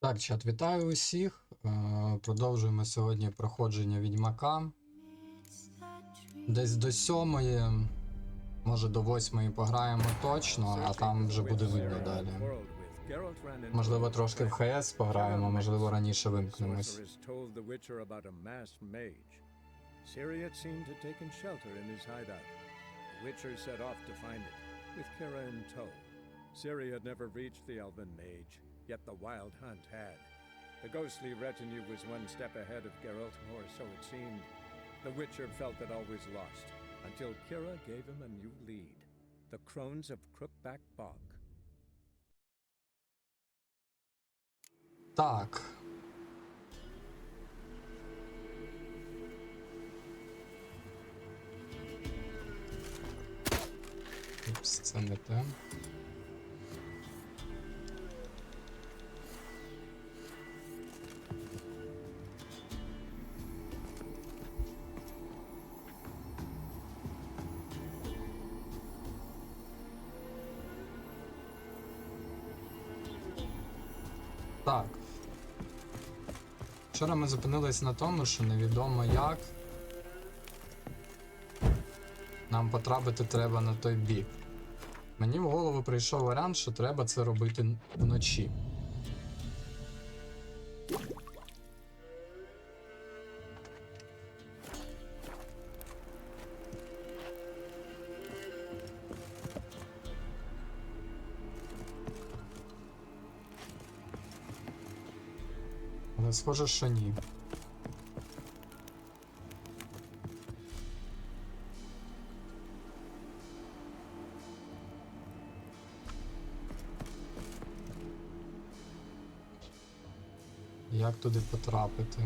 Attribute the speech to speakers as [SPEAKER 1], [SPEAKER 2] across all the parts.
[SPEAKER 1] Так, чат, вітаю усіх. Продовжуємо сьогодні проходження Відьмака. Десь до 7-ї, може до 8-ї пограємо точно, а там вже буде видно далі. Можливо, трошки в ХС пограємо, можливо, раніше вимкнемось.
[SPEAKER 2] Ciri had never reached the elven mage, yet the wild hunt had. The ghostly retinue was one step ahead of Geralt, or so it seemed. The Witcher felt it always lost, until Kira gave him a new lead. The Crones of Crookback Bog.
[SPEAKER 1] Так. Упс, це не те. Так. Вчора ми зупинились на тому, що невідомо як нам потрапити треба на той бік. Мені в голову прийшов варіант, що треба це робити вночі. Але схоже, що ні. Як туди потрапити?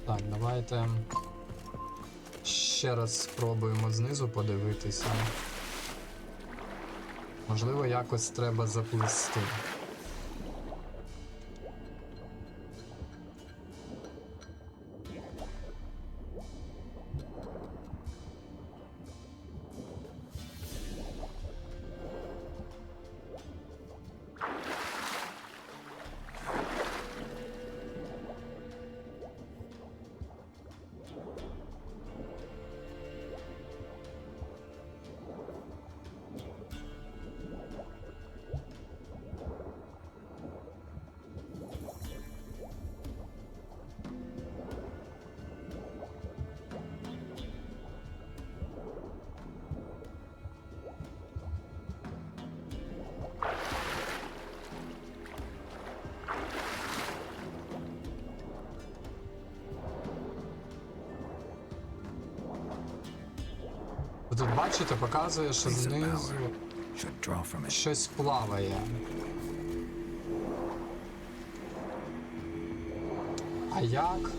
[SPEAKER 1] Так, давайте ще раз спробуємо знизу подивитися. Можливо, якось треба заплисти. Тут, бачите, показує, що знизу щось плаває. А як?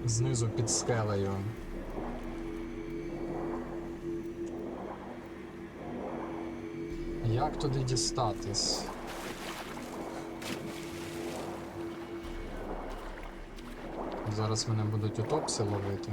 [SPEAKER 1] Знизу під скелею. Як туди дістатись? Зараз мене будуть у топсі ловити.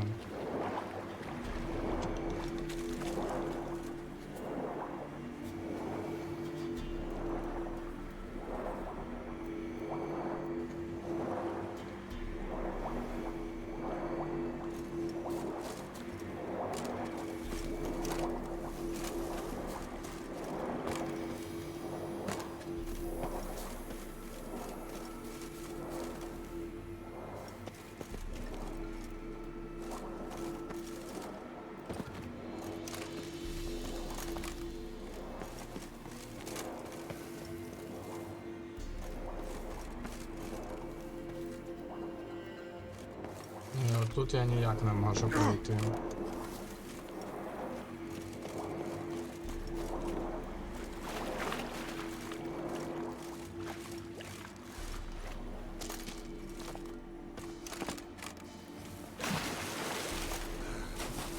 [SPEAKER 1] Тут я ніяк не можу пройти.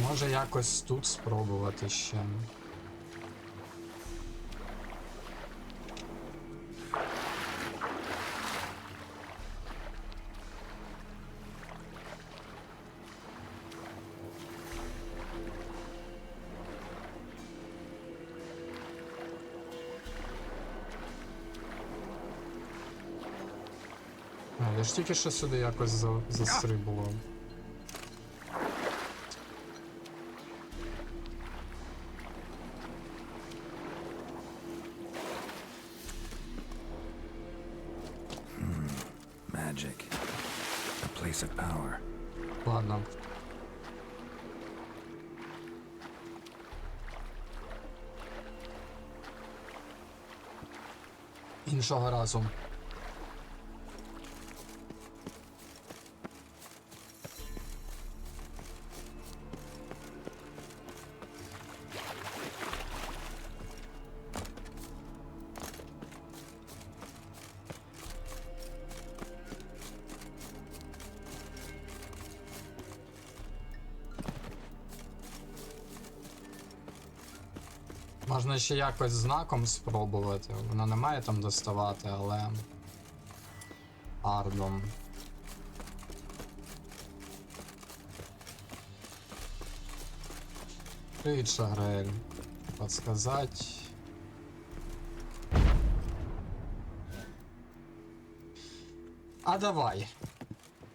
[SPEAKER 1] Може якось тут спробувати ще. Я ж тільки що сюди якось застрибував.
[SPEAKER 3] Magic. A place of power.
[SPEAKER 1] Ладно. Іншого разу. Можна ще якось знаком спробувати. Воно не має там доставати, але... Ардом. Привіт, Шагрель. Подсказать. А давай.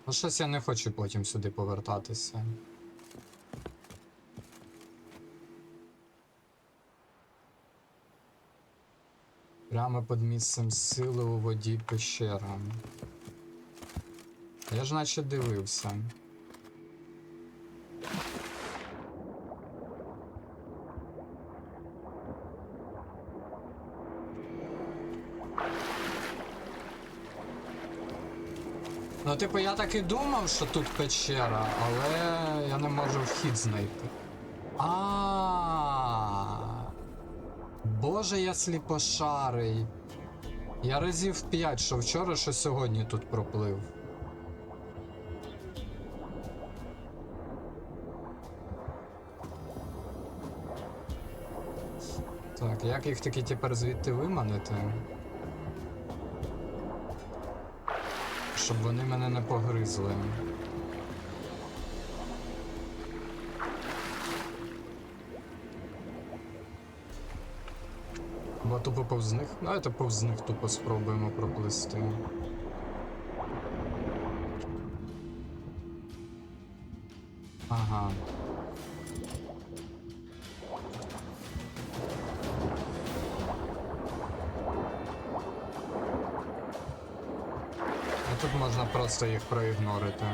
[SPEAKER 1] Ну щось я не хочу потім сюди повертатися. Прямо під місцем сили у воді пещера. Я ж наче дивився. Ну, типу, я так і думав, що тут печера, але я не можу вхід знайти. Боже, я сліпошарий. Я разів 5, що вчора, що сьогодні тут проплив. Так, як їх таки тепер звідти виманити? Щоб вони мене не погризли. Бо тупо повз них. Давайте повз них тупо спробуємо проплисти. Ага. А тут можна просто їх проігнорити.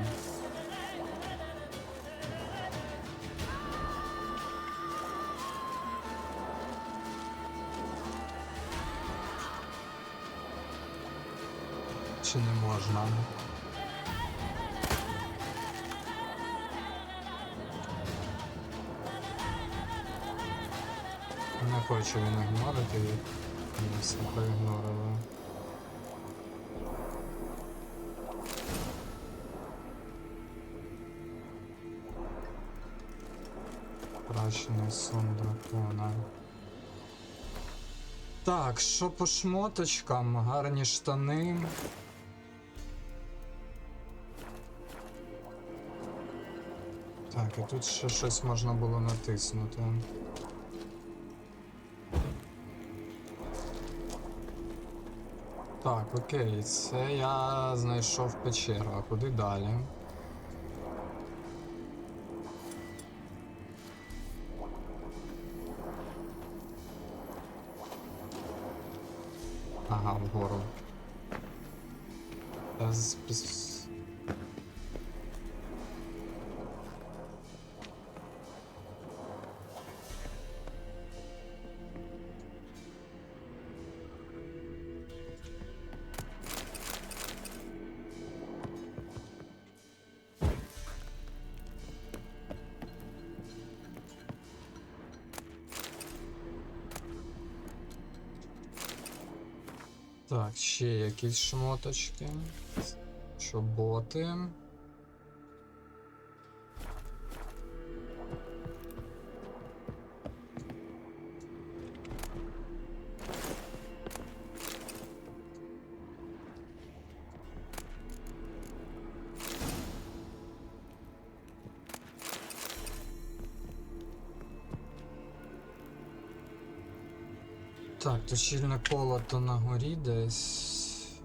[SPEAKER 1] Чи не можна? Не хочу він ігнорити їх. Ми все проігнорили. Пращений сон дракона. Так, що по шмоточкам? Гарні штани. Так, і тут ще щось можна було натиснути. Так, окей, це я знайшов печеру, а куди далі? Ага, вгору. Так, ще якісь шмоточки. Чоботи. Так, точильне коло то на горі десь.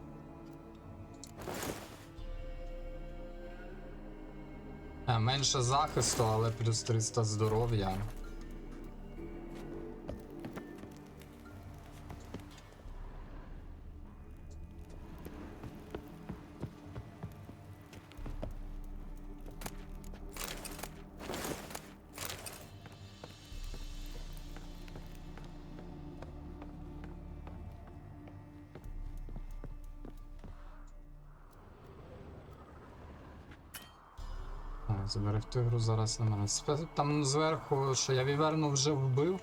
[SPEAKER 1] Менше захисту, але плюс 300 здоров'я. Зберегти гру зараз на мене. Там зверху, що я віверну вже вбив.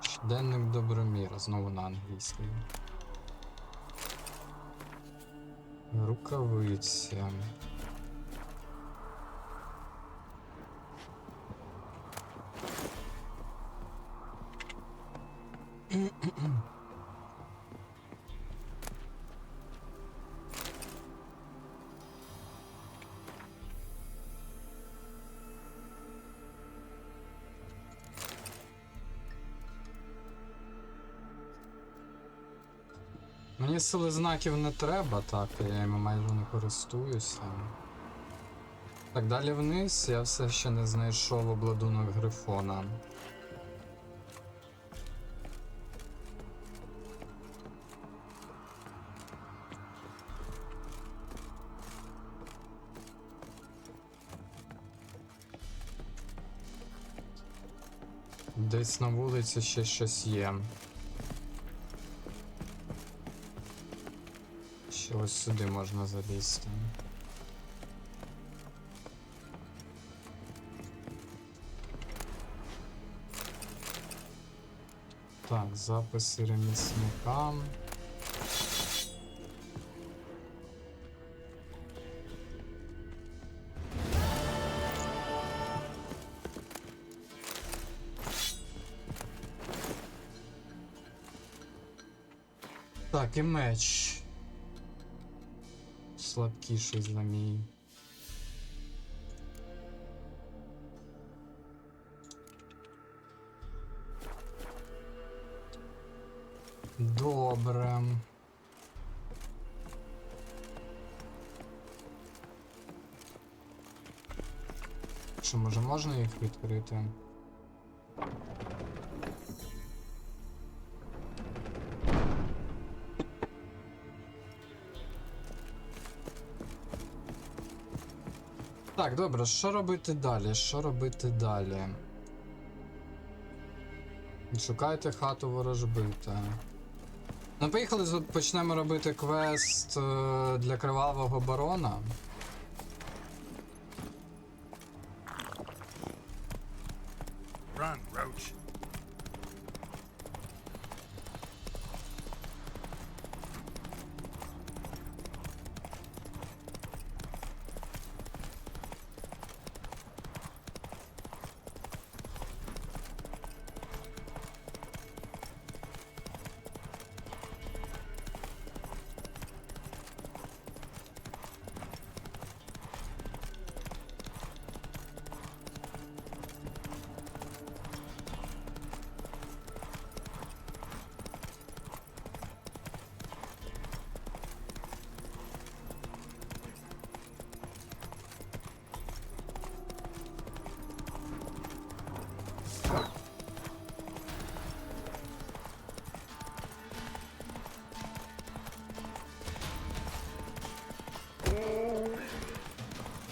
[SPEAKER 1] Щоденник Доброміра, знову на англійській. Рукавиці. Мені сили знаків не треба, так, я їм майже не користуюся. Так, далі вниз я все ще не знайшов обладунок Грифона. Десь на вулиці ще щось є. Ще ось сюди можна залізти. Так, записи ремісника. Так, і меч. Слабкіший за мій. Добре. Що, може, можна їх відкрити? Так, добре, що робити далі? Що робити далі? Шукайте хату ворожбита. Ну, поїхали, почнемо робити квест для Кривавого Барона.
[SPEAKER 3] Run, Roach.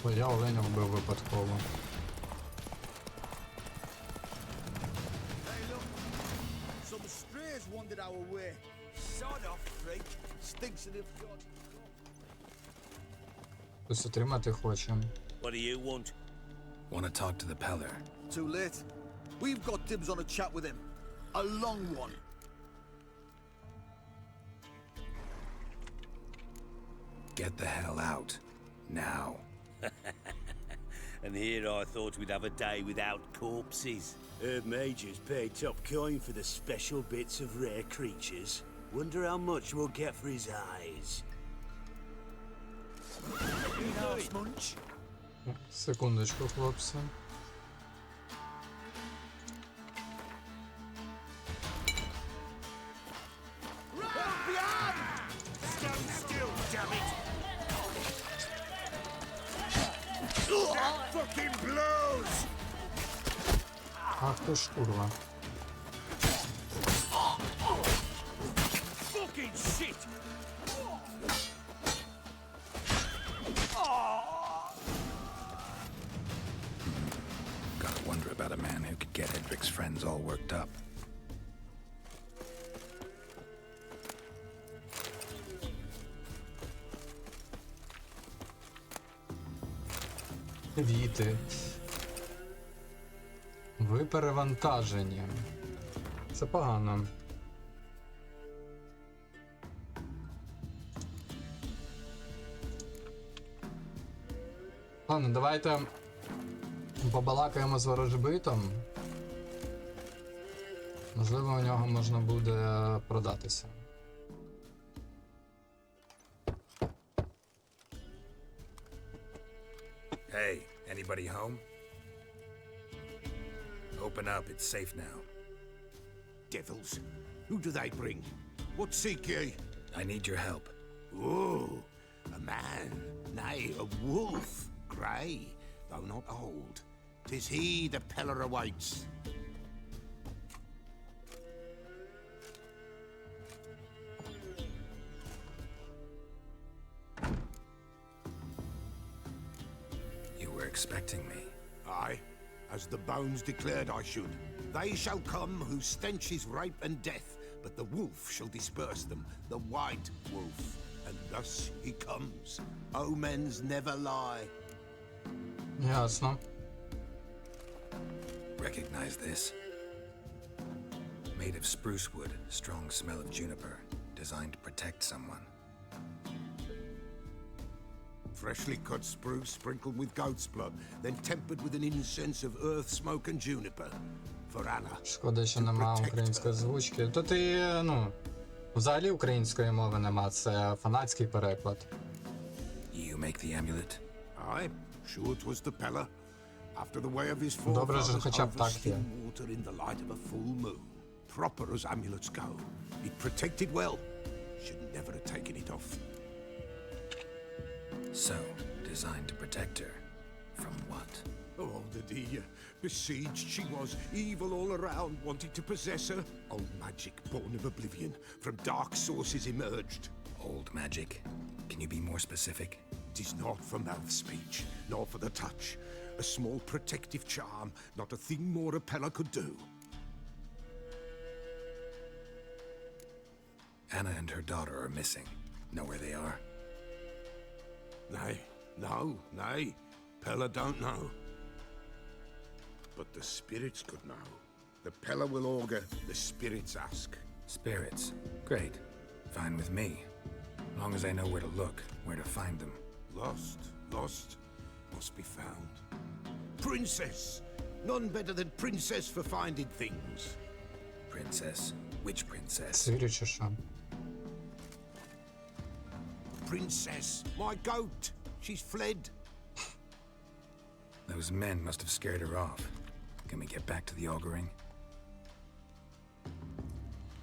[SPEAKER 1] О, я оленя вбив випадково.
[SPEAKER 4] So the strays wandered our way. Sod off, freak. Stinks of the god.
[SPEAKER 1] Хтось отримати хоче.
[SPEAKER 5] What do you want?
[SPEAKER 3] Want to talk to the Peller.
[SPEAKER 4] Too late. We've got dibs on a chat with him. A long one.
[SPEAKER 3] Get the hell out. Now.
[SPEAKER 5] And here I thought we'd have a day without corpses. Heard Major's paid top coin for the special bits of rare creatures. Wonder how much we'll get for his eyes.
[SPEAKER 1] Секундочку, хлопці.
[SPEAKER 4] Fucking blows!
[SPEAKER 1] Ах ти ж курва.
[SPEAKER 4] Fucking shit!
[SPEAKER 3] Gotta wonder about a man who could get Edric's friends all worked up.
[SPEAKER 1] Квіти. Ви перевантажені. Це погано. Ладно, давайте побалакаємо з ворожбитом. Можливо, у нього можна буде продатися.
[SPEAKER 3] Hey, anybody home? Open up, it's safe now.
[SPEAKER 4] Devils. Who do they bring? What seek ye?
[SPEAKER 3] I need your help.
[SPEAKER 4] Oh, a man, nay, a wolf, grey, though not old. 'Tis he the Peller awaits.
[SPEAKER 3] You were expecting me.
[SPEAKER 4] Aye, as the bones declared I should. They shall come whose stench is rape and death, but the wolf shall disperse them, the white wolf. And thus he comes. Omens never lie.
[SPEAKER 1] Ясно.
[SPEAKER 3] Recognize this? Made of spruce wood, strong smell of juniper, designed to protect someone.
[SPEAKER 4] Freshly cut spruce sprinkled with goat's blood, then tempered with an incense of earth, smoke and juniper. For Anna.
[SPEAKER 1] Шкода, що нема української озвучки. Тут і, взагалі української мови нема, це фанатський переклад.
[SPEAKER 3] You make the amulet?
[SPEAKER 4] Aye, sure 'twas the Peller. After the way of his
[SPEAKER 1] Добре, що
[SPEAKER 4] forefathers
[SPEAKER 1] хоча б
[SPEAKER 4] over
[SPEAKER 1] так є.
[SPEAKER 4] still water in the light of a full moon. Proper as amulets go. It protected well. Should never have taken it off.
[SPEAKER 3] So, designed to protect her. From what?
[SPEAKER 4] Oh, the dear. Besieged she was, evil all around, wanting to possess her. Old magic born of oblivion, from dark sources emerged.
[SPEAKER 3] Old magic? Can you be more specific?
[SPEAKER 4] It is not for mouth speech, nor for the touch. A small protective charm, not a thing more a Peller could do.
[SPEAKER 3] Anna and her daughter are missing. Know where they are?
[SPEAKER 4] Nay, nay. Peller don't know. But the spirits could know. The Peller will augur, the spirits ask.
[SPEAKER 3] Spirits. Great. Fine with me. Long as I know where to look, where to find them.
[SPEAKER 4] Lost, must be found. Princess! None better than princess for finding things.
[SPEAKER 3] Princess? Which princess?
[SPEAKER 1] Сирі чи що?
[SPEAKER 4] Princess, my goat! She's fled.
[SPEAKER 3] Those men must have scared her off. Can we get back to the auguring?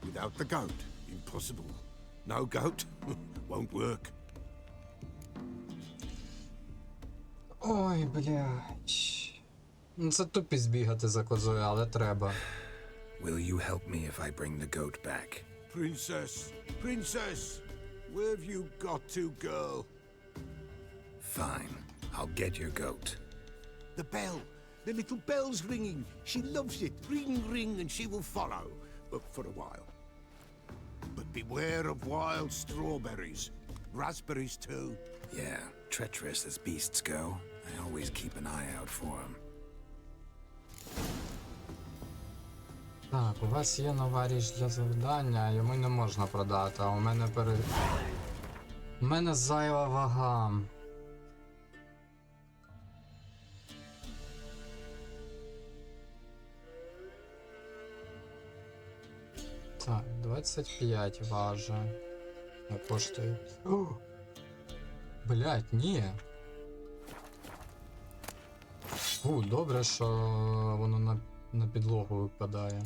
[SPEAKER 4] Without the goat, impossible. No goat, won't work.
[SPEAKER 1] Ой, блядь. Це тупість бігати за козою, але треба.
[SPEAKER 3] Will you help me if I bring the goat back?
[SPEAKER 4] Princess! Where have you got to, girl?
[SPEAKER 3] Fine. I'll get your goat.
[SPEAKER 4] The bell! The little bell's ringing! She loves it! Ring, ring, and she will follow. But for a while. But beware of wild strawberries. Raspberries, too.
[SPEAKER 3] Yeah, treacherous as beasts go. I always keep an eye out for them.
[SPEAKER 1] Так, у вас є нова річ для завдання, йому не можна продати, а у мене У мене зайва вага. Так, 25 важить. Не коштує. Блять, ні. Фу, добре, що воно на підлогу випадає.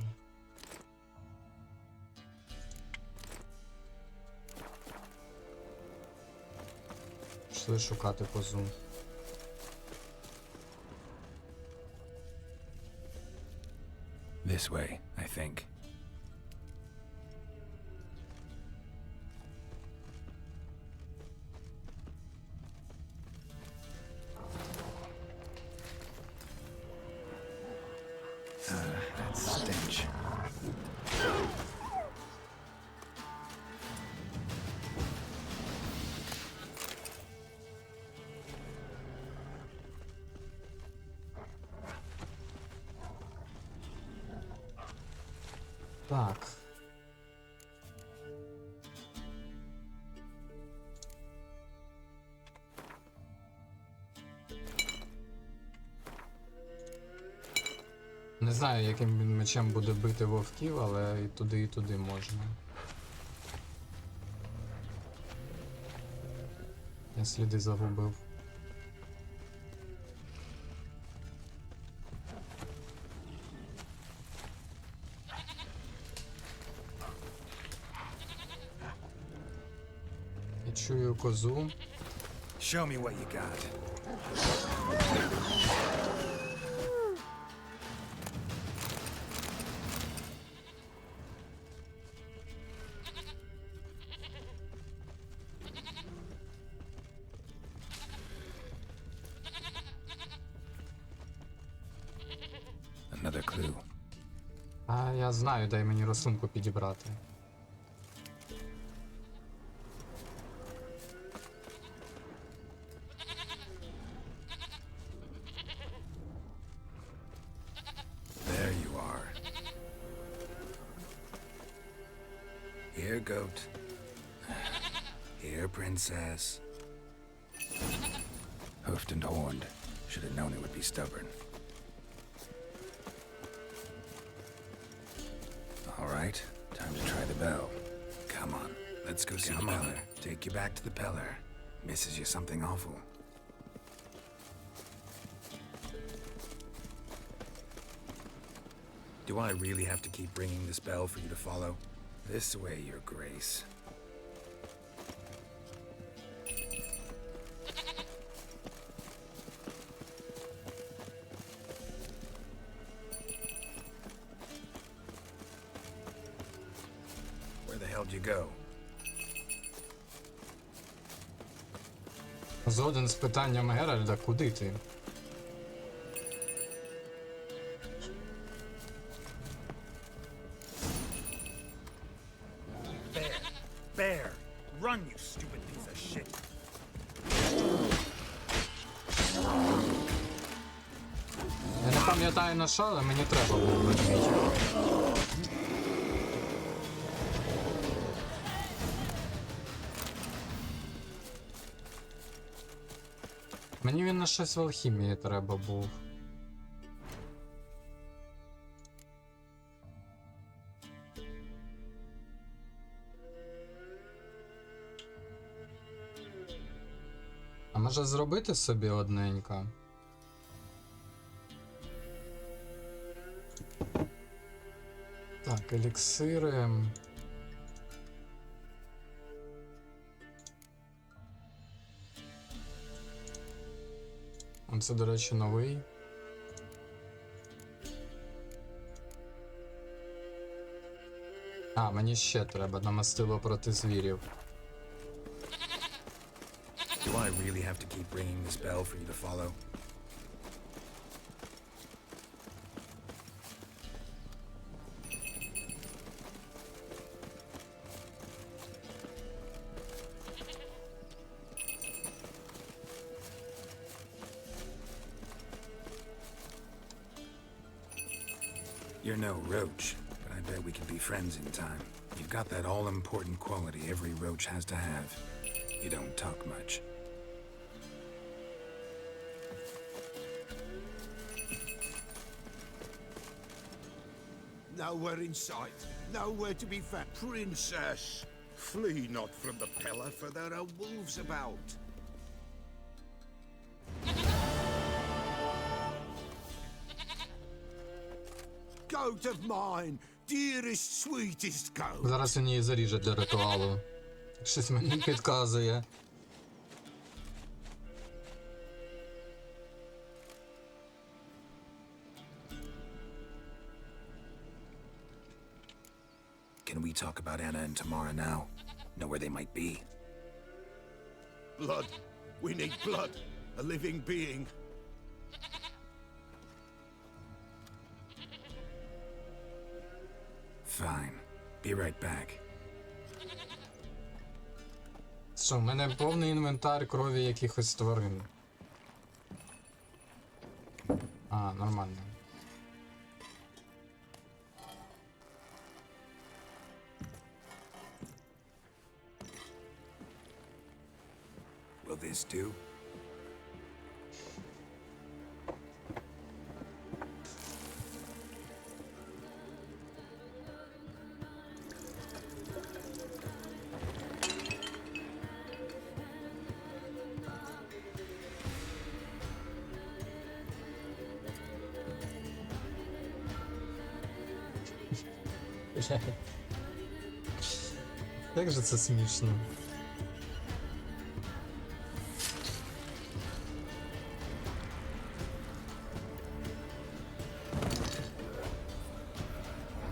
[SPEAKER 1] Пішли шукати козу.
[SPEAKER 3] This way, I think. That stench.
[SPEAKER 1] Так. Не знаю, яким він мечем буде бити вовків, але і туди можна. Я сліди загубив. Я чую козу.
[SPEAKER 3] Show me what you got. Another clue.
[SPEAKER 1] А я знаю, дай мені рисунку підібрати.
[SPEAKER 3] There you are. Here, goat. Here, princess. Hoofed and horned. Should have known it would be stubborn. All right, time to try the bell. Come on, let's go see the Peller. Take you back to the Peller. Misses you something awful. Do I really have to keep ringing this bell for you to follow? This way, Your Grace. Where the hell did you go?
[SPEAKER 1] Згоден з питанням Геральда, куди ти?
[SPEAKER 6] Bear! Run, you stupid piece of shit!
[SPEAKER 1] Я не пам'ятаю на що, але мені треба було ведмідь. Мені він на щось в алхімії треба був. А може зробити собі одненько? Так, еліксири. Це, до речі, новий. А, мені ще треба намастило проти звірів.
[SPEAKER 3] Do I really have to keep ringing this bell for you to follow? You're no roach, but I bet we can be friends in time. You've got that all-important quality every roach has to have. You don't talk much.
[SPEAKER 4] Nowhere in sight. Nowhere to be found. Princess, flee not from the Peller, for there are wolves about. Goat of mine, dearest, sweetest goat.
[SPEAKER 1] Зараз він її заріже для ритуалу. Щось мені підказує.
[SPEAKER 3] we talk about Anna and Tamara now? Know where they might be?
[SPEAKER 4] Blood. We need blood. A living being.
[SPEAKER 3] Fine. Be right back.
[SPEAKER 1] Що, в мене повний інвентар крові якихось тварин. А, нормально.
[SPEAKER 3] Will this do?
[SPEAKER 1] Як же це смішно.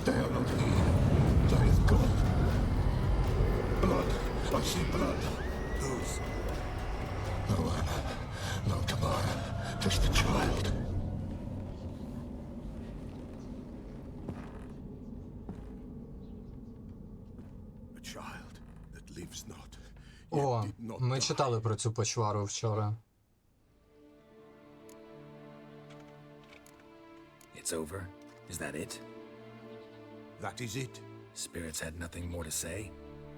[SPEAKER 4] They are not here. They is gone. Blood. I see blood. Whose? No Anna. No Tamara. Just the child. A child that lives not. Yet
[SPEAKER 1] О,
[SPEAKER 4] did not
[SPEAKER 1] ми
[SPEAKER 4] die.
[SPEAKER 1] читали про цю почвару вчора.
[SPEAKER 3] It's over? Is that it?
[SPEAKER 4] That is it.
[SPEAKER 3] Spirits had nothing more to say?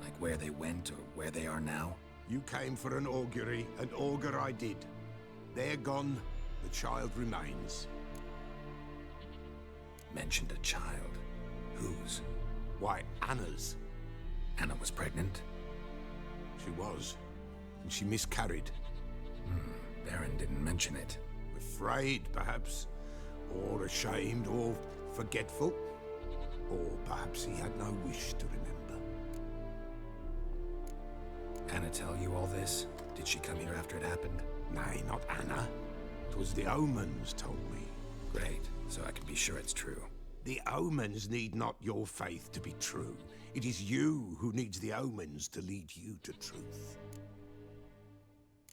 [SPEAKER 3] Like where they went or where they are now?
[SPEAKER 4] You came for an augury, and augur I did. They're gone. The child remains.
[SPEAKER 3] Mentioned a child. Whose?
[SPEAKER 4] Why, Anna's.
[SPEAKER 3] Anna was pregnant?
[SPEAKER 4] She was. And she miscarried.
[SPEAKER 3] Baron didn't mention it.
[SPEAKER 4] Afraid, perhaps. Or ashamed, or forgetful. Or perhaps he had no wish to remember.
[SPEAKER 3] Anna tell you all this? Did she come here after it happened?
[SPEAKER 4] Nay, not Anna. 'Twas the omens told me.
[SPEAKER 3] Great, so I can be sure it's true.
[SPEAKER 4] The omens need not your faith to be true. It is you who needs the omens to lead you to truth.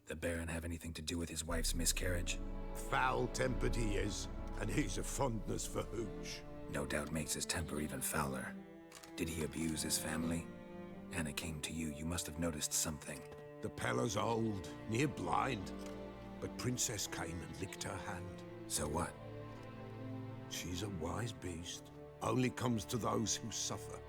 [SPEAKER 3] The Baron have anything to do with his wife's miscarriage?
[SPEAKER 4] Foul-tempered he is, and he's a fondness for hooch.
[SPEAKER 3] No doubt makes his temper even fouler. Did he abuse his family? Anna came to you, you must have noticed something.
[SPEAKER 4] The Pella's old, near blind, but Princess came and licked her hand.
[SPEAKER 3] So what?
[SPEAKER 4] She's a wise beast, only comes to those who suffer.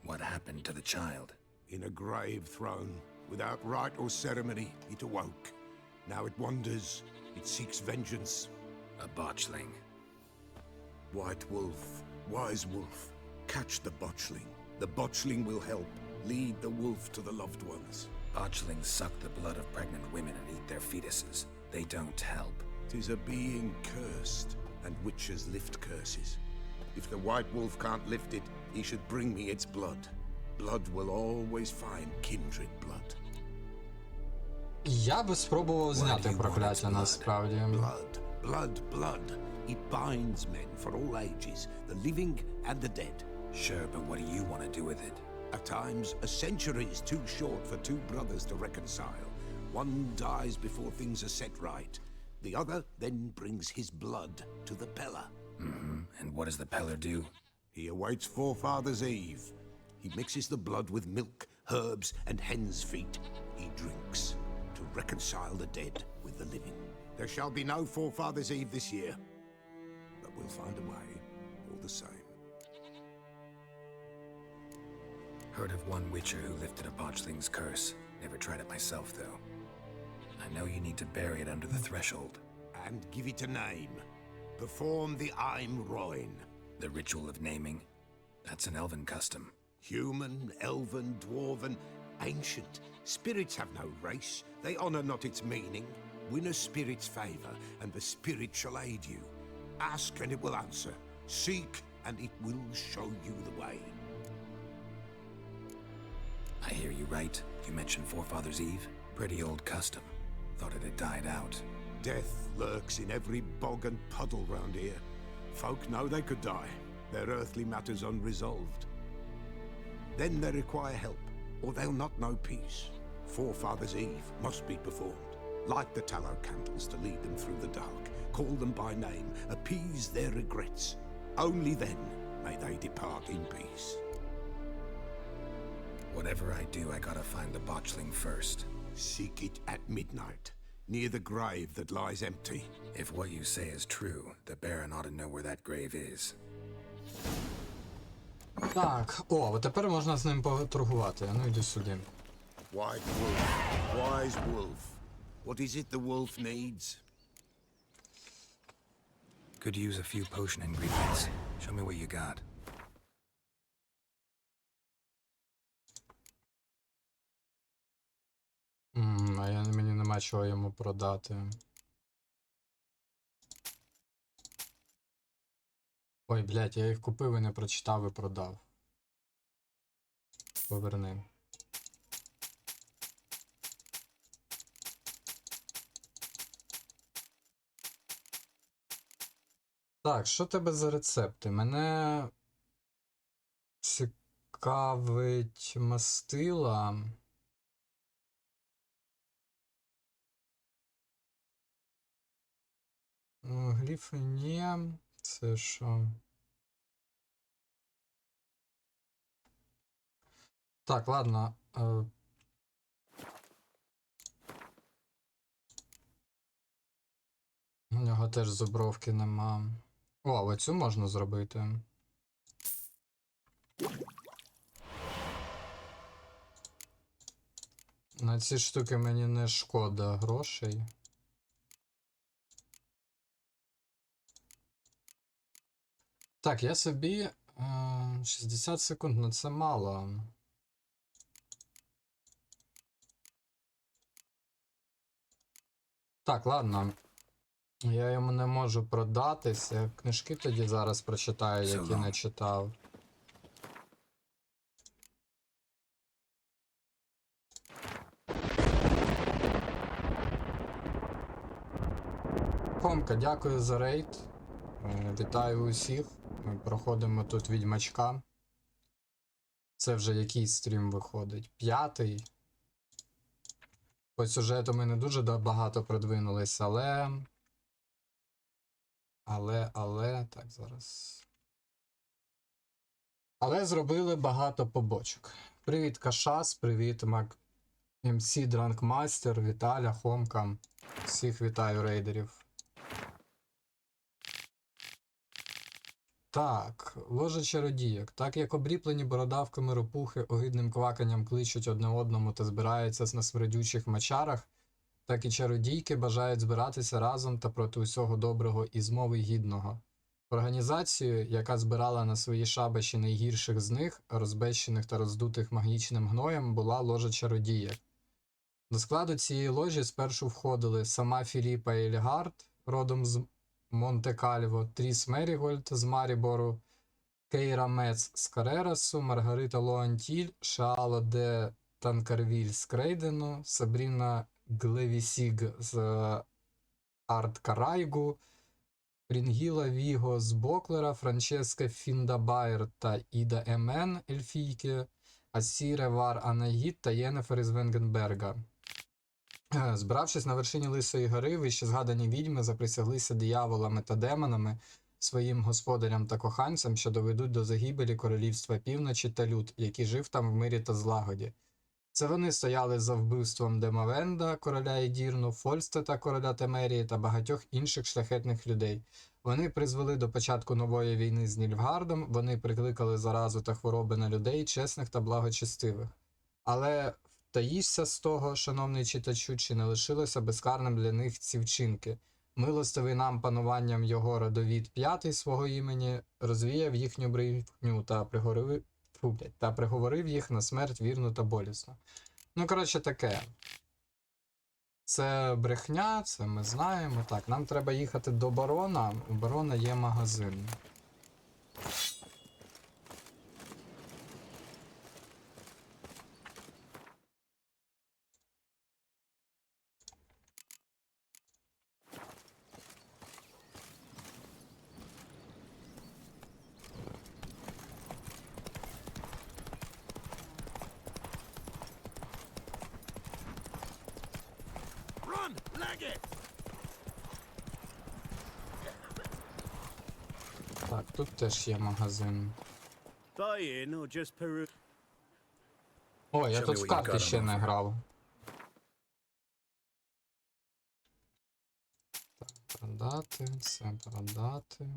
[SPEAKER 3] What happened to the child?
[SPEAKER 4] In a grave thrown, without rite or ceremony, it awoke. Now it wanders, it seeks vengeance.
[SPEAKER 3] A botchling.
[SPEAKER 4] White wolf, wise wolf, catch the botchling. The botchling will help, lead the wolf to the loved ones.
[SPEAKER 3] Botchlings suck the blood of pregnant women and eat their fetuses. They don't help.
[SPEAKER 4] 'Tis a being cursed, and witches lift curses. If the white wolf can't lift it, he should bring me its blood. Blood will always find kindred blood.
[SPEAKER 1] Я би спробував зняти прокляття насправді.
[SPEAKER 4] Blood, blood, blood. It binds men for all ages, the living and the dead.
[SPEAKER 3] Sure, but what do you want to do with it?
[SPEAKER 4] At times, a century is too short for two brothers to reconcile. One dies before things are set right. The other then brings his blood to the Pella.
[SPEAKER 3] And what does the Peller do?
[SPEAKER 4] He awaits Forefather's Eve. He mixes the blood with milk, herbs, and hen's feet. He drinks to reconcile the dead with the living. There shall be no Forefather's Eve this year, but we'll find a way, all the same.
[SPEAKER 3] Heard of one witcher who lifted a botchling's curse. Never tried it myself, though. I know you need to bury it under the threshold.
[SPEAKER 4] And give it a name. Perform the Aim Roin.
[SPEAKER 3] The ritual of naming. That's an elven custom.
[SPEAKER 4] Human, elven, dwarven, ancient. Spirits have no race. They honor not its meaning. Win a spirit's favor, and the spirit shall aid you. Ask, and it will answer. Seek, and it will show you the way.
[SPEAKER 3] I hear you right. You mentioned Forefather's Eve? Pretty old custom. Thought it had died out.
[SPEAKER 4] Death lurks in every bog and puddle round here. Folk know they could die. their earthly matters unresolved. Then they require help, or they'll not know peace. Forefathers' Eve must be performed. Light the tallow candles to lead them through the dark. Call them by name, appease their regrets. Only then may they depart in peace.
[SPEAKER 3] Whatever I do, I gotta find the botchling first.
[SPEAKER 4] Seek it at midnight, near the grave that lies empty.
[SPEAKER 3] If what you say is true, the Baron ought to know where that grave is.
[SPEAKER 1] Так, о, от тепер можна з ним поторгувати. А ну йди сюди.
[SPEAKER 4] White wolf, wise wolf. What is it the wolf needs?
[SPEAKER 3] Could use a few potion ingredients. Show me what you got.
[SPEAKER 1] Мені нема чого йому продати. Ой, блядь, я їх купив і не прочитав і продав. Поверни. Так, що тебе за рецепти? Мене цікавить мастила. Гліфи ні. Це що? Так, ладно. У нього теж зубровки нема. О, оцю можна зробити. На ці штуки мені не шкода грошей. Так, я собі 60 секунд, ну це мало. Так, ладно. Я йому не можу продатися. Книжки тоді зараз прочитаю, які не читав. Хомка, дякую за рейд. Вітаю усіх. Ми проходимо тут Відьмачка. Це вже який стрім виходить? 5-й. По сюжету ми не дуже багато продвинулись, але... Так, зараз. Але зробили багато побочок. Привіт, Кашас, привіт, МС Дранкмастер, Віталя, Хомка. Всіх вітаю, рейдерів. Так, ложа чародійок. Так як обліплені бородавками ропухи огидним кваканням кличуть одне одному та збираються на смердючих мечарах, так і чародійки бажають збиратися разом та проти усього доброго і змови гідного. Організацією, яка збирала на свої шабаші найгірших з них, розбещених та роздутих магічним гноєм, була ложа чародіїв. До складу цієї ложі спершу входили сама Філіпа Ельгард, родом з Монте-Кальво, Тріс Мерігольд з Марібору, Кейра Мец з Карерасу, Маргарита Лоантіль, Шаало де Танкарвіль з Крейдену, Сабріна Глевісіг з Арткарайгу, Прінгіла Віго з Боклера, Франческа Фіндабайр та Іда Емен Ельфійки, Асіре Вар Анагіт та Єнефер із Венгенберга. Збравшись на вершині Лисої гори, вище згадані відьми заприсяглися дияволами та демонами, своїм господарям та коханцям, що доведуть до загибелі королівства півночі та люд, який жив там в мирі та злагоді. Це вони стояли за вбивством Демавенда, короля Едірну, Фольстета, короля Темерії та багатьох інших шляхетних людей. Вони призвели до початку нової війни з Нільфгардом, вони прикликали заразу та хвороби на людей, чесних та благочестивих. Але втаїшся з того, шановний читачу, чи не лишилося безкарним для них ці вчинки. Милостивий нам пануванням його родовід п'ятий свого імені розвіяв їхню брехню та приговорив їх на смерть вірну та болісну. Ну, коротше, таке. Це брехня, це ми знаємо. Так, нам треба їхати до барона. У барона є магазин.
[SPEAKER 4] on, leg it!
[SPEAKER 1] Так, тут теж є магазин.
[SPEAKER 5] Buy in or just peruse?
[SPEAKER 1] О, я
[SPEAKER 3] Show
[SPEAKER 1] тут
[SPEAKER 3] me
[SPEAKER 1] в
[SPEAKER 3] what you
[SPEAKER 1] карти
[SPEAKER 3] got
[SPEAKER 1] ще
[SPEAKER 3] on
[SPEAKER 1] не
[SPEAKER 3] offer.
[SPEAKER 1] грав. Так, продати, це продати.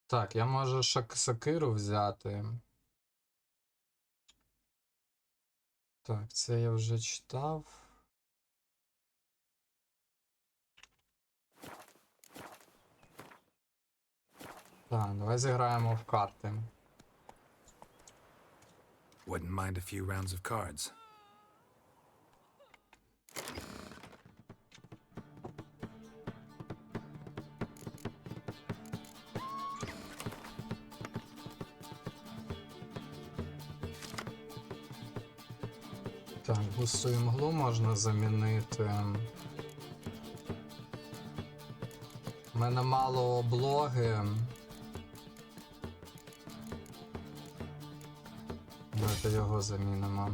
[SPEAKER 1] Так, я можу сокиру взяти. Так, це я вже читав. Так, давай зіграємо в карти.
[SPEAKER 3] Wouldn't mind a few rounds of cards.
[SPEAKER 1] Так, густу імглу можна замінити. У мене мало облоги. Давайте його замінимо.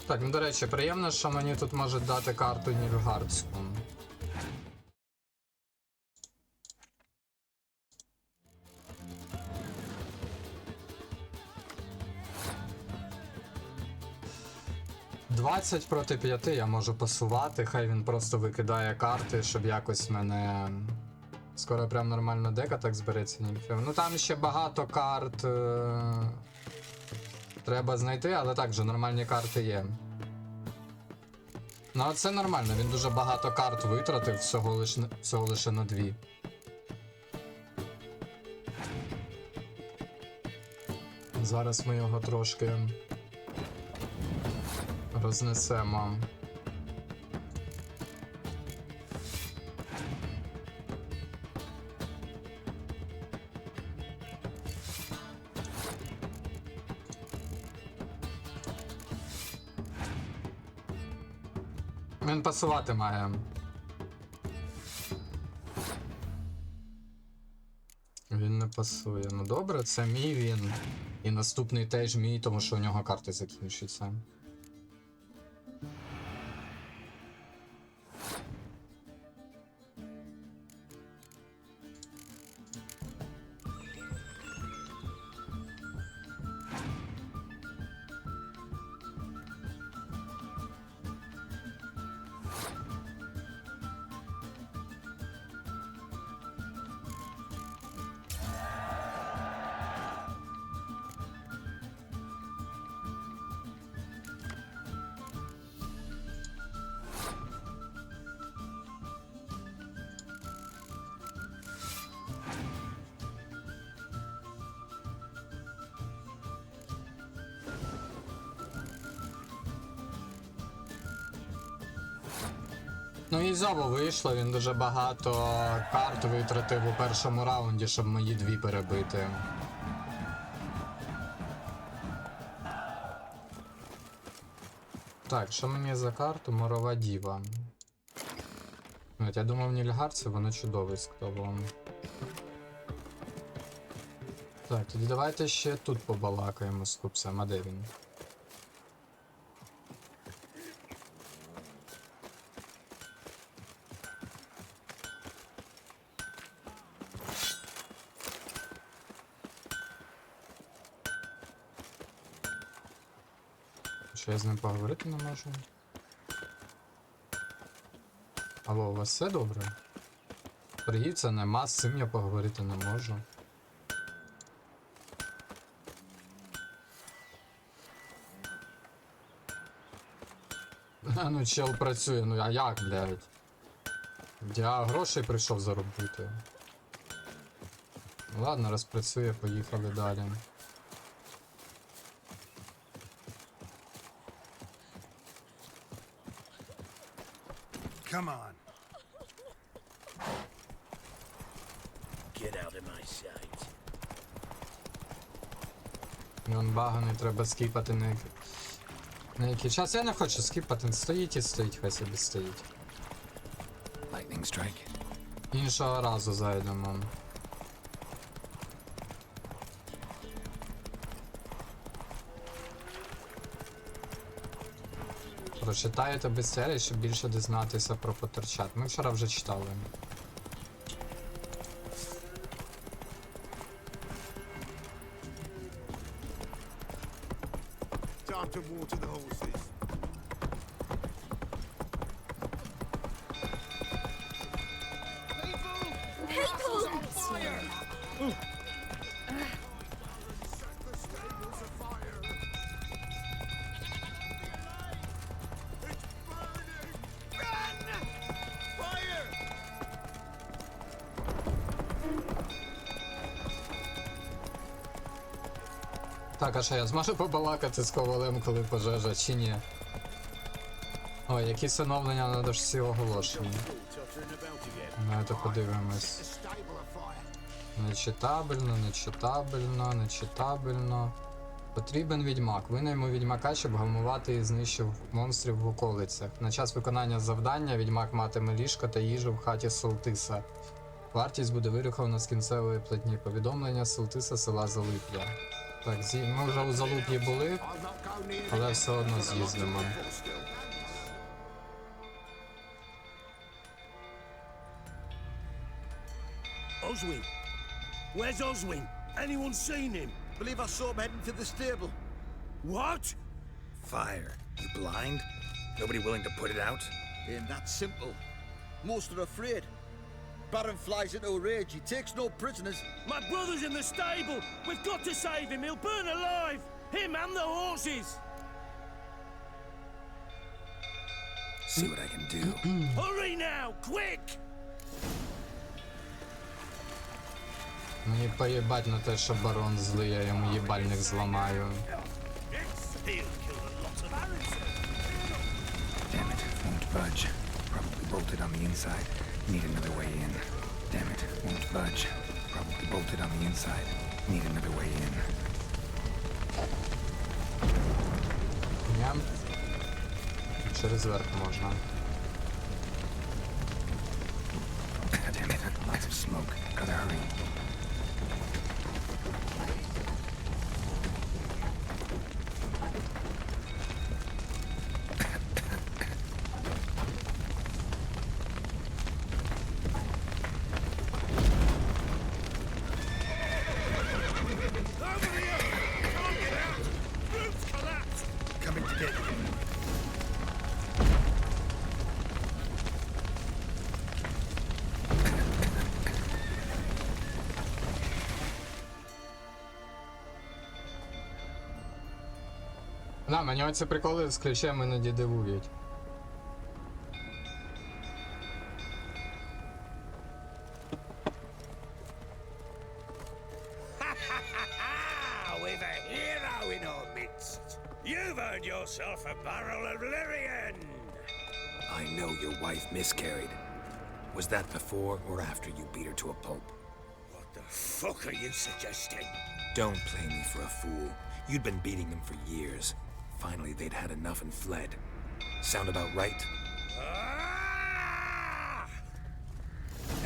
[SPEAKER 1] Так, ну до речі, приємно, що мені тут можуть дати карту Нільфгардську. «20 проти 5» я можу пасувати, хай він просто викидає карти, щоб якось мене... Скоро прям нормально дека так збереться німфів. Ну там ще багато карт треба знайти, але так же нормальні карти є. Ну це нормально, він дуже багато карт витратив, всього лише на 2. Зараз ми його трошки рознесемо. Він пасувати має. Він не пасує. Ну добре, це мій він. І наступний теж мій, тому що у нього карти закінчуються. Ну і знову вийшло, він дуже багато карт витратив у першому раунді, щоб мої 2 перебити. Так, що мені за карту? Морова діва. От, я думав, Нільфгардці, воно чудовисько було. Так, тоді давайте ще тут побалакаємо з хлопцем, а де він? Що я з ним поговорити не можу? Алло, у вас все добре? Торгівця нема, з цим я поговорити не можу. Ну чел працює, ну а як, блядь? Я грошей прийшов заробити. Ладно, раз працює, поїхали далі.
[SPEAKER 6] Come on.
[SPEAKER 5] Get out of my sight.
[SPEAKER 1] Вон баганий, треба скіпати на який час. Я не хочу скіпати, стоїть і стоїть, хай собі стоїть.
[SPEAKER 3] Lightning strike.
[SPEAKER 1] Іншого разу зайдемо. Прочитаєте бестселі, щоб більше дізнатися про Поттерчат. Ми вчора вже читали.
[SPEAKER 4] Time to water the horses.
[SPEAKER 1] Так, а що я зможу побалакати з ковалем, коли пожежа, чи ні? Ой, якісь оновлення на дошці оголошені. Давайте подивимось. Нечитабельно, нечитабельно, нечитабельно. Потрібен відьмак. Винаймо відьмака, щоб гамувати і знищив монстрів в околицях. На час виконання завдання відьмак матиме ліжко та їжу в хаті Солтиса. Вартість буде вирахована з кінцевої платні. Повідомлення Солтиса села Залип'я. Так, ми вже у Залуп'ї були, але все одно з'їздимо.
[SPEAKER 5] Oswin! Where's Oswin? Anyone seen him?
[SPEAKER 7] Believe I saw him heading to the stable.
[SPEAKER 5] What?
[SPEAKER 3] Fire. You blind? Nobody willing to put it out?
[SPEAKER 7] Ain't that simple. Most are afraid. Baron flies into a rage. He takes no prisoners.
[SPEAKER 5] My brother's in the stable! We've got to save him! He'll burn alive! Him and the horses!
[SPEAKER 3] See what I can do.
[SPEAKER 5] Hurry now! Quick!
[SPEAKER 1] Мені поїбать на те, що барон злий, я йому їбальник зламаю.
[SPEAKER 3] Damn it, won't budge. Probably bolted on the inside. Need another way in. Damn it, won't budge. Probably bolted on the inside. Need another way in.
[SPEAKER 1] Ням. Через верх можна.
[SPEAKER 3] Damn it, lots of smoke. Gotta hurry.
[SPEAKER 6] Coming to get you.
[SPEAKER 1] Да, мені оці приколи з ключем іноді дивують.
[SPEAKER 5] We've a hero in our midst! You've earned yourself a barrel of Lyrian!
[SPEAKER 3] I know your wife miscarried. Was that before or after you beat her to a pulp?
[SPEAKER 5] What the fuck are you suggesting?
[SPEAKER 3] Don't play me for a fool. You'd been beating them for years. Finally, they'd had enough and fled. Sound about right?
[SPEAKER 5] Ah!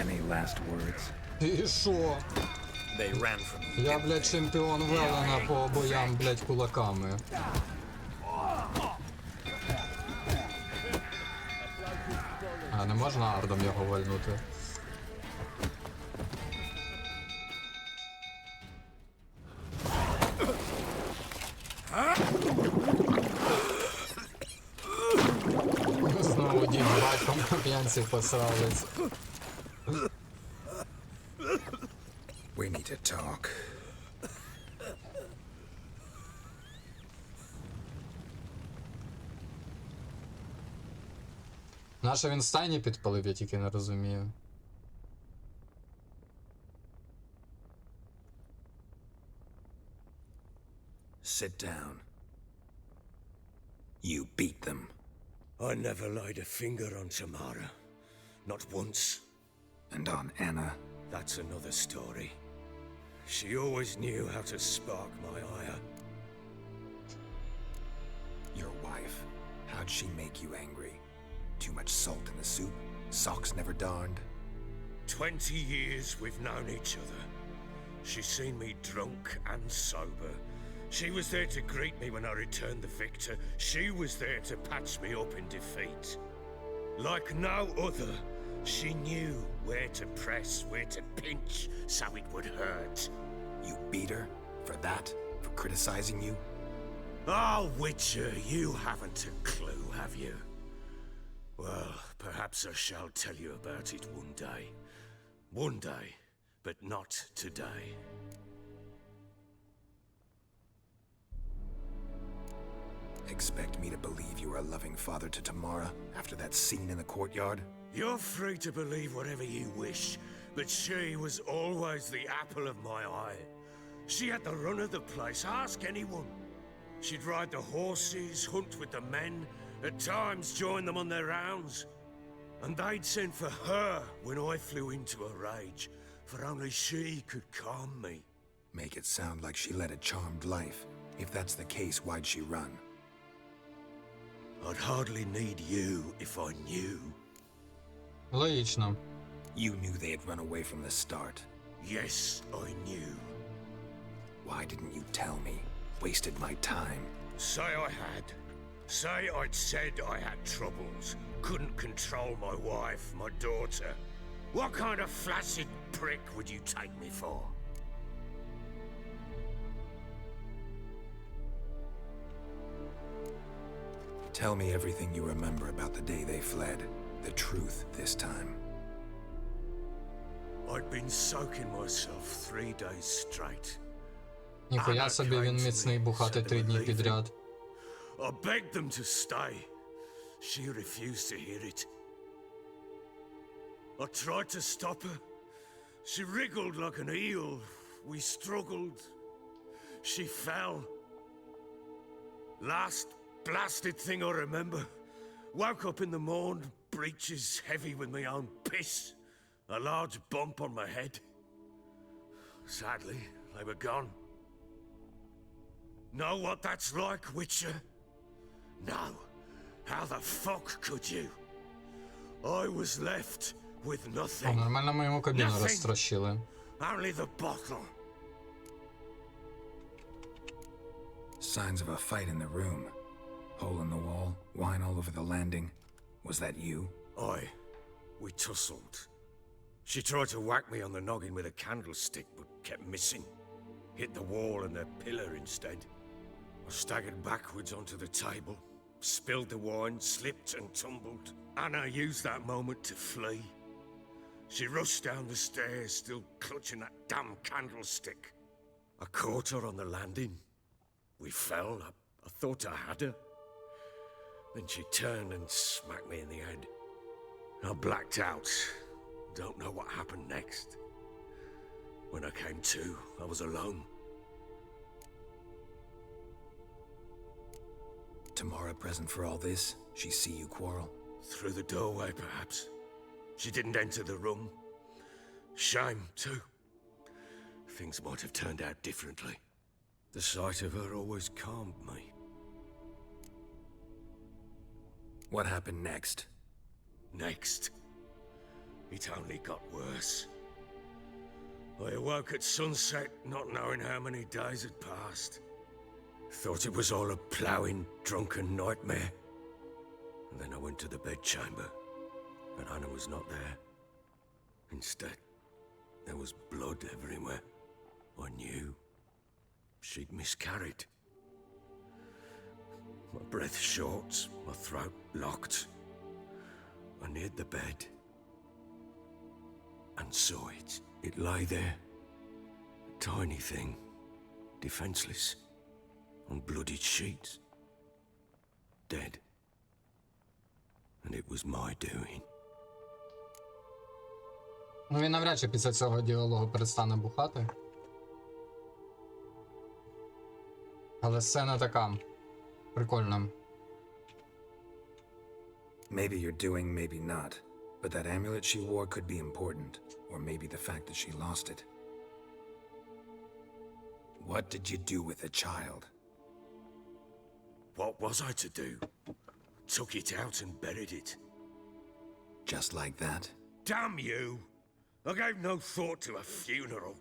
[SPEAKER 3] Any last words?
[SPEAKER 1] І шо?
[SPEAKER 3] They ran from you.
[SPEAKER 1] Я, блядь, чемпіон Велена по боям, блядь, кулаками. А, не можна ардом його вальнути? Знову дід з батьком на п'янці посрались.
[SPEAKER 3] We need to talk.
[SPEAKER 1] Наша він стайні підпалив, я тільки не розумію.
[SPEAKER 3] Sit down. You beat them.
[SPEAKER 5] I never laid a finger on Samara. Not once.
[SPEAKER 3] And on Anna?
[SPEAKER 5] That's another story. She always knew how to spark my ire.
[SPEAKER 3] Your wife. How'd she make you angry? Too much salt in the soup? Socks never darned?
[SPEAKER 5] 20 years we've known each other. She's seen me drunk and sober. She was there to greet me when I returned the victor. She was there to patch me up in defeat. Like no other, she knew where to press, where to pinch, so it would hurt.
[SPEAKER 3] You beat her? For that? For criticizing you?
[SPEAKER 5] Oh, Witcher, you haven't a clue, have you? Well, perhaps I shall tell you about it one day. One day, but not today.
[SPEAKER 3] Expect me to believe you were a loving father to Tamara after that scene in the courtyard?
[SPEAKER 5] You're free to believe whatever you wish, but she was always the apple of my eye. She had the run of the place, ask anyone. She'd ride the horses, hunt with the men, at times join them on their rounds. And they'd send for her when I flew into a rage, for only she could calm me.
[SPEAKER 3] Make it sound like she led a charmed life. If that's the case, why'd she run?
[SPEAKER 5] I'd hardly need you if I knew.
[SPEAKER 1] Логічно.
[SPEAKER 3] You knew they had run away from the start.
[SPEAKER 5] Yes, I knew.
[SPEAKER 3] Why didn't you tell me? Wasted my time.
[SPEAKER 5] Say I had. Say I'd said I had troubles. Couldn't control my wife, my daughter. What kind of flaccid prick would you take me for?
[SPEAKER 3] Tell me everything you remember about the day they fled. The truth this time.
[SPEAKER 5] I'd been soaking myself 3 days straight.
[SPEAKER 1] Ніхуя собі він міцний бухати 3 дні підряд.
[SPEAKER 5] I begged them to stay. She refused to hear it. I tried to stop her. She wriggled like an eel. We struggled. She fell. Last blasted thing I remember. Woke up in the morn, breeches heavy with my own piss. A large bump on my head. Sadly, they were gone. Know what that's like, Witcher? No. How the fuck could you? I was left with
[SPEAKER 1] О,
[SPEAKER 5] nothing.
[SPEAKER 1] нормально ми йому кабіну
[SPEAKER 5] Nothing.
[SPEAKER 1] розтрощили.
[SPEAKER 5] Only the bottle.
[SPEAKER 3] Signs of a fight in the room. Hole in the wall, wine all over the landing. Was that you?
[SPEAKER 5] We tussled. She tried to whack me on the noggin with a candlestick, but kept missing. Hit the wall and the pillar instead. I staggered backwards onto the table, spilled the wine, slipped and tumbled. Anna used that moment to flee. She rushed down the stairs, still clutching that damn candlestick. I caught her on the landing. We fell. I thought I had her. Then she turned and smacked me in the head. I blacked out. Don't know what happened next. When I came to, I was alone.
[SPEAKER 3] Tamara present for all this? She see you quarrel?
[SPEAKER 5] Through the doorway, perhaps. She didn't enter the room. Shame, too. Things might have turned out differently. The sight of her always calmed me.
[SPEAKER 3] What happened next?
[SPEAKER 5] Next, it only got worse. I awoke at sunset, not knowing how many days had passed. Thought it was all a ploughing, drunken nightmare. And then I went to the bedchamber, and Anna was not there. Instead, there was blood everywhere. I knew she'd miscarried. My breath short, my throat locked. I neared the bed and saw it. It lay there, a tiny thing, defenseless, on bloodied sheets, dead. And it was my doing.
[SPEAKER 1] Ну він навряд чи після цього діалогу перестане бухати. Але сцена така. Прикольна.
[SPEAKER 3] Maybe you're doing, maybe not. But that amulet she wore could be important, or maybe the fact that she lost it. What did you do with the child?
[SPEAKER 5] What was I to do? Took it out and buried it.
[SPEAKER 3] Just like that?
[SPEAKER 5] Damn you! I gave no thought to a funeral.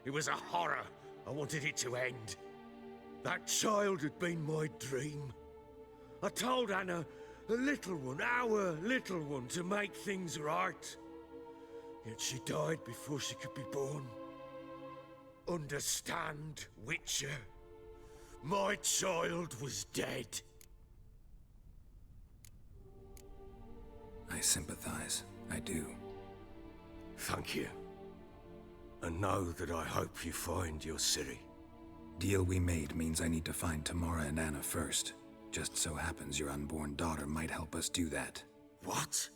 [SPEAKER 5] It was a horror. I wanted it to end. That child had been my dream. I told Anna, a little one, our little one, to make things right. Yet she died before she could be born. Understand, Witcher? My child was dead.
[SPEAKER 3] I sympathize. I do.
[SPEAKER 5] Thank you. And know that I hope you find your Ciri.
[SPEAKER 3] Deal we made means I need to find Tamara and Anna first. Just so happens your unborn daughter might help us do that.
[SPEAKER 5] What?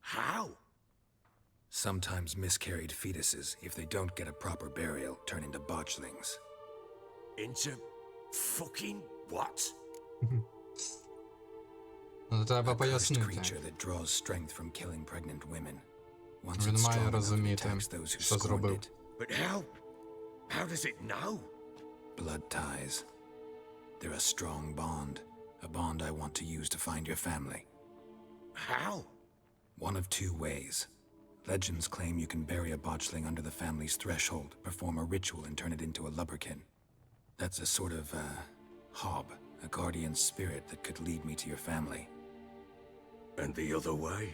[SPEAKER 5] How?
[SPEAKER 3] Sometimes miscarried fetuses, if they don't get a proper burial, turn into botchlings.
[SPEAKER 5] Into fucking what?
[SPEAKER 1] Ну, треба
[SPEAKER 3] A cursed
[SPEAKER 1] пояснити.
[SPEAKER 3] creature that draws strength from killing pregnant women. Once
[SPEAKER 1] Він
[SPEAKER 3] it's
[SPEAKER 1] має
[SPEAKER 3] strong enough, it
[SPEAKER 1] розуміти,
[SPEAKER 3] attacks those who
[SPEAKER 1] що
[SPEAKER 3] scorned
[SPEAKER 1] зробив.
[SPEAKER 3] it.
[SPEAKER 5] But how? How does it know?
[SPEAKER 3] Blood ties. They're a strong bond. A bond I want to use to find your family.
[SPEAKER 5] How?
[SPEAKER 3] One of two ways. Legends claim you can bury a botchling under the family's threshold, perform a ritual, and turn it into a lubberkin. That's a sort of, hob, a guardian spirit that could lead me to your family.
[SPEAKER 5] And the other way?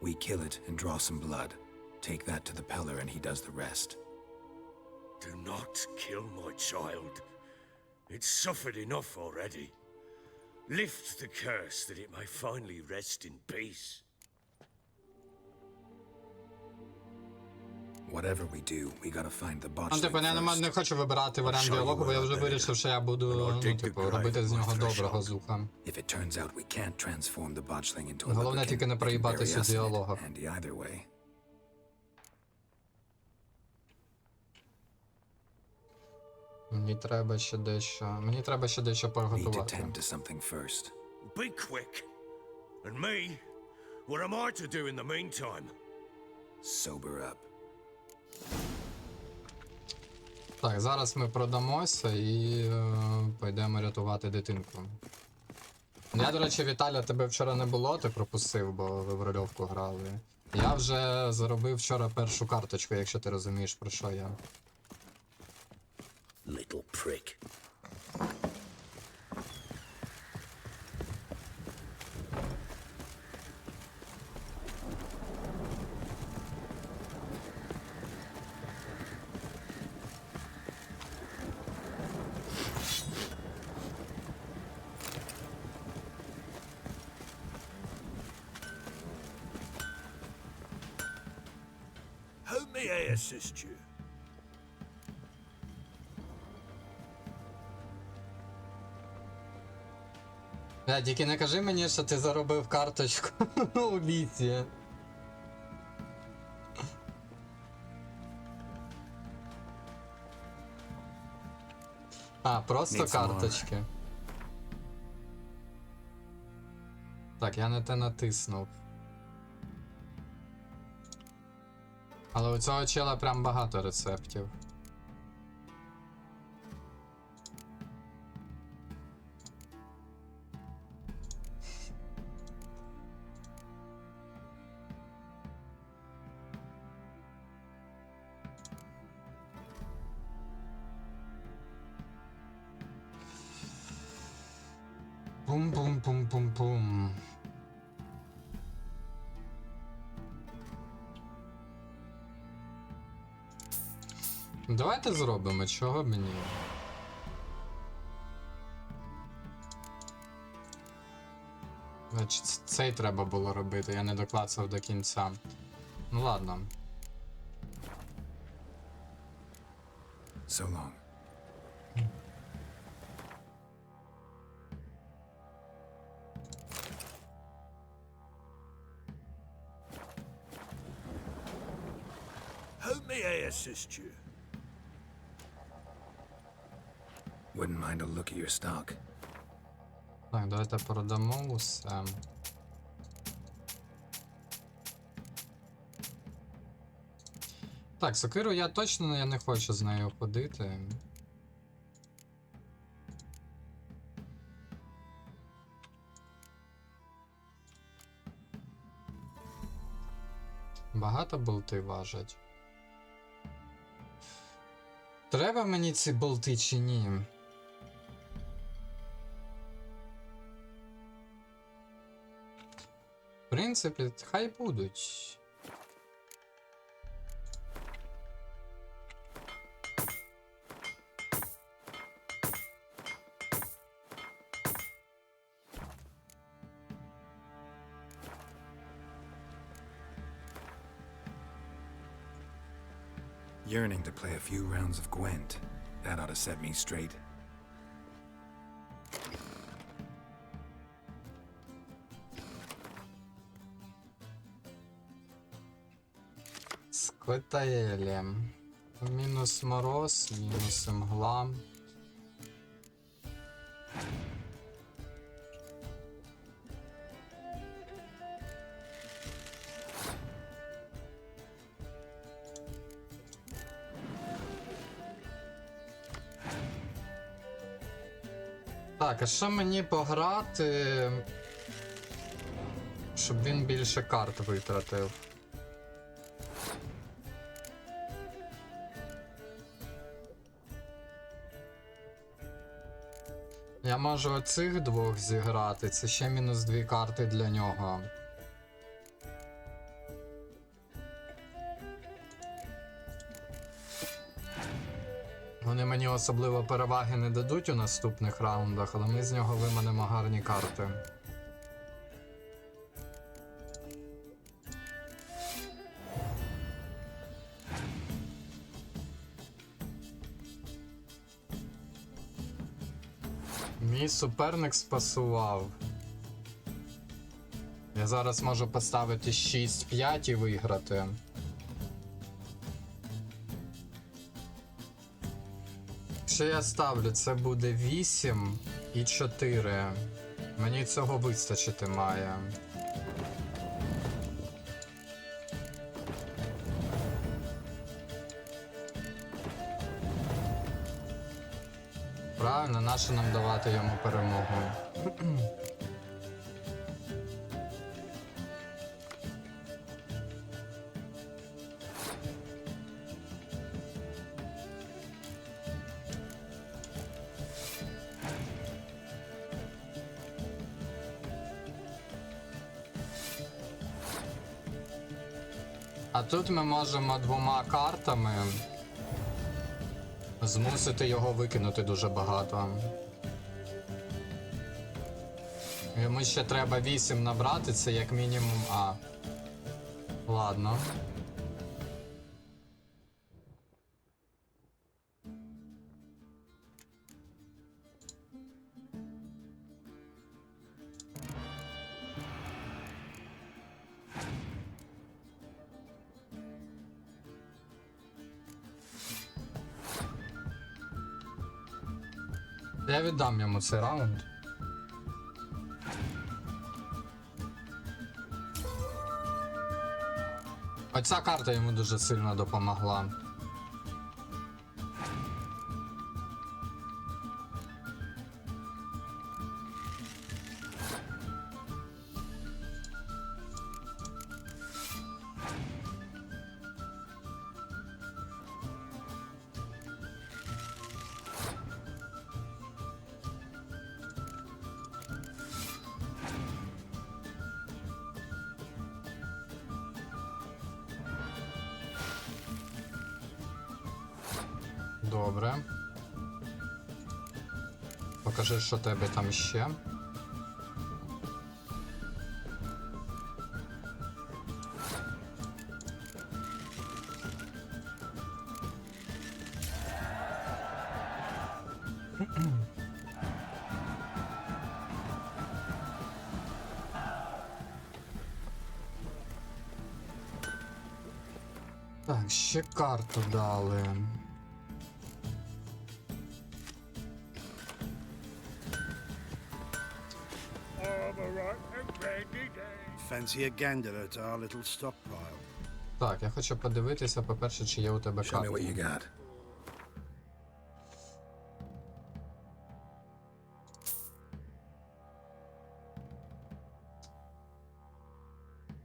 [SPEAKER 3] We kill it and draw some blood. Take that to the Peller and he does the rest.
[SPEAKER 5] Do not kill my child. It's suffered enough already. Lift the curse that it may finally rest in peace.
[SPEAKER 3] Whatever we do, we gotta find the
[SPEAKER 1] Ну,
[SPEAKER 3] botchling
[SPEAKER 1] типу, я не
[SPEAKER 3] first.
[SPEAKER 1] хочу вибирати варіант діалогу, бо я вже вирішив, що я буду, ну, типу, робити з нього доброго зуха.
[SPEAKER 3] If it turns out we can't transform the botchling into a
[SPEAKER 1] Головне
[SPEAKER 3] lubberkin,
[SPEAKER 1] тільки не
[SPEAKER 3] we can
[SPEAKER 1] проїбатися
[SPEAKER 3] bury us in it,
[SPEAKER 1] діалогом.
[SPEAKER 3] handy either way.
[SPEAKER 1] Мені треба ще дещо
[SPEAKER 3] Need to
[SPEAKER 1] приготувати.
[SPEAKER 3] tend to something first.
[SPEAKER 5] Be quick. And me? What am I to do in the meantime?
[SPEAKER 3] Sober up.
[SPEAKER 1] Так, зараз ми продамося і пойдемо рятувати дитинку. Я, до речі, Віталя, тебе вчора не було, ти пропустив, бо ви в рольовку грали. Я вже заробив вчора першу карточку, якщо ти розумієш, про що я.
[SPEAKER 5] Little prick. How may I assist you?
[SPEAKER 1] Тільки не кажи мені, що ти заробив карточку у лісі. А, просто карточки. Так, я не те натиснув. Але у цього чела прям багато рецептів. Пум-пум-пум-пум-пум. Давайте зробимо, чого б мені. Значить, цей треба було робити, я не доклацав до кінця. Ну ладно.
[SPEAKER 3] So long.
[SPEAKER 5] How may I assist you?
[SPEAKER 3] Wouldn't mind a look at your stock.
[SPEAKER 1] Так, давайте продамо усе. Так, сокиру я точно не хочу з нею ходити. Багато болти важать. Треба мені ці болти чи ні? В принципі, хай будуть.
[SPEAKER 3] Yearning to play a few rounds of Gwent. That ought to set me straight.
[SPEAKER 1] Сквитаєлі. Мінус мороз, мінус мгла. Так, а що мені пограти, щоб він більше карт витратив? Я можу оцих двох зіграти, це ще мінус 2 карти для нього. Вони мені особливо переваги не дадуть у наступних раундах, але ми з нього виманемо гарні карти. Мій суперник спасував. Я зараз можу поставити 6-5 і виграти. Що я ставлю? Це буде 8 і 4. Мені цього вистачити має. Правильно, нащо нам давати йому перемогу? А тут ми можемо 2 картами змусити його викинути дуже багато. Йому ще треба 8 набрати, це як мінімум А. Ладно. Я віддам йому цей раунд. Оця карта йому дуже сильно допомогла. Добре. Покажи, що тебе там ще. Так, ще карту дали.
[SPEAKER 6] Fancy a gander at our little stockpile.
[SPEAKER 1] Так, я хочу подивитися, по-перше, чи є у тебе
[SPEAKER 3] Show me what you
[SPEAKER 1] карта.
[SPEAKER 3] got.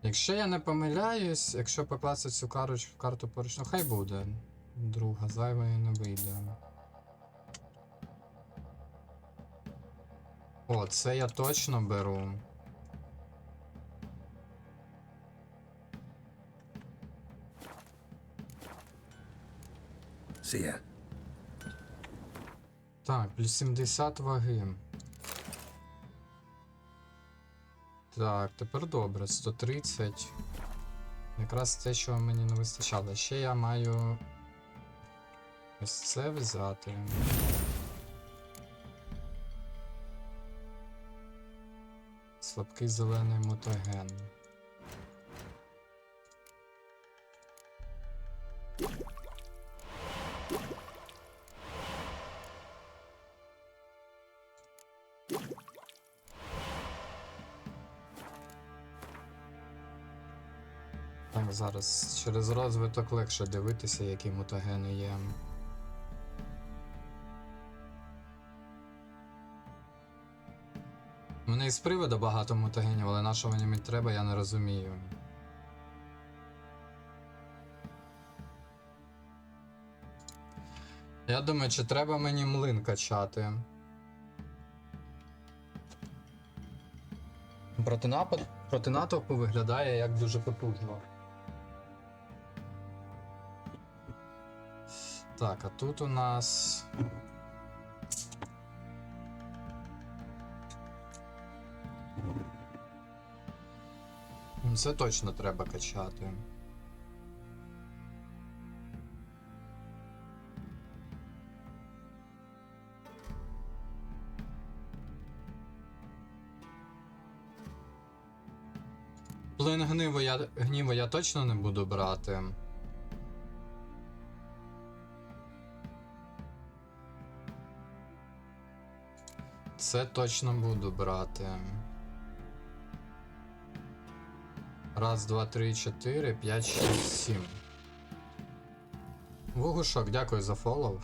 [SPEAKER 1] Якщо я не помиляюсь, якщо покласти цю карту поруч, ну хай буде. Друга, зайвої не вийде. О, це я точно беру.
[SPEAKER 3] See ya.
[SPEAKER 1] Так, плюс 70 ваги. Так, тепер добре, 130. Якраз те, що мені не вистачало. Ще я маю ось це взяти. Слабкий зелений мутаген. Так, зараз через розвиток легше дивитися, які мутагени є. У мене із приводу багато мутагенів, але на що мені треба, я не розумію. Я думаю, чи треба мені млин качати. Проти натовпу виглядає як дуже потужно. Так, а тут у нас... Це точно треба качати. Плин гніву я точно не буду брати. Це точно буду брати. Раз, два, три, 4, 5, 6, 7. Вугушок, дякую за фоллоу.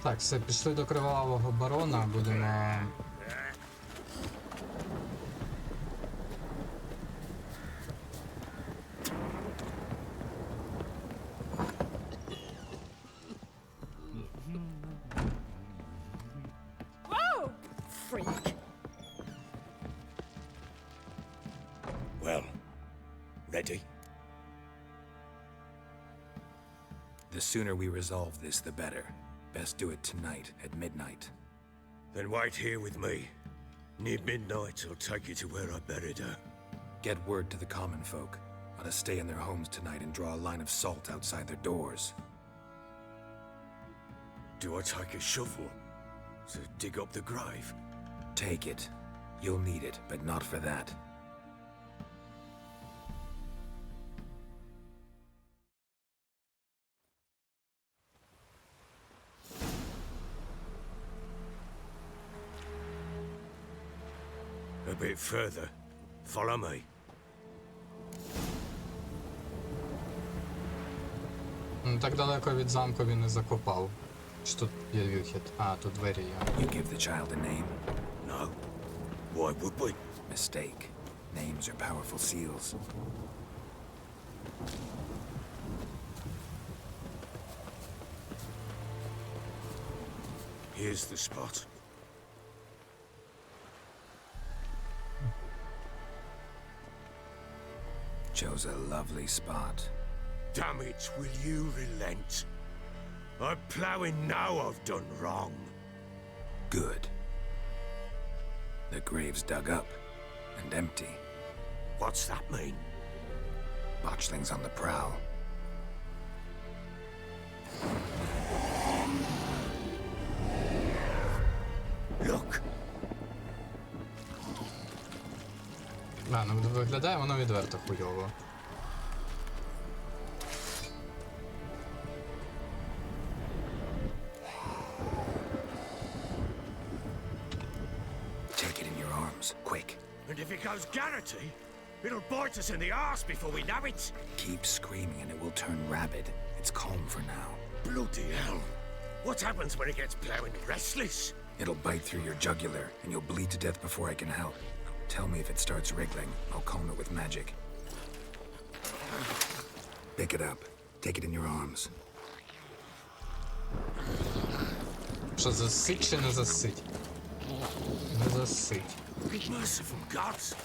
[SPEAKER 1] Так, все, пішли до кривавого барона, будемо...
[SPEAKER 8] Freak.
[SPEAKER 5] Well, ready?
[SPEAKER 3] The sooner we resolve this, the better. Best do it tonight, at midnight.
[SPEAKER 5] Then wait here with me. Near midnight, I'll take you to where I buried her.
[SPEAKER 3] Get word to the common folk. Let us stay in their homes tonight and draw a line of salt outside their doors.
[SPEAKER 5] Do I take a shovel to dig up the grave?
[SPEAKER 3] Take it. You'll need it, but not for that.
[SPEAKER 5] A bit further. Follow me.
[SPEAKER 1] Ну, так далеко від замку він не закопав. Чи тут є вихід? А, тут двері є.
[SPEAKER 3] You give the child a name?
[SPEAKER 5] No. Why would we?
[SPEAKER 3] Mistake. Names are powerful seals.
[SPEAKER 5] Here's the spot.
[SPEAKER 3] Chose a lovely spot.
[SPEAKER 5] Damn it, will you relent? I'm ploughing now I've done wrong.
[SPEAKER 3] Good. The grave's dug up and empty.
[SPEAKER 5] What's that mean?
[SPEAKER 3] Botchlings on the prowl.
[SPEAKER 5] Look.
[SPEAKER 1] А, ну виглядає воно відверто хуйово.
[SPEAKER 6] goes Garrity, it'll bite us in the arse before we know it.
[SPEAKER 3] Keep screaming and it will turn rabid. It's calm for now.
[SPEAKER 6] Bloody hell. What happens when it gets plowing restless?
[SPEAKER 3] It'll bite through your jugular, and you'll bleed to death before I can help. Tell me if it starts wriggling. I'll calm it with magic. Pick it up. Take it in your arms.
[SPEAKER 1] Що, засить чи не засить? Не засить.
[SPEAKER 6] Merciful gods.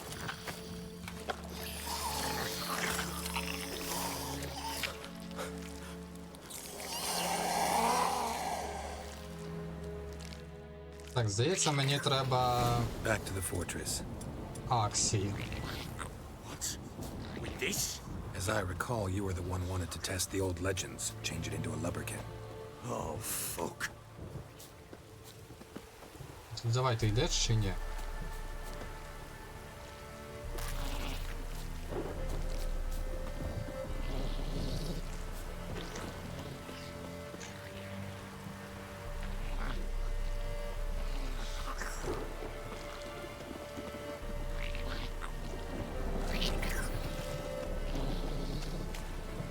[SPEAKER 1] Так, здається, мені треба
[SPEAKER 3] Back to the fortress.
[SPEAKER 1] акції.
[SPEAKER 6] What? With this?
[SPEAKER 3] As I recall, you were the one wanted to test the old legends, change it into a lubberkin.
[SPEAKER 6] Oh, fuck.
[SPEAKER 1] Давай, ти йдеш чи ні?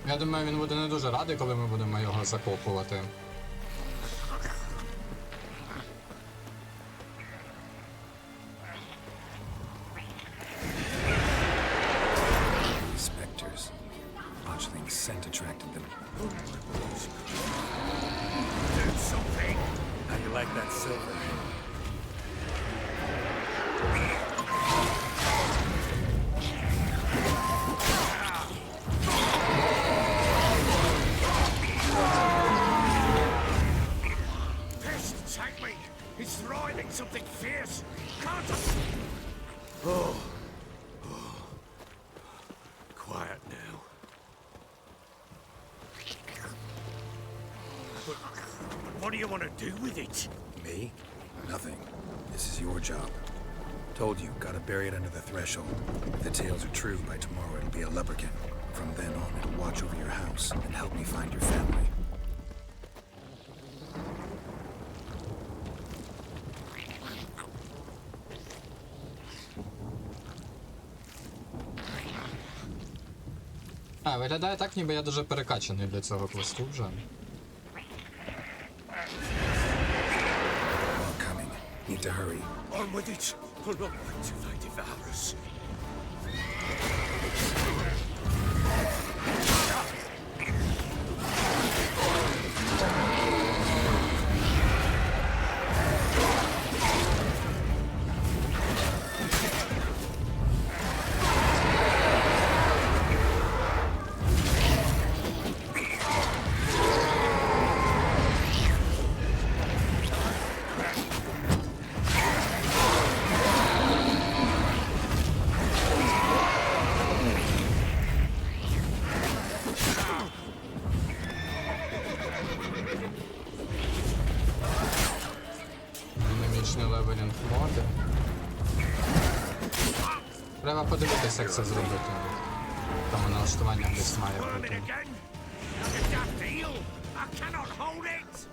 [SPEAKER 1] Я думаю, він буде не дуже радий, коли ми будемо його закопувати.
[SPEAKER 3] Spectres. Botchling's scent attracted them.
[SPEAKER 6] Do something.
[SPEAKER 3] How you like that silver?
[SPEAKER 6] Pest, take me. It's writhing something fierce. Can't I? Oh. Quiet now. But what do you want to do with it?
[SPEAKER 3] Me? Nothing. This is your job. Told you, gotta bury it under the threshold. If the tales are true, by tomorrow it'll be a lubberkin. From then on, it'll watch over your house and help me find your family.
[SPEAKER 1] А, виглядає так, ніби я дуже перекачаний для цього квесту вже.
[SPEAKER 3] All coming. Need to hurry.
[SPEAKER 6] On with it. Or not until they devour us.
[SPEAKER 1] Динамічний левелінг моди. Треба подивитися, як це зробити. Там у налаштування десь має
[SPEAKER 6] Burn it
[SPEAKER 1] бути.
[SPEAKER 6] again. Like a daft eel. I cannot hold it.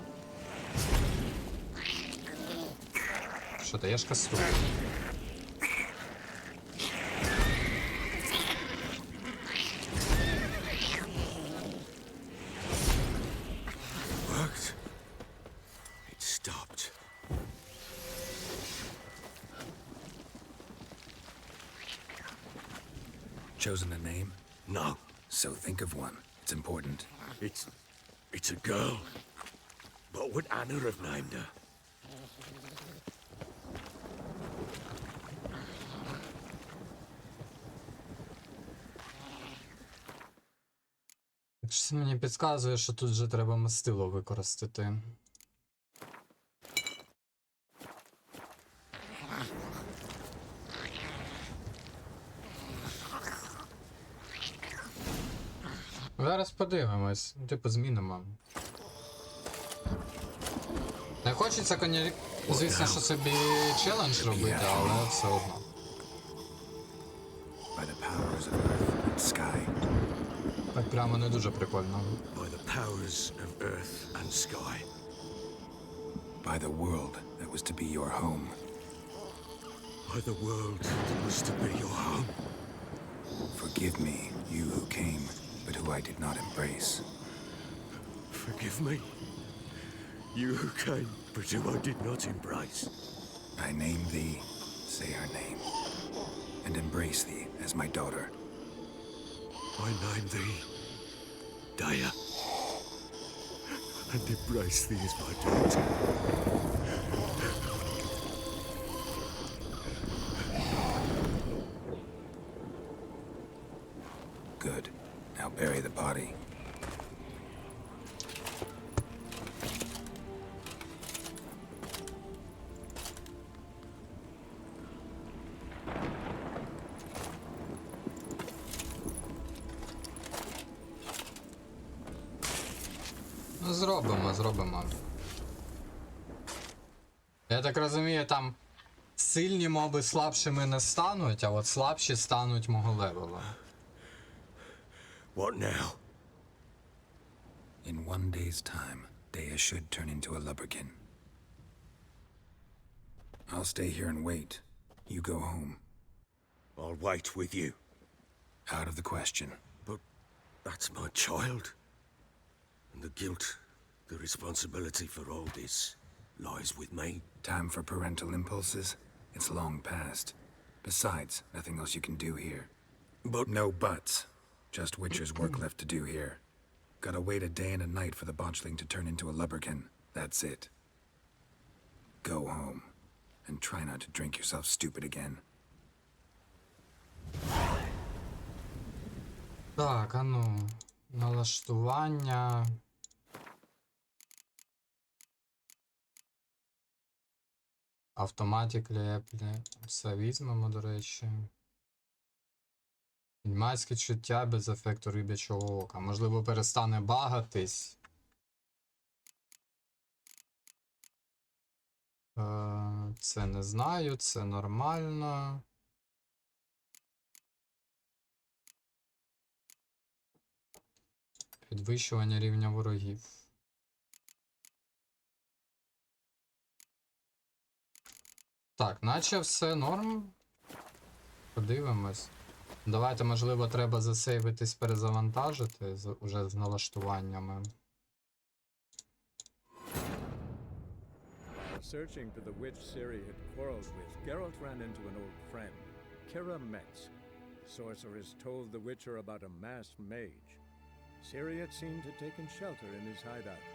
[SPEAKER 1] Що то, я ж кастую.
[SPEAKER 6] Worked. It stopped.
[SPEAKER 3] Chosen a name?
[SPEAKER 6] No.
[SPEAKER 3] So think of one. It's important.
[SPEAKER 6] It's a girl. What would Anna have named her?
[SPEAKER 1] Щось мені підказує, що тут вже треба мастило використати. Зараз подивимось, типу змінимо. Не хочеться, звісно, що собі челендж робити, але все одно.
[SPEAKER 3] By the powers of earth and sky.
[SPEAKER 1] Так прямо не дуже прикольно.
[SPEAKER 6] By the powers of earth and sky.
[SPEAKER 3] By the world that was to be your home.
[SPEAKER 6] by the world that was to be your home.
[SPEAKER 3] Forgive me, you who came, but who I did not embrace.
[SPEAKER 6] Forgive me, you who came, but who I did not embrace.
[SPEAKER 3] I name thee, say her name, and embrace thee as my daughter.
[SPEAKER 6] I name thee Dea, and embrace thee as my daughter.
[SPEAKER 3] Good. Now bury the body.
[SPEAKER 1] Ну, зробимо. Я так розумію, там сильні моби слабшими не стануть, а от слабші стануть мого левела.
[SPEAKER 6] What now?
[SPEAKER 3] In one day's time, Dea should turn into a lubberkin. I'll stay here and wait. You go home.
[SPEAKER 6] I'll wait with you.
[SPEAKER 3] Out of the question.
[SPEAKER 6] But that's my child. And the guilt, the responsibility for all this lies with me.
[SPEAKER 3] Time for parental impulses? It's long past. Besides, nothing else you can do here.
[SPEAKER 6] But
[SPEAKER 3] No buts. Just Witcher's work left to do here. Gotta wait a day and a night for the botchling to turn into a lubberkin. That's it. Go home. And try not to drink yourself stupid again.
[SPEAKER 1] Так, а ну, налаштування. Автоматик леплі. Все візьмемо, до речі. Відьмацьке чуття без ефекту рибячого ока. Можливо, перестане багатись. Це не знаю, це нормально. Підвищування рівня ворогів. Так, наче все норм. Подивимось. Давайте, можливо, треба засейвитись, перезавантажити уже з налаштуваннями.
[SPEAKER 2] Searching for the witch Ciri had quarreled with, Geralt ran into an old friend, Kira Metz. The sorceress told the Witcher about a masked mage. Ciri had seemed to have taken shelter in his hideout.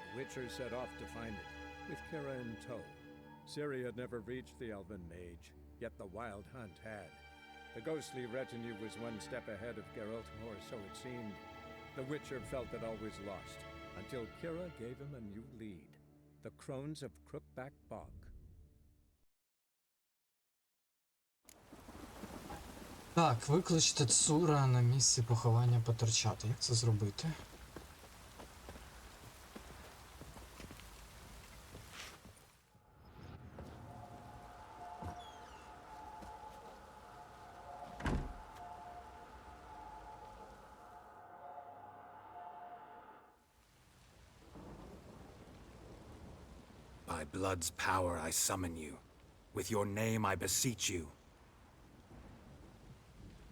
[SPEAKER 2] The Witcher set off to find it, with Kira in tow. Ciri had never reached the elven mage, yet the wild hunt had. The ghostly retinue was one step ahead of Geralt, or so it seemed. The Witcher felt it always lost, until Kira gave him a new lead. The Crones of Crookback Bog.
[SPEAKER 1] Так, викличте Цура на місці поховання потерчати. Як це зробити?
[SPEAKER 3] By blood's power I summon you. With your name I beseech you.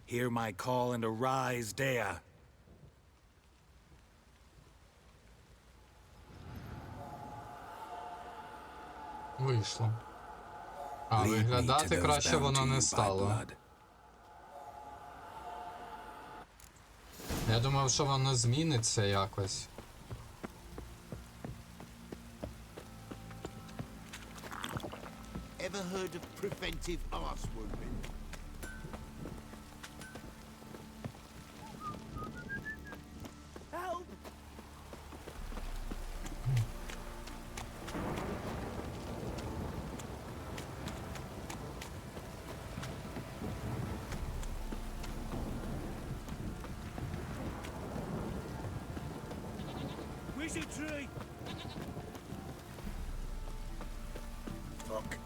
[SPEAKER 3] Hear my call and arise, Dea.
[SPEAKER 1] Вийшло. А,
[SPEAKER 3] Lead me to
[SPEAKER 1] виглядати
[SPEAKER 3] those
[SPEAKER 1] краще
[SPEAKER 3] bound
[SPEAKER 1] воно
[SPEAKER 3] to
[SPEAKER 1] не
[SPEAKER 3] you by
[SPEAKER 1] стало.
[SPEAKER 3] blood.
[SPEAKER 1] Я думав, що воно зміниться якось.
[SPEAKER 4] Ever heard of preventive arse wounding?
[SPEAKER 5] Help! Wizardry! Fuck.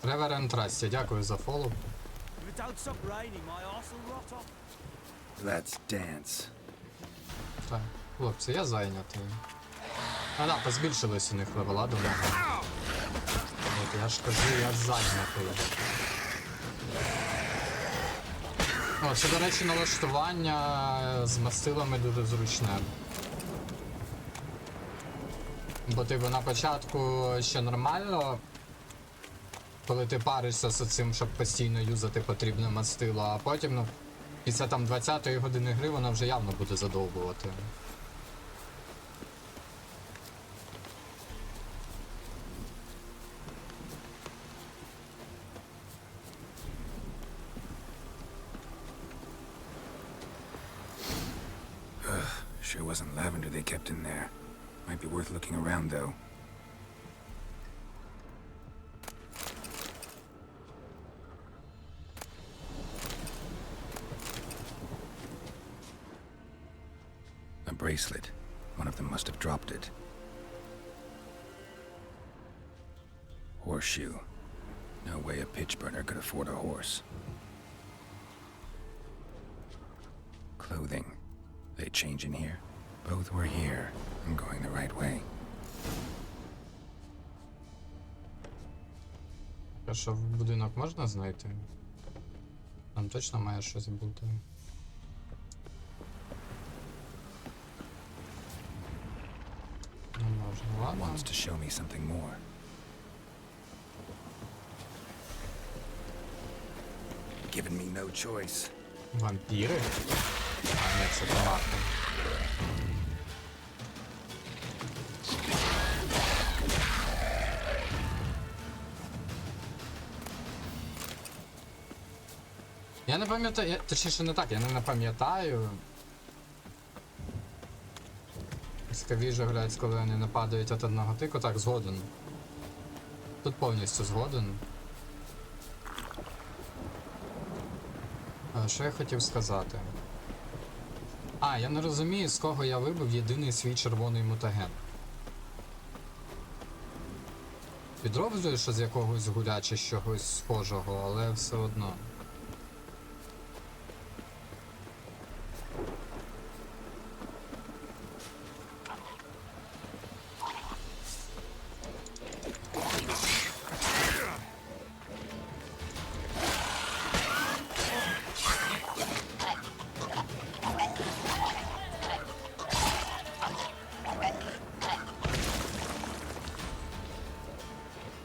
[SPEAKER 1] Реверенд Расті, дякую за фоллоу.
[SPEAKER 5] it don't stop raining, my arse will rot off.
[SPEAKER 3] Let's dance.
[SPEAKER 1] Так, хлопці, я зайнятий. А да, позбільшилось у них левела до мого. От я ж кажу, я зайнятий. О, це, до речі, налаштування з мастилами дуже зручне. Бо типу на початку ще нормально, коли ти паришся з цим, щоб постійно юзати потрібне мастило, а потім, ну, після там 20-ї години гри воно вже явно буде задовбувати.
[SPEAKER 3] Sure wasn't lavender they kept in there. Might be worth looking around, though. A bracelet. One of them must have dropped it. Horseshoe. No way a pitch burner could afford a horse. Clothing. They change in here? Both were here. I'm going the right way.
[SPEAKER 1] А що в будинок можна знайти? Там точно має щось бути. Не можна, ладно.
[SPEAKER 3] Wants to show me something more. Giving me no choice.
[SPEAKER 1] Вампіри? А, ні, це комахи. Я не пам'ятаю, точніше не так, я не пам'ятаю. Цікавіше глядь, коли вони нападають від одного тику, так, згоден. Тут повністю згоден. Що я хотів сказати? А, я не розумію, з кого я вибив єдиний свій червоний мутаген. Підроблюю, що з якогось гуля чи з чогось схожого, але все одно.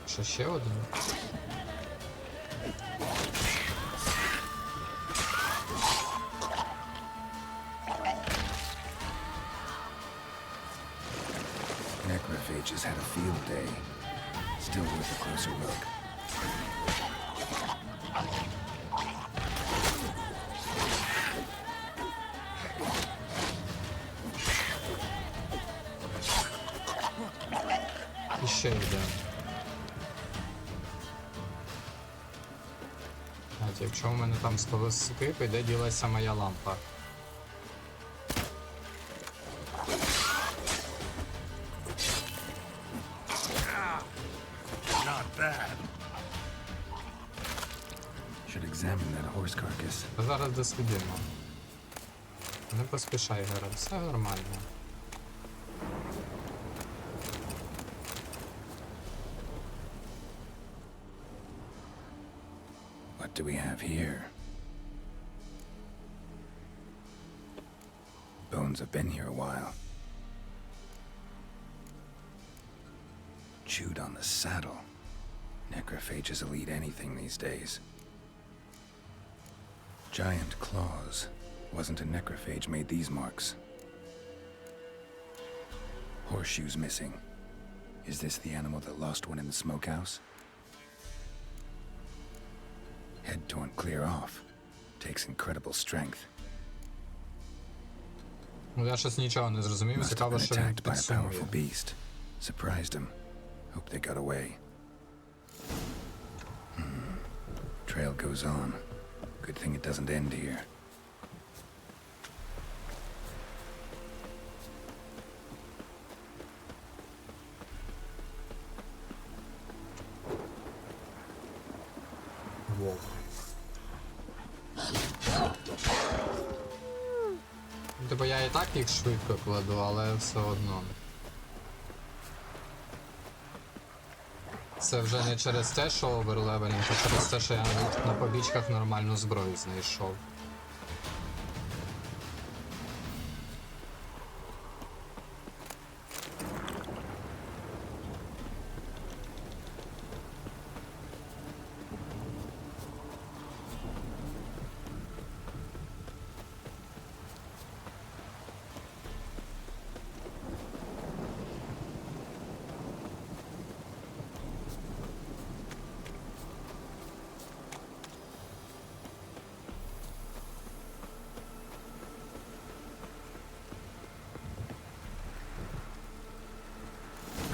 [SPEAKER 1] Що, ще один?
[SPEAKER 3] Necrophages had a field day. Still worth a closer look.
[SPEAKER 1] І ще йде. Якщо у мене там з колоски, піде ділася моя лампа.
[SPEAKER 6] Not bad.
[SPEAKER 3] Should examine that horse carcass.
[SPEAKER 1] Зараз дослідимо. Не поспішай, Гера, все нормально.
[SPEAKER 3] What do we have here? Bones have been here a while. Chewed on the saddle. Necrophages will eat anything these days. Giant claws. Wasn't a necrophage made these marks. Horseshoes missing. Is this the animal that lost one in the smokehouse? Head torn clear off. Takes incredible strength.
[SPEAKER 1] Ну я щось нічого не зрозумів,
[SPEAKER 3] Must have
[SPEAKER 1] цікаво,
[SPEAKER 3] been
[SPEAKER 1] що він
[SPEAKER 3] attacked by a
[SPEAKER 1] підсумує.
[SPEAKER 3] powerful beast. Surprised him. Hope they got away. Trail goes on. Good thing it doesn't end here.
[SPEAKER 1] Вов. і так їх швидко кладу, але все одно. Це вже не через те, що оверлевелінг, а через те, що я на побічках нормальну зброю знайшов.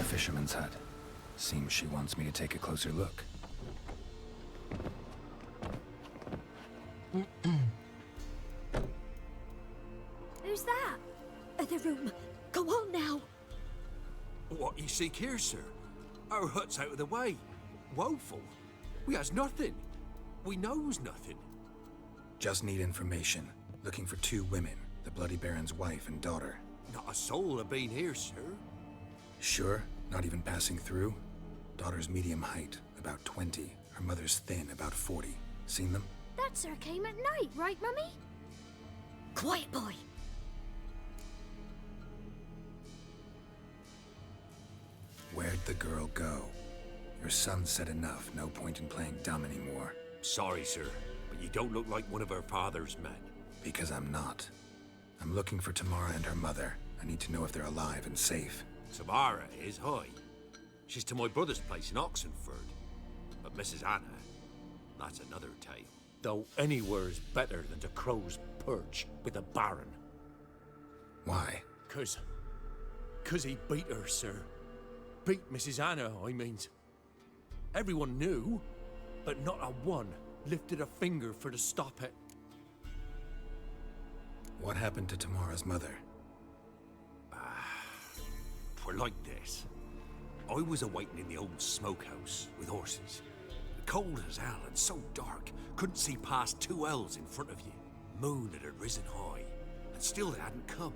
[SPEAKER 3] A fisherman's hut. Seems she wants me to take a closer look.
[SPEAKER 8] Who's that? The room. Go on now.
[SPEAKER 6] What you seek here, sir? Our hut's out of the way. Woeful. We has nothing. We knows nothing.
[SPEAKER 3] Just need information. Looking for 2 women, the Bloody Baron's wife and daughter.
[SPEAKER 6] Not a soul have been here, sir.
[SPEAKER 3] Sure? Not even passing through? Daughter's medium height, about 20. Her mother's thin, about 40. Seen them?
[SPEAKER 8] That sir came at night, right, Mummy? Quiet, boy.
[SPEAKER 3] Where'd the girl go? Your son said enough, no point in playing dumb anymore.
[SPEAKER 6] Sorry, sir, but you don't look like one of our father's men.
[SPEAKER 3] Because I'm not. I'm looking for Tamara and her mother. I need to know if they're alive and safe.
[SPEAKER 6] Tamara is high. She's to my brother's place in Oxenford. But Mrs. Anna, that's another tale. Though anywhere's better than to Crow's Perch with a baron.
[SPEAKER 3] Why?
[SPEAKER 6] Cause he beat her, sir. Beat Mrs. Anna, I means. Everyone knew, but not a one lifted a finger for to stop it.
[SPEAKER 3] What happened to Tamara's mother?
[SPEAKER 6] Twere like this. I was awaiting in the old smokehouse with horses. Cold as hell and so dark, couldn't see past 2 ells in front of you. Moon had risen high, and still they hadn't come.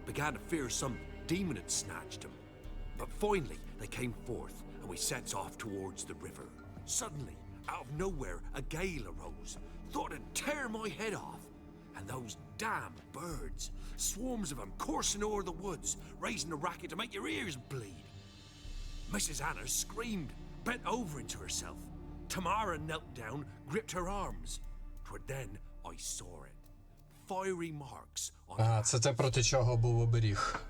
[SPEAKER 6] Began to fear some demon had snatched them. But finally, they came forth, and we sets off towards the river. Suddenly, out of nowhere, a gale arose. Thought it'd tear my head off. And those damn birds, swarms of them coursing o'er the woods, raising a racket to make your ears bleed. Mrs. Anna screamed, bent over into herself. Tamara knelt down, gripped her arms. 'Twere then I saw it. Fiery marks on her.
[SPEAKER 1] Це те, проти чого був оберіг.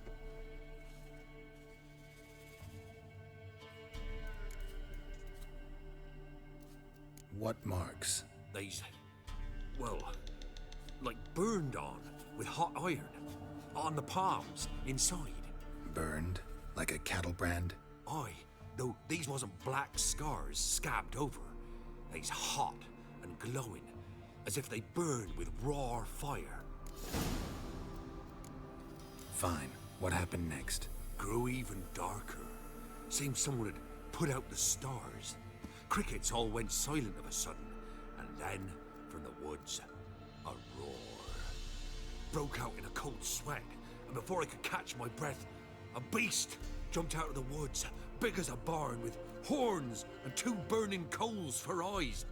[SPEAKER 3] What marks?
[SPEAKER 6] These, well, like burned on with hot iron. On the palms, inside.
[SPEAKER 3] Burned? Like a cattle brand?
[SPEAKER 6] Aye, though these wasn't black scars scabbed over. They's hot and glowing, as if they burned with raw fire.
[SPEAKER 3] Fine. What happened next?
[SPEAKER 6] Grew even darker. Seemed someone had put out the stars. Crickets all went silent of a sudden, and then, from the woods, a roar. Broke out in a cold sweat, and before I could catch my breath, a beast jumped out of the woods, big as a barn, with horns and 2 burning coals for eyes.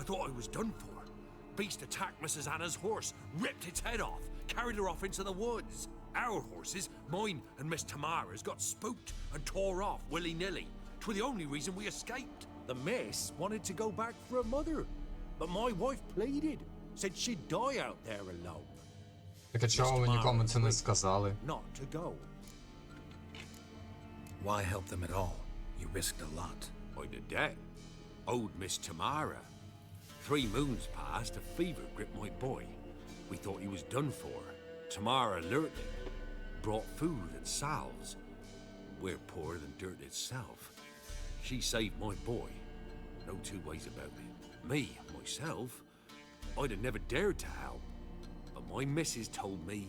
[SPEAKER 6] I thought I was done for. Beast attacked Mrs. Anna's horse, ripped its head off, carried her off into the woods. Our horses, mine and Miss Tamara's, got spooked and tore off willy-nilly. 'Twere the only reason we escaped. The miss wanted to go back for her mother, but my wife pleaded, said she'd die out there alone.
[SPEAKER 1] Так а чого ви нікому це не сказали?
[SPEAKER 6] Not to go.
[SPEAKER 3] Why help them at all? You risked a lot.
[SPEAKER 6] I'd a debt. Owed Miss Tamara. 3 moons passed, a fever gripped my boy. We thought he was done for. Tamara alerted, brought food and salves. We're poorer than dirt itself. She saved my boy. No 2 ways about it. Me, myself, I'd have never dared to help. But my missus told me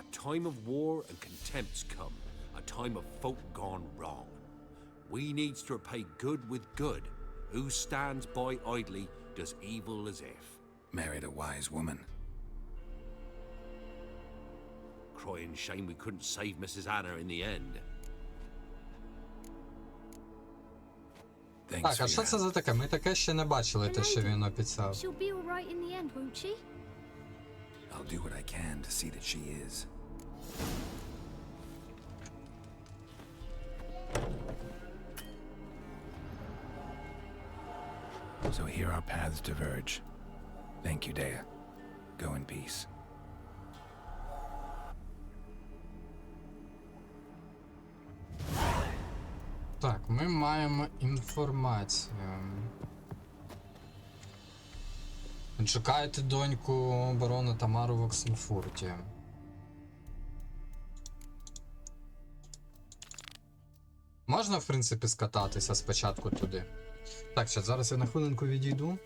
[SPEAKER 6] a time of war and contempt's come. A time of folk gone wrong. We needs to repay good with good. Who stands by idly does evil as if.
[SPEAKER 3] Married a wise woman.
[SPEAKER 6] crying shame we couldn't save Mrs. Anna in the end.
[SPEAKER 3] Thanks
[SPEAKER 1] Так,
[SPEAKER 3] for
[SPEAKER 1] а що
[SPEAKER 3] your
[SPEAKER 1] це
[SPEAKER 3] help.
[SPEAKER 1] за таке? Ми таке ще не бачили, те, що він обіцяв.
[SPEAKER 8] She'll be all right in the end, won't she?
[SPEAKER 3] I'll do what I can to see that she is. So here our paths diverge. Thank you, Dea. Go in peace.
[SPEAKER 1] Так, ми маємо інформацію. Шукаєте доньку барона Тамару в Оксенфурті. Можна, в принципі, скататися спочатку туди. Так, що зараз я на хвилинку відійду.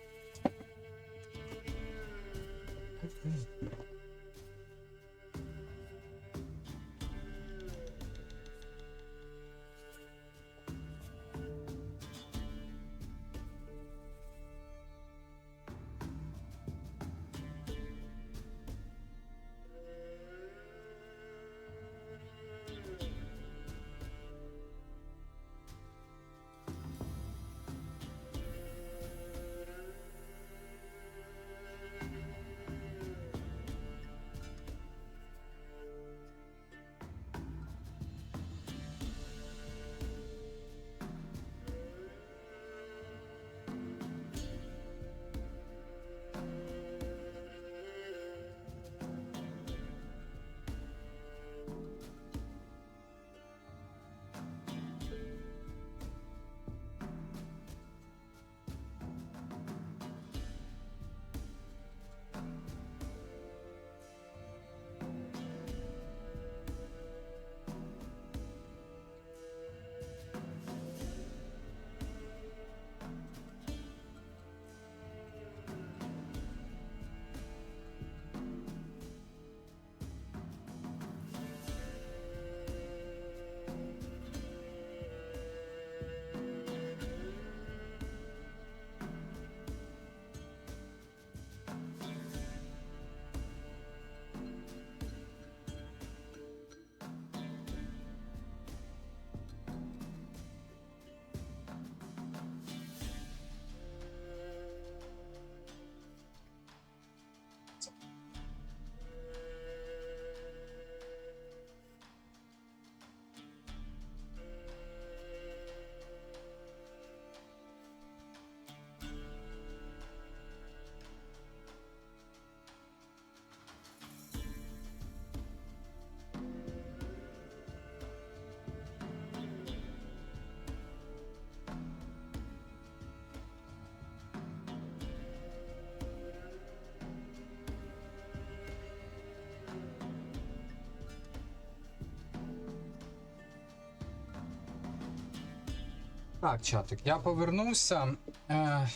[SPEAKER 1] Так, чатик, я повернувся.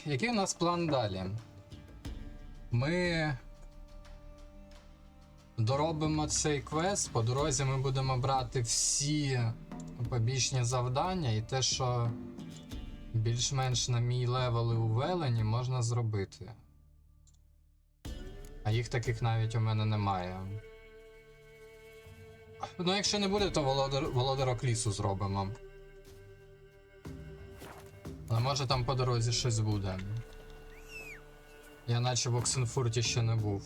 [SPEAKER 1] Який у нас план далі? Ми доробимо цей квест, по дорозі ми будемо брати всі побічні завдання, і те, що більш-менш на мій левели у Велені, можна зробити. А їх таких навіть у мене немає. Ну, якщо не буде, то володарок лісу зробимо. Але може там по дорозі щось буде. Я наче в Оксенфурті ще не був.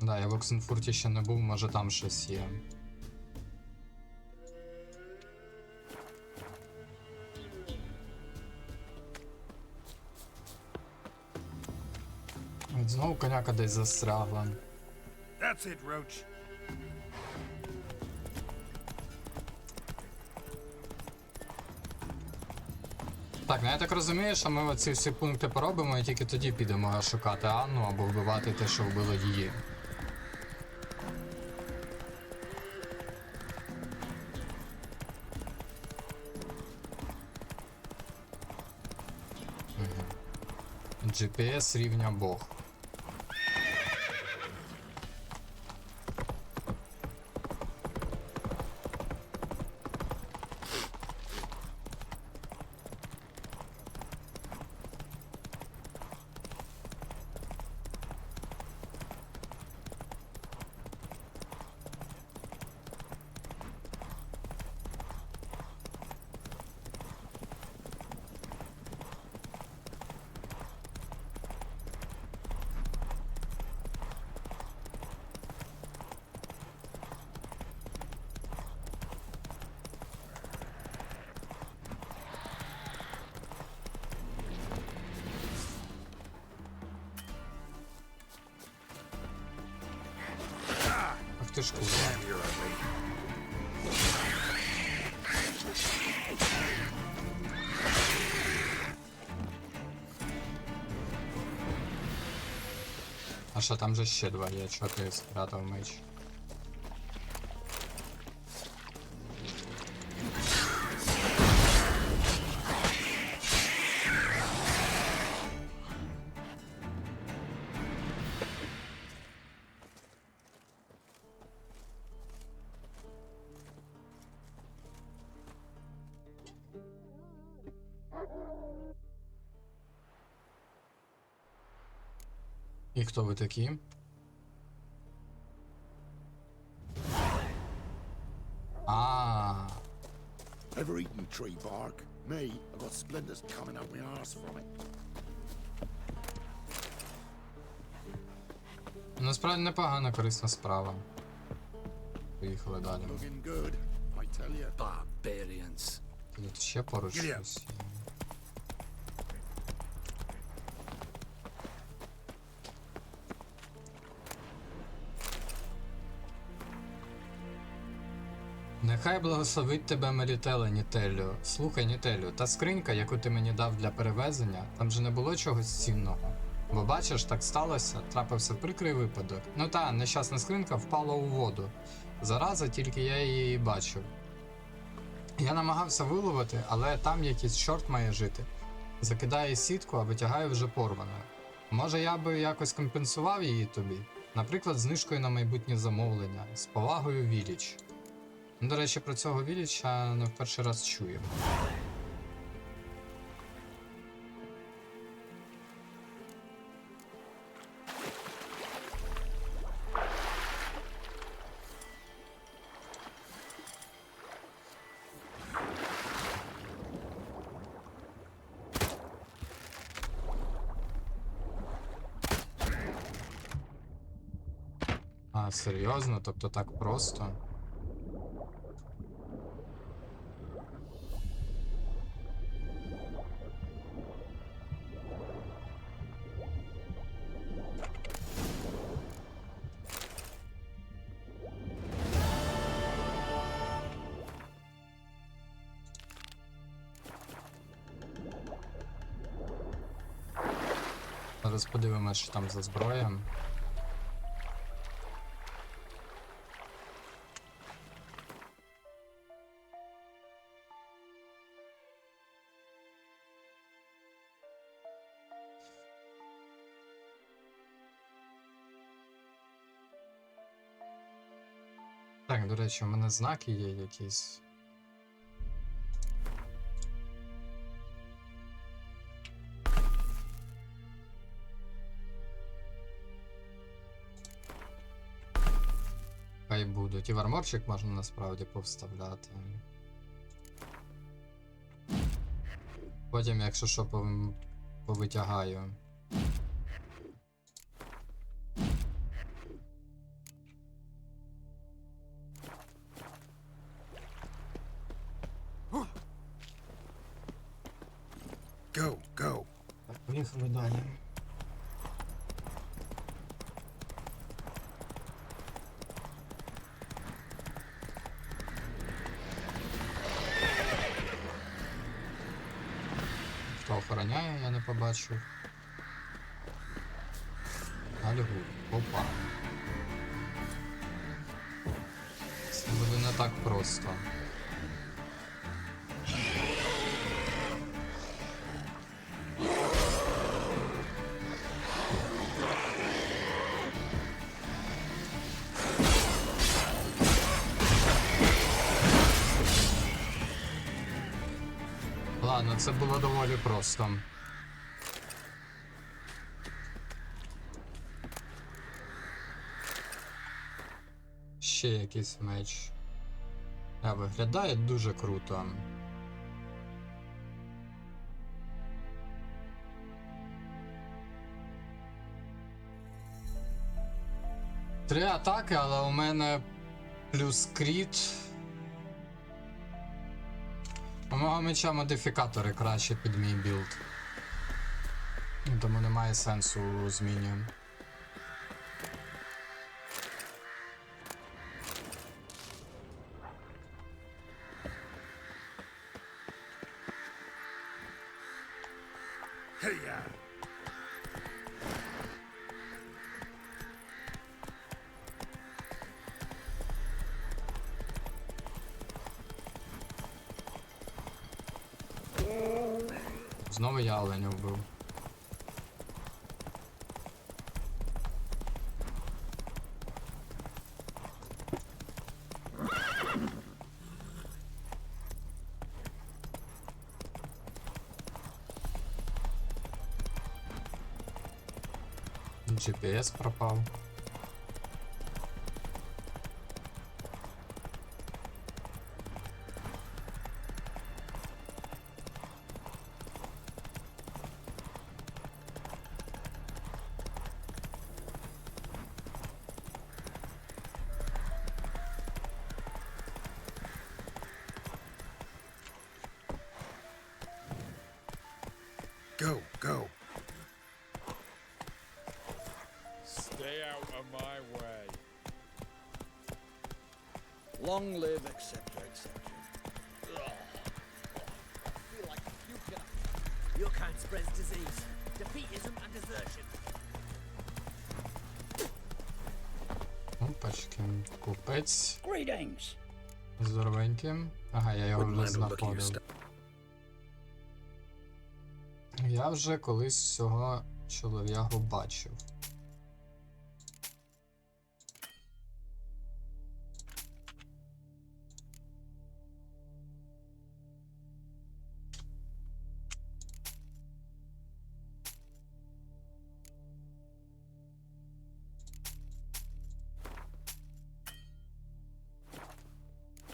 [SPEAKER 1] Да, я в Оксенфурті ще не був, може там щось є. От знову коняка десь застрягла.
[SPEAKER 6] That's it, Roach.
[SPEAKER 1] Так, ну я так розумію, що ми оці всі пункти поробимо і тільки тоді підемо шукати Анну або вбивати те, що вбило її. GPS рівня Бог. ти шкуру. А що там же ще два є? Чого ти спрятав меч? І хто ви такі?
[SPEAKER 4] Ever eaten tree bark? Me, I've got splinters coming out my arse from it.
[SPEAKER 1] Насправді непогана, корисна справа. Поїхали далі.
[SPEAKER 4] Looking good, I tell you.
[SPEAKER 3] Barbarians.
[SPEAKER 1] Тут ще поруч щось є. Нехай благословить тебе Мерітеле, Нітелю. Слухай, Нітелю, та скринька, яку ти мені дав для перевезення, там же не було чогось цінного. Бо бачиш, так сталося, трапився прикрий випадок. Ну та, нещасна скринька впала у воду. Зараза, тільки я її бачив. Я намагався виловити, але там якийсь чорт має жити. Закидає сітку, а витягає вже порваною. Може, я би якось компенсував її тобі? Наприклад, знижкою на майбутнє замовлення. З повагою, Віліч. До речі, про цього Віліча не в перший раз чуємо. А, серйозно? Тобто так просто? Зараз подивимось, що там за зброя. Так, до речі, у мене знаки є якісь. Хай будуть. І в арморчик можна насправді повставляти. Потім, якщо що, повитягаю.
[SPEAKER 4] Go, go.
[SPEAKER 1] Так, поїхали далі. Хто охороняє, я не побачив. Альгу. Опа. Це буде не так просто. Ладно, це було доволі просто. Ще якийсь меч. Виглядає дуже круто. Три атаки, але у мене плюс кріт. У мого меча модифікатори краще під мій білд. Тому немає сенсу зміні. Знову я оленя вбив. GPS пропав.
[SPEAKER 3] Go, go.
[SPEAKER 9] Stay out of my way.
[SPEAKER 7] Long live, etc., etc. Feel like puking.
[SPEAKER 10] Your kind spreads disease, defeatism and desertion.
[SPEAKER 1] Опачки. Купець.
[SPEAKER 10] Greetings.
[SPEAKER 1] Здоровенький. Ага, я його
[SPEAKER 3] Wouldn't
[SPEAKER 1] вже
[SPEAKER 3] mind a look at your
[SPEAKER 1] знаходив.
[SPEAKER 3] stuff.
[SPEAKER 1] Я вже колись цього чолов'ягу бачив.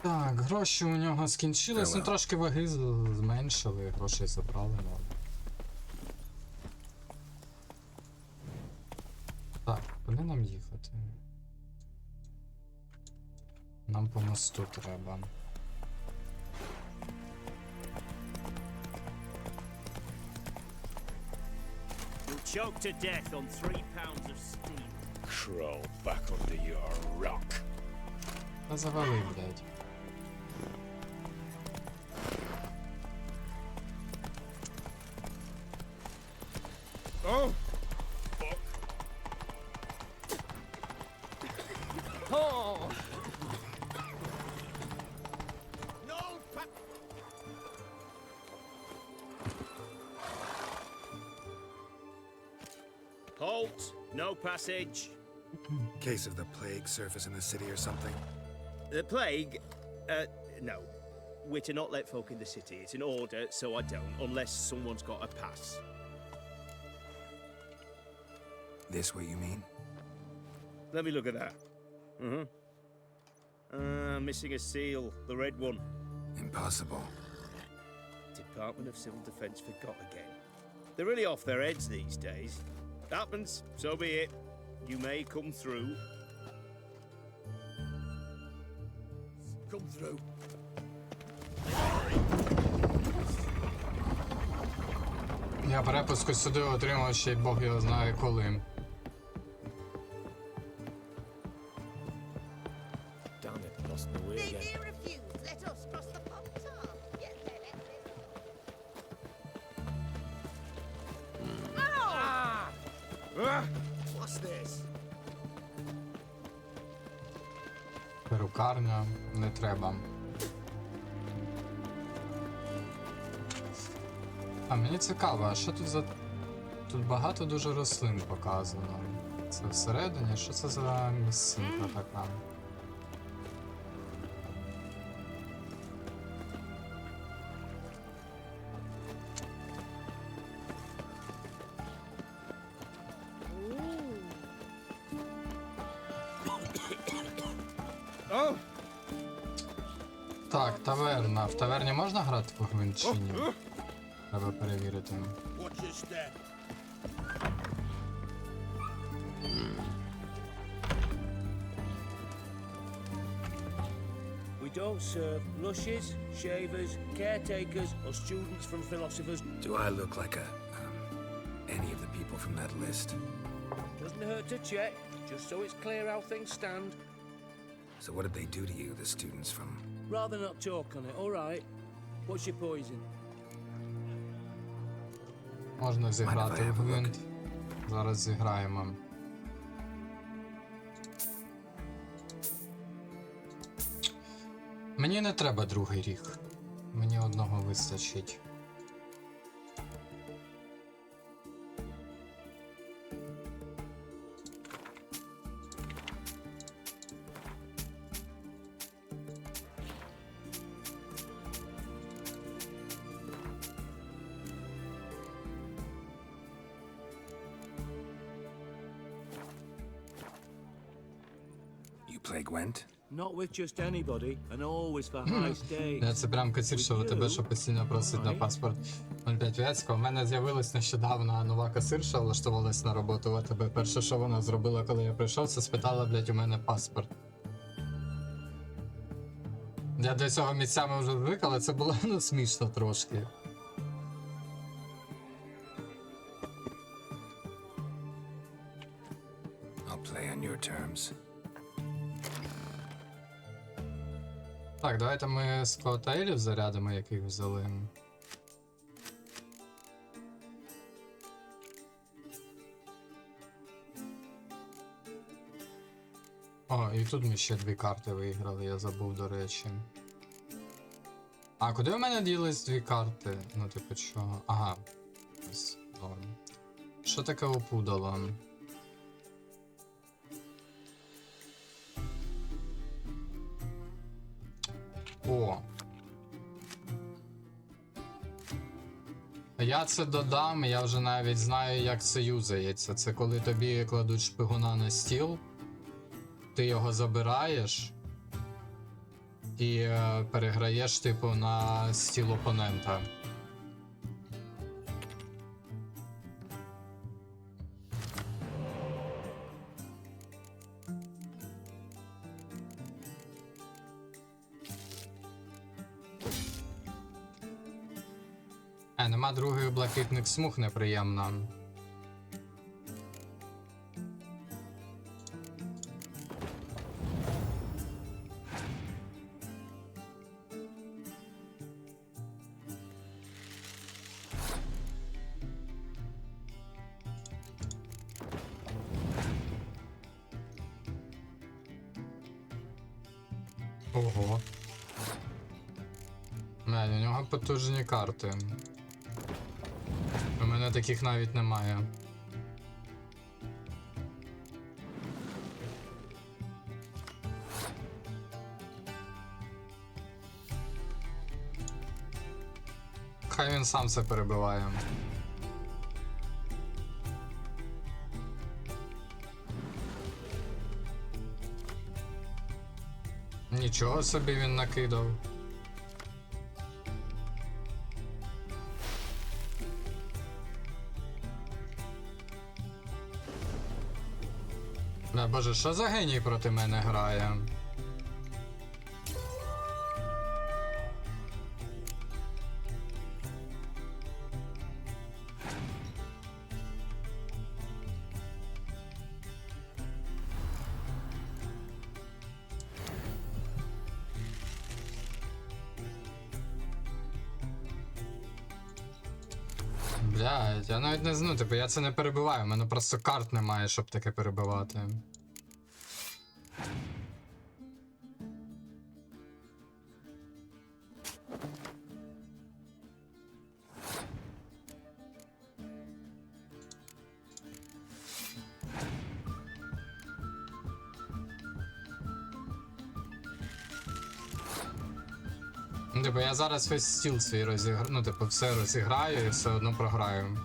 [SPEAKER 1] Так, гроші у нього скінчились, ну трошки ваги зменшили, грошей забрали, ну. Так, куди нам їхати? Нам по мосту треба.
[SPEAKER 5] You'll choke to death on 3 pounds of steam.
[SPEAKER 9] Crawl back under your rock.
[SPEAKER 1] Та завали, блядь.
[SPEAKER 9] Oh! Fuck.
[SPEAKER 10] Oh!
[SPEAKER 7] No,
[SPEAKER 5] Halt! No passage.
[SPEAKER 3] Case of the plague surface in the city or something.
[SPEAKER 5] The plague? No. We're to not let folk in the city. It's an order, so I don't, unless someone's got a pass.
[SPEAKER 3] This what you mean?
[SPEAKER 5] Let me look at that. Missing a seal, the red one.
[SPEAKER 3] Impossible.
[SPEAKER 5] Department of Civil Defence forgot again. They're really off their heads these days. Happens, so be it. You may come through.
[SPEAKER 7] come through.
[SPEAKER 1] Я перепуску сюди отримав ще й Бог його знає коли.
[SPEAKER 9] Damn it, lost my way again.
[SPEAKER 10] They refuse. Let us cross the pond arm. Yes,
[SPEAKER 7] What's this?
[SPEAKER 1] Перукарня не треба. А мені цікаво, а що тут за... Тут багато дуже рослин показано. Це всередині, що це за місцинка така?
[SPEAKER 5] Oh!
[SPEAKER 1] Так, таверна. В таверні можна грати в гвинт чи ні? Треба перевірити.
[SPEAKER 7] Watch your step.
[SPEAKER 5] We don't serve lushes, shavers, caretakers, or students from philosophers.
[SPEAKER 3] Do I look like any of the people from that list?
[SPEAKER 5] Doesn't hurt to check, just so it's clear how things stand.
[SPEAKER 3] So what did they do to you, the students from...
[SPEAKER 5] Rather not talk on it, all right? What's your poison?
[SPEAKER 1] Можна зіграти в гвинт. Зараз зіграємо. Мені не треба другий ріг. Мені одного вистачить.
[SPEAKER 3] You play Gwent?
[SPEAKER 5] Not with just anybody, and always for high stakes.
[SPEAKER 1] Це прям касирша тебе, що постійно просить на паспорт 05 В'яцько. У мене з'явилась нещодавно нова касирша, влаштувалась на роботу в АТБ. Перше, що вона зробила, коли я прийшов, це спитала, блядь, у мене паспорт. Я до цього місцями вже звик, але це було, ну, смішно трошки.
[SPEAKER 3] I'll play on your terms.
[SPEAKER 1] Так, давайте ми з коктейлів зарядимо, яких взяли. О, і тут ми ще 2 карти виграли, я забув, до речі. А куди в мене ділись 2 карти? Ну, типу, чого? Ага. Ось, норм. Що таке опудало? О. Я це додам, я вже навіть знаю, як це юзається. Це коли тобі кладуть шпигуна на стіл, ти його забираєш і переграєш, типу, на стіл опонента. Нема других блакитних смуг, неприємно. Ого. У нього потужні карти. У мене таких навіть немає. Хай він сам це перебиває. Нічого собі він накидав. Боже, що за геній проти мене грає? Блядь, я навіть не знаю, типу, я це не перебиваю, у мене просто карт немає, щоб таке перебивати. Типу, я зараз весь стіл свій розіграю, ну, типу, все розіграю і все одно програю.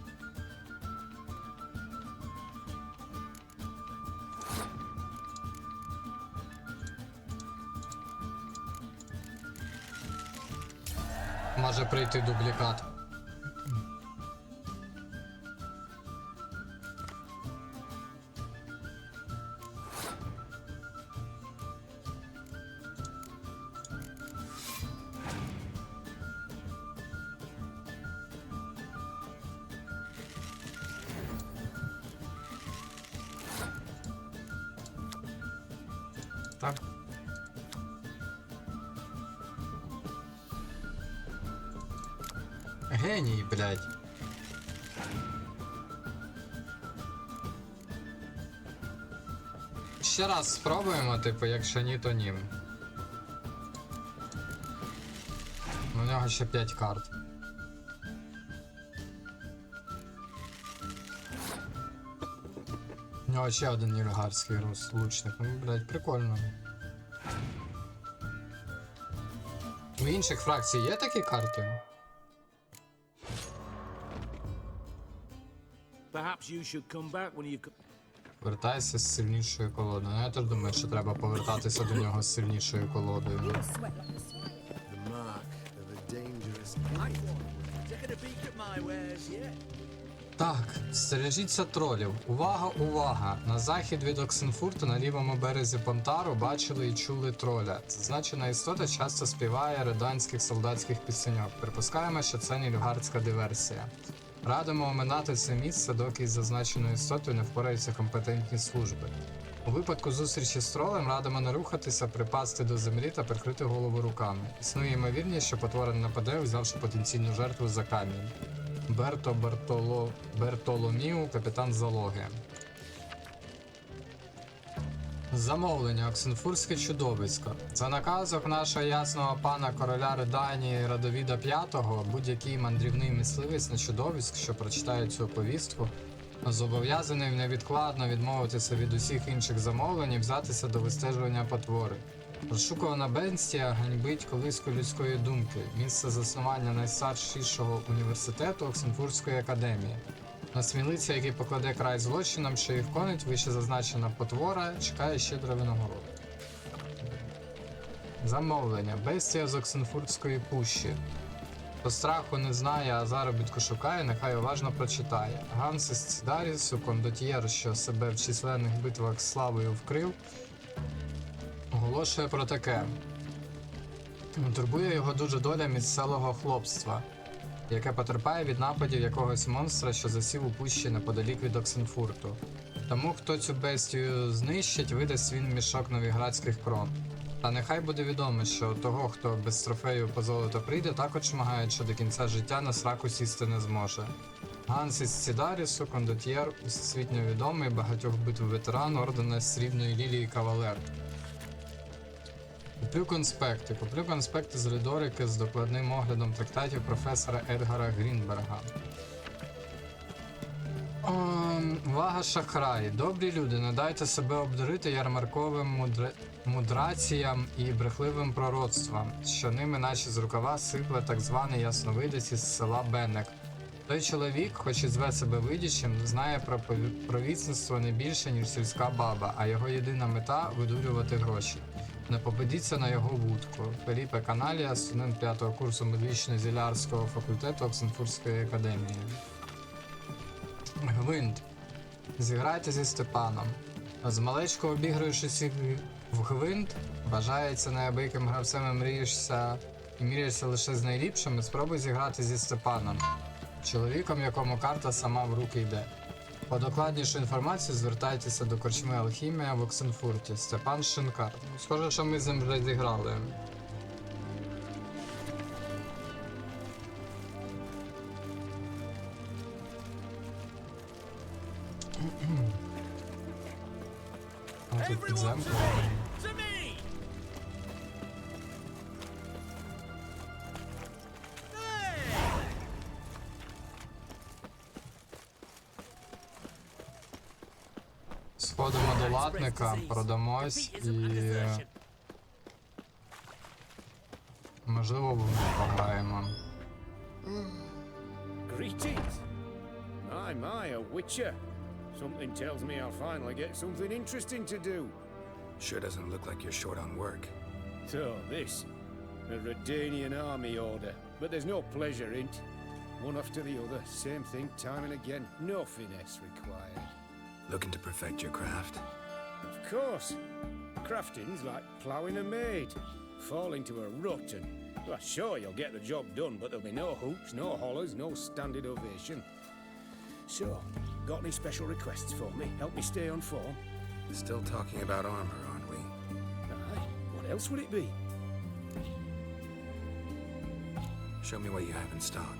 [SPEAKER 1] Може прийти дублікат. Так. Геній, блядь. ще раз спробуємо, типу, якщо ні, то ні. У нього ще 5 карт. У нього ще один нільгарський лучник. Ну, блядь, прикольно. У інших фракцій є такі карти?
[SPEAKER 10] Perhaps you should come back when you've.
[SPEAKER 1] Вертайся з сильнішою колодою. Ну, я теж думаю, що треба повертатися до нього з сильнішою колодою.
[SPEAKER 7] The mark of a dangerous
[SPEAKER 10] Taking a peek at my wares, yeah?
[SPEAKER 1] Так, стережіться тролів. Увага, увага! На захід від Оксенфурту на лівому березі Понтару бачили і чули троля. Зазначена істота часто співає реданських солдатських пісеньок. Припускаємо, що це нільфгардська диверсія. Радимо оминати це місце, доки із зазначеною істотою не впораються компетентні служби. У випадку зустрічі з тролем радимо не рухатися, припасти до землі та прикрити голову руками. Існує ймовірність, що потвора нападе, взявши потенційну жертву за камінь. Бертоломіу, капітан залоги. Замовлення. Оксенфуртське чудовисько. За наказом нашого ясного пана короля Реданії Радовіда V, будь-який мандрівний мисливець на чудовиськ, що прочитає цю повістку, зобов'язаний невідкладно відмовитися від усіх інших замовлень і взятися до вистежування потвори. Розшукувана бестія ганьбить колиску людської думки, місце заснування найстаршого університету Оксенфуртської академії. На смілиця, який покладе край злочинам, що їх конить, вище зазначена потвора, чекає щедро винагороду. Замовлення. Бестія з Оксенфуртської пущі. Хто страху не знає, а заробітку шукає, нехай уважно прочитає. Ганс із Цидарісу, кондотьєр, що себе в численних битвах славою вкрив, оголошує про таке. Турбує його дуже доля місцевого хлопства, яке потерпає від нападів якогось монстра, що засів у пущі неподалік від Оксенфурту. Тому, хто цю бестію знищить, видасть він мішок новіградських крон. Та нехай буде відомо, що того, хто без трофею по золото прийде, також шмагають, що до кінця життя на сраку сісти не зможе. Ганс із Цидарісу, кондотьєр, всесвітньо відомий, багатьох битв ветеран ордена Срібної лілії кавалер. Куплю конспекти з риторики з докладним оглядом трактатів професора Едгара Грінберга. Увага, шахраї. Добрі люди, не дайте себе обдурити ярмарковим мудраціям і брехливим пророцтвам, що ними наче з рукава сипле так званий ясновидець із села Беннек. Той чоловік, хоч і зве себе видячим, знає про провідництво не більше, ніж сільська баба, а його єдина мета – видурювати гроші. Не попадіться на його вудку. Феліпе Каналія, студент 5-го курсу медично-зілярського факультету Оксенфуртської академії. Гвинт. Зіграйте зі Степаном. Змалечку обігруючись в гвинт, бажається неабияким гравцем і міряєшся лише з найліпшими, спробуй зіграти зі Степаном, чоловіком, якому карта сама в руки йде. По докладнішу інформацію звертайтеся до корчми Алхімія в Оксенфурті. Степан Шинкар. Схоже, що ми з ним вже зіграли. А тут підземка.
[SPEAKER 10] To me!
[SPEAKER 1] Сходимо до латника, продамось і... можливо, пограємо.
[SPEAKER 2] Greetings. My, a witcher. Something tells me I'll finally get something interesting to do.
[SPEAKER 3] Sure doesn't look like you're short on work.
[SPEAKER 2] So, this. A Redanian army order. But there's no pleasure in it. One after the other, same thing time and again. No finesse required.
[SPEAKER 3] Looking to perfect your craft?
[SPEAKER 2] Of course. Crafting's like ploughing a maid. Fall into a rut and... well, sure, you'll get the job done, but there'll be no hoops, no hollers, no standing ovation. So, got any special requests for me? Help me stay on form?
[SPEAKER 3] Still talking about armor, aren't we?
[SPEAKER 2] Aye. What else would it be?
[SPEAKER 3] Show me what you have in stock.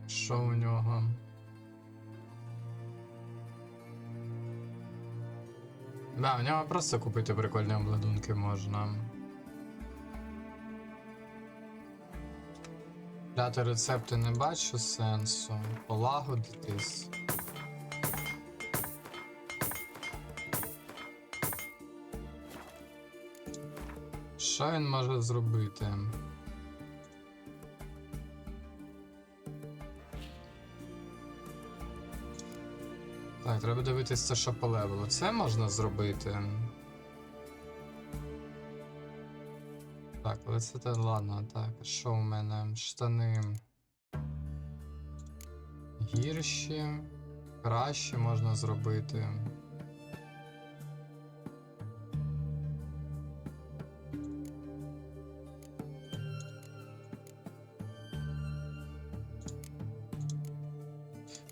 [SPEAKER 1] Що у нього? Да, у нього просто купити прикольні обладунки можна. Дати рецепти не бачу сенсу. Полагодитись. Що він може зробити? Так, треба дивитися, що по левелу. Це можна зробити. Так, але це те, ладно, так, що у мене? Штани. Гірші. Краще можна зробити.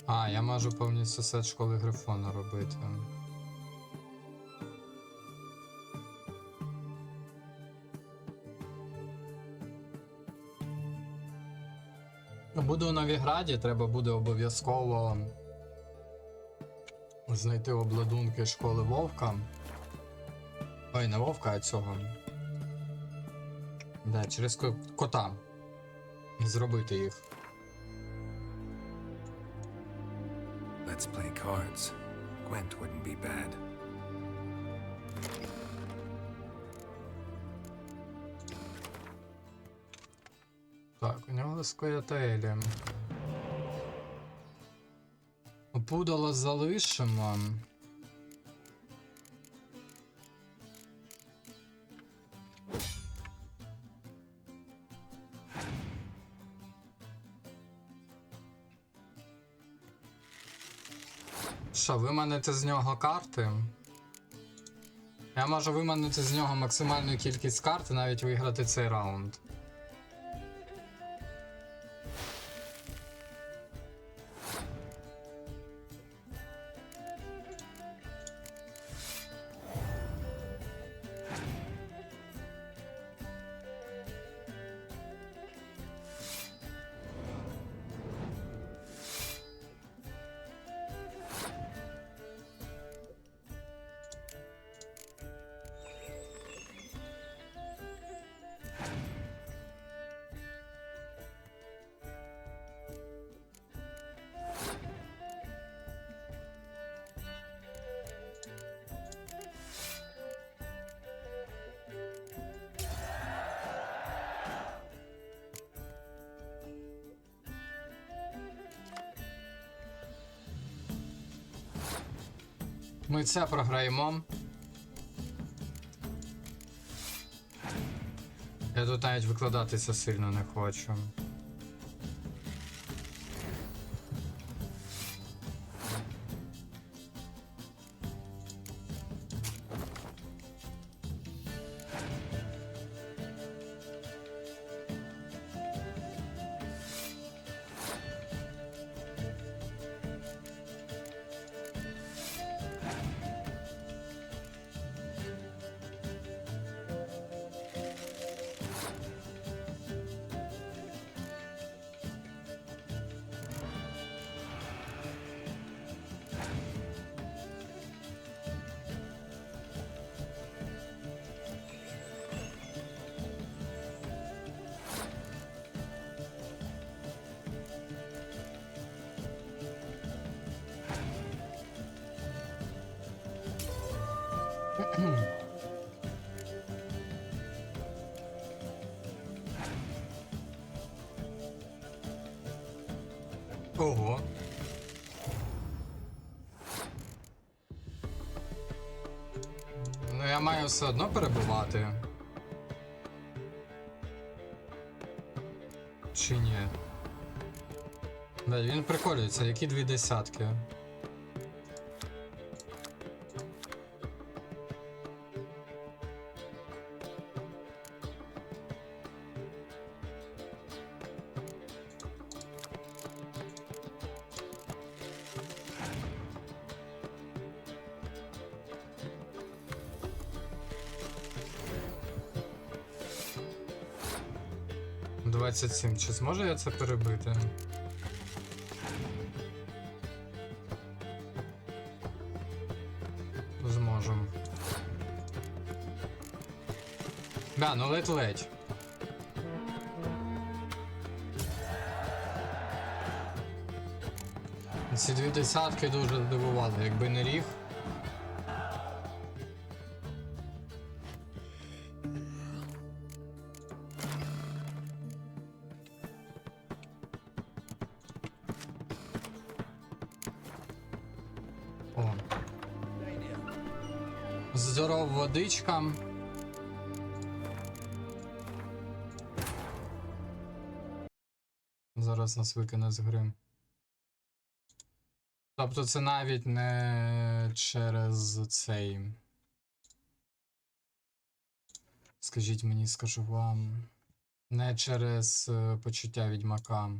[SPEAKER 1] А, я можу повністю сет школи Грифона робити. Буду у Новіграді, треба буде обов'язково знайти обладунки школи Вовка. Ой, не Вовка, а цього. Да, через кота. І зробити їх.
[SPEAKER 3] Let's play cards. Gwent wouldn't be bad.
[SPEAKER 1] Так, у нього скоятелі. Пудало залишимо. Що, виманити з нього карти? Я можу виманити з нього максимальну кількість карт і навіть виграти цей раунд. Ми це програємо. Я тут навіть викладатися сильно не хочу. Ого. Ну я маю все одно перебувати. Чи ні? Да, він приколюється, які 2 десятки. Чи зможу я це перебити? Зможемо. Да, ну ледь-ледь. Ці 2 десятки дуже здивували, якби не ріг. О. Здоров, водичка. Зараз нас викине з гри. Тобто це навіть не через цей. Скажіть мені, скажу вам. Не через почуття відьмака.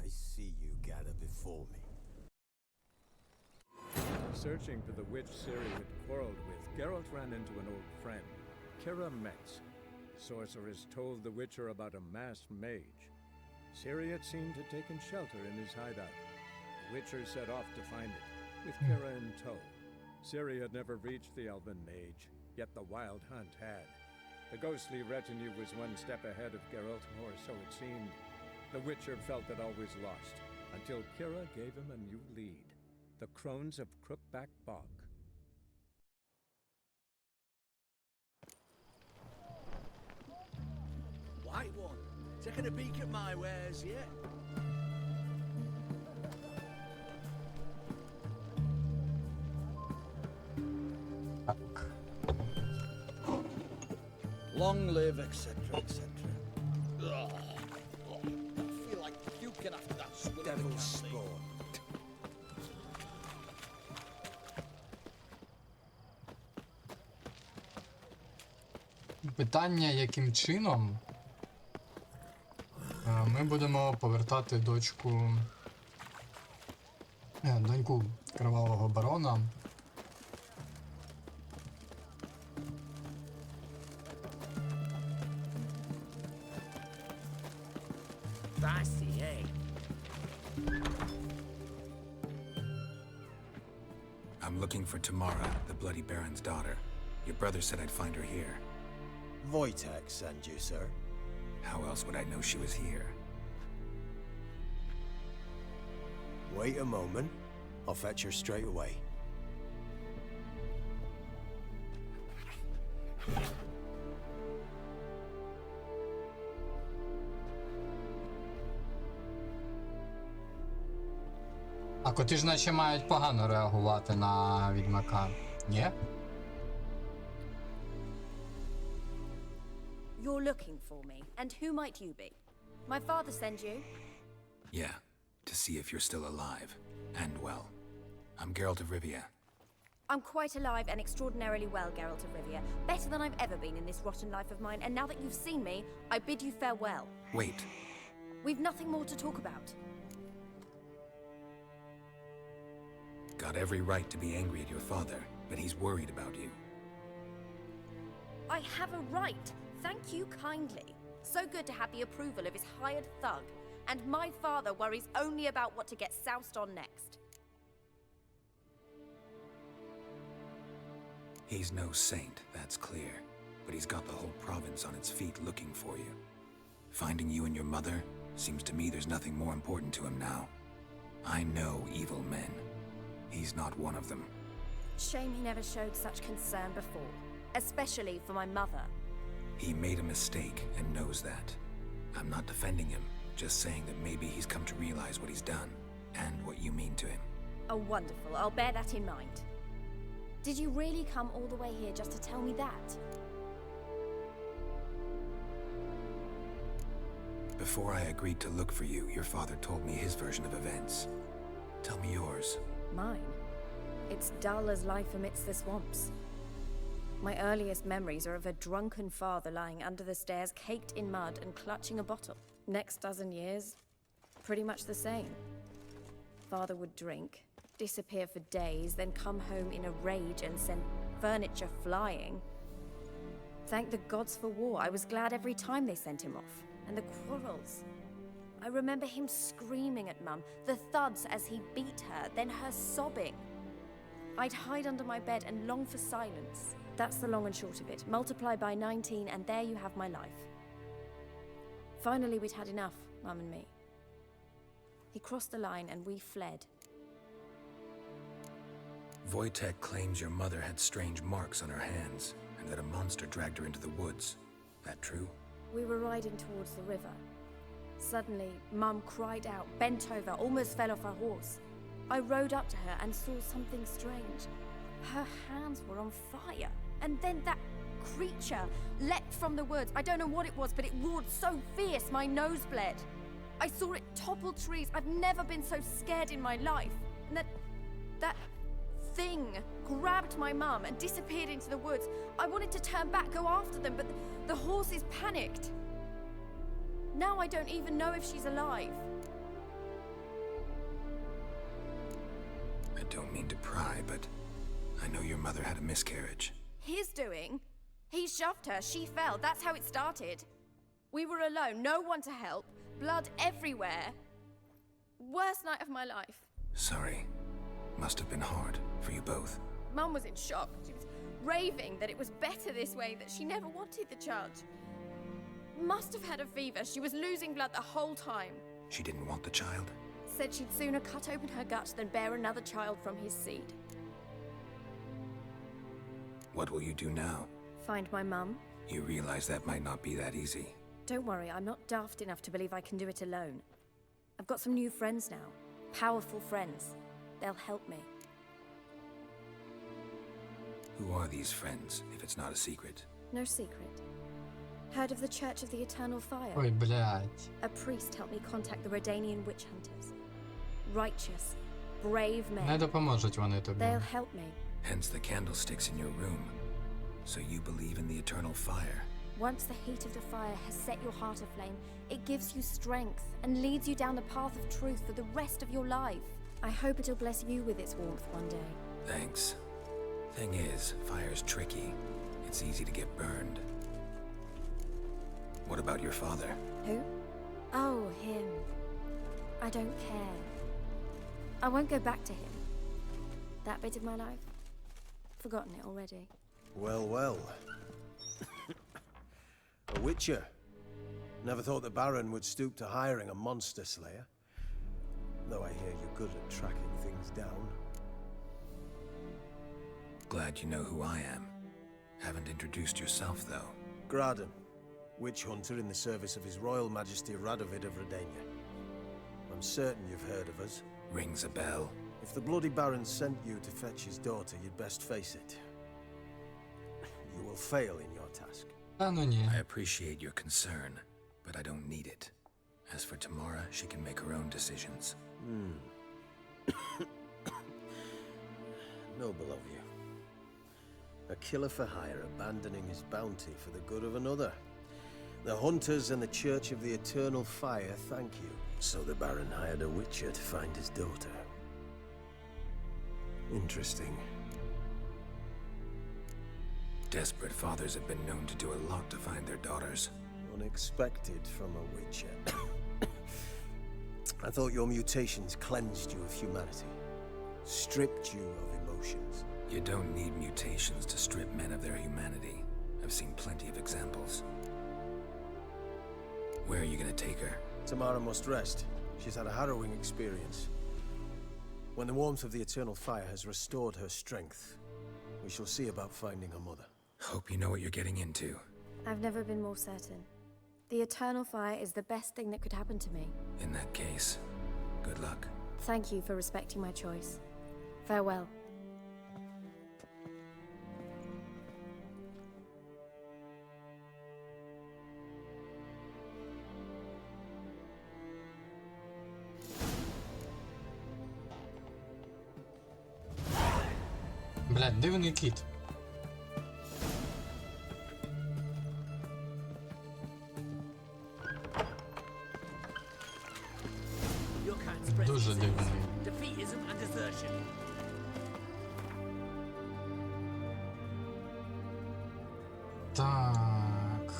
[SPEAKER 5] I see you gather before me.
[SPEAKER 2] Searching for the witch Ciri had quarreled with, Geralt ran into an old friend, Kira Metz. Sorceress told the Witcher about a masked mage. Ciri had seemed to have taken shelter in his hideout. The Witcher set off to find it, with Kira in tow. Ciri had never reached the elven mage, yet the wild hunt had. The ghostly retinue was one step ahead of Geralt, or so it seemed. The Witcher felt it always lost, until Kira gave him a new lead. The Crones of Crookback Bog.
[SPEAKER 10] White one, taking a peek at my wares yet? Long live, etc., etc. I feel like puking after that swilling
[SPEAKER 5] Devil's
[SPEAKER 10] candy.
[SPEAKER 5] spawn.
[SPEAKER 1] Питання, яким чином ми будемо повертати доньку Кривавого Барона.
[SPEAKER 10] Spicy, eh?
[SPEAKER 3] I'm looking for Tamara, the Bloody Baron's daughter. Your brother said I'd find her here.
[SPEAKER 5] Wojtek send you, sir.
[SPEAKER 3] How else would I know she was here?
[SPEAKER 5] Wait a moment. I'll fetch her straight away.
[SPEAKER 1] А коти ж наче мають погано реагувати на відьмака. Ні?
[SPEAKER 11] You're looking for me, and who might you be? My father sent you?
[SPEAKER 3] Yeah, to see if you're still alive. And well. I'm Geralt of Rivia.
[SPEAKER 11] I'm quite alive and extraordinarily well, Geralt of Rivia. Better than I've ever been in this rotten life of mine, and now that you've seen me, I bid you farewell.
[SPEAKER 3] Wait.
[SPEAKER 11] We've nothing more to talk about.
[SPEAKER 3] Got every right to be angry at your father, but he's worried about you.
[SPEAKER 11] I have a right. Thank you kindly. So good to have the approval of his hired thug. And my father worries only about what to get soused on next.
[SPEAKER 3] He's no saint, that's clear. But he's got the whole province on its feet looking for you. Finding you and your mother, seems to me there's nothing more important to him now. I know evil men. He's not one of them.
[SPEAKER 11] Shame he never showed such concern before, especially for my mother.
[SPEAKER 3] He made a mistake and knows that. I'm not defending him, just saying that maybe he's come to realize what he's done and what you mean to him.
[SPEAKER 11] Oh, wonderful. I'll bear that in mind. Did you really come all the way here just to tell me that?
[SPEAKER 3] Before I agreed to look for you, your father told me his version of events. Tell me yours.
[SPEAKER 11] Mine? It's dull as life amidst the swamps. My earliest memories are of a drunken father lying under the stairs, caked in mud and clutching a bottle. Next dozen years, pretty much the same. Father would drink, disappear for days, then come home in a rage and send furniture flying. Thank the gods for war. I was glad every time they sent him off. And the quarrels. I remember him screaming at Mum, the thuds as he beat her, then her sobbing. I'd hide under my bed and long for silence. That's the long and short of it. Multiply by 19 and there you have my life. Finally, we'd had enough, Mum and me. He crossed the line and we fled.
[SPEAKER 3] Wojtek claims your mother had strange marks on her hands, and that a monster dragged her into the woods. That true?
[SPEAKER 11] We were riding towards the river. Suddenly, Mum cried out, bent over, almost fell off her horse. I rode up to her and saw something strange. Her hands were on fire. And then that creature leapt from the woods. I don't know what it was, but it roared so fierce my nose bled. I saw it topple trees. I've never been so scared in my life. And that thing grabbed my mum and disappeared into the woods. I wanted to turn back, go after them, but the horses panicked. Now I don't even know if she's alive.
[SPEAKER 3] I don't mean to pry, but I know your mother had a miscarriage.
[SPEAKER 11] His doing? He shoved her, she fell, that's how it started. We were alone, no one to help, blood everywhere. Worst night of my life.
[SPEAKER 3] Sorry. Must have been hard for you both.
[SPEAKER 11] Mum was in shock. She was raving that it was better this way, that she never wanted the child. Must have had a fever. She was losing blood the whole time.
[SPEAKER 3] She didn't want the child?
[SPEAKER 11] Said she'd sooner cut open her guts than bear another child from his seed.
[SPEAKER 3] What will you do now?
[SPEAKER 11] Find my mum.
[SPEAKER 3] You realize that might not be that easy.
[SPEAKER 11] Don't worry, I'm not daft enough to believe I can do it alone. I've got some new friends now. Powerful friends. They'll help me.
[SPEAKER 3] Who are these friends, if it's not a secret?
[SPEAKER 11] No secret. Heard of the Church of the Eternal Fire?
[SPEAKER 1] Ой, блядь.
[SPEAKER 11] A priest helped me contact the Redanian witch hunters. Righteous, brave men.
[SPEAKER 1] Не допоможуть вони тобі.
[SPEAKER 11] They'll help me.
[SPEAKER 3] Hence the candlesticks in your room. So you believe in the eternal fire?
[SPEAKER 11] Once the heat of the fire has set your heart aflame, it gives you strength and leads you down the path of truth for the rest of your life. I hope it'll bless you with its warmth one day.
[SPEAKER 3] Thanks. Thing is, fire's tricky. It's easy to get burned. What about your father?
[SPEAKER 11] Who? Oh, him. I don't care. I won't go back to him. That bit of my life? Forgotten it already.
[SPEAKER 12] Well, well. A witcher. Never thought the Baron would stoop to hiring a monster slayer. Though I hear you're good at tracking things down.
[SPEAKER 3] Glad you know who I am. Haven't introduced yourself, though.
[SPEAKER 12] Graden, witch hunter in the service of His Royal Majesty Radovid of Redania. I'm certain you've heard of us.
[SPEAKER 3] Rings a bell.
[SPEAKER 12] If the bloody Baron sent you to fetch his daughter, you'd best face it. You will fail in your task.
[SPEAKER 1] Та ну ні.
[SPEAKER 3] I appreciate your concern, but I don't need it. As for Tamara, she can make her own decisions.
[SPEAKER 12] Noble of you. A killer for hire abandoning his bounty for the good of another. The hunters and the Church of the Eternal Fire thank you. So the Baron hired a witcher to find his daughter. Interesting.
[SPEAKER 3] Desperate fathers have been known to do a lot to find their daughters.
[SPEAKER 12] Unexpected from a witcher. I thought your mutations cleansed you of humanity. Stripped you of emotions.
[SPEAKER 3] You don't need mutations to strip men of their humanity. I've seen plenty of examples. Where are you gonna take her?
[SPEAKER 12] Tamara must rest. She's had a harrowing experience. When the warmth of the Eternal Fire has restored her strength, We shall see about finding her mother.
[SPEAKER 3] Hope you know what you're getting into.
[SPEAKER 11] I've never been more certain. The eternal fire is the best thing that could happen to me.
[SPEAKER 3] In that case, good luck.
[SPEAKER 11] Thank you for respecting my choice. Farewell.
[SPEAKER 1] Блядь, дивний кіт. Дуже дивний. Так.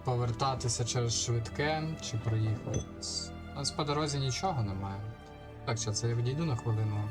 [SPEAKER 1] Повертатися через швидке чи проїхатись? У нас по дорозі нічого немає. Так, що це я відійду на хвилину.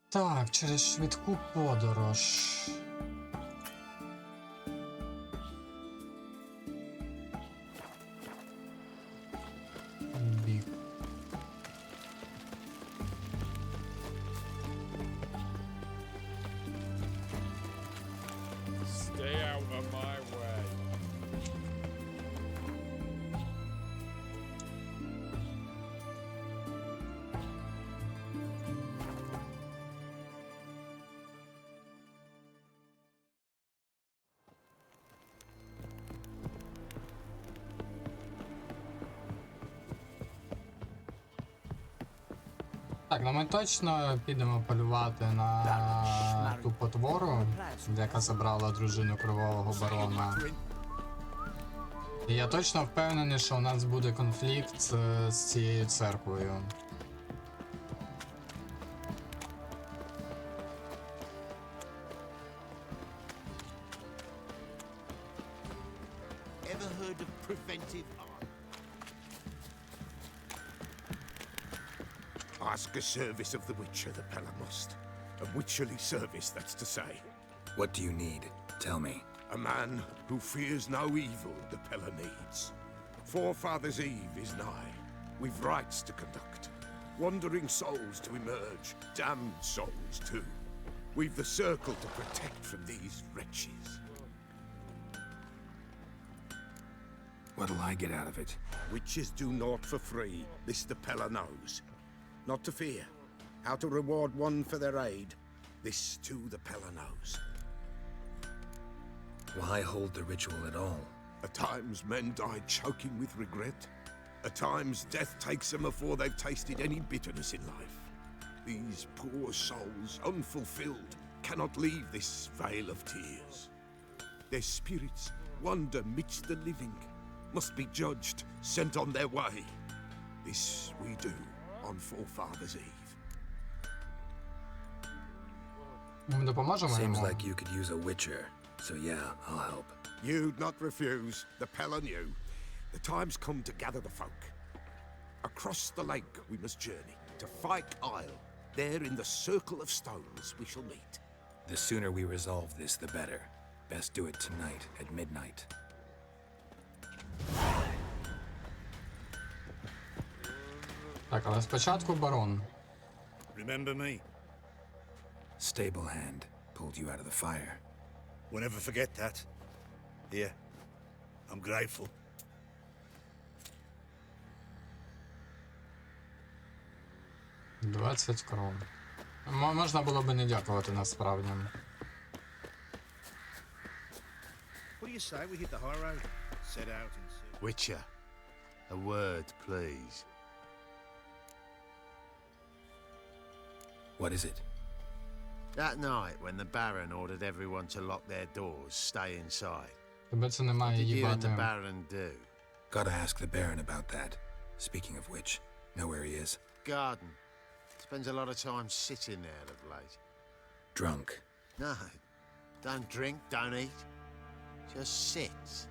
[SPEAKER 1] Так, через швидку подорож. Бік.
[SPEAKER 9] Stay out of my way.
[SPEAKER 1] Так, ну ми точно підемо полювати на ту потвору, яка забрала дружину Кривавого Барона. І я точно впевнений, що у нас буде конфлікт з цією церквою.
[SPEAKER 4] Ever heard of preventive art? Ask a service of the Witcher, the Pella must. A witcherly service, that's to say.
[SPEAKER 3] What do you need? Tell me.
[SPEAKER 4] A man who fears no evil, the Pella needs. Forefathers' Eve is nigh. We've rites to conduct. Wandering souls to emerge. Damned souls, too. We've the circle to protect from these wretches.
[SPEAKER 3] What'll I get out of it?
[SPEAKER 4] Witches do naught for free, this the Pella knows. Not to fear. How to reward one for their aid, this too the Pella knows.
[SPEAKER 3] Why hold the ritual at all?
[SPEAKER 4] At times men die choking with regret. At times death takes them before they've tasted any bitterness in life. These poor souls, unfulfilled, cannot leave this vale of tears. Their spirits wander midst the living, must be judged, sent on their way. This we do on Forefathers' Eve.
[SPEAKER 1] Ми допоможемо
[SPEAKER 3] Seems
[SPEAKER 1] йому?
[SPEAKER 3] like you could use a witcher, so yeah, I'll help.
[SPEAKER 4] You'd not refuse, the Pella knew. The time's come to gather the folk. Across the lake we must journey, to Fyke Isle. There in the circle of stones we shall meet.
[SPEAKER 3] The sooner we resolve this, the better. Best do it tonight at midnight.
[SPEAKER 1] Так, але спочатку барон.
[SPEAKER 5] Remember me?
[SPEAKER 3] Stable hand pulled you out of the fire.
[SPEAKER 5] We'll never forget that. Here, I'm grateful.
[SPEAKER 1] «20 крон». Можна було би не дякувати насправді.
[SPEAKER 5] What do you say we hit the high road? Set out in search.
[SPEAKER 4] Witcher, a word, please.
[SPEAKER 3] What is it?
[SPEAKER 13] That night when the Baron ordered everyone to lock their doors, stay inside.
[SPEAKER 1] Тебе це не
[SPEAKER 13] What
[SPEAKER 1] має
[SPEAKER 13] did you and
[SPEAKER 1] їбати.
[SPEAKER 13] the Baron do?
[SPEAKER 3] Gotta ask the Baron about that. Speaking of which, know where he is?
[SPEAKER 13] Garden. Spends a lot of time sitting there of late.
[SPEAKER 3] Drunk.
[SPEAKER 13] No, don't drink, don't eat. Just sits.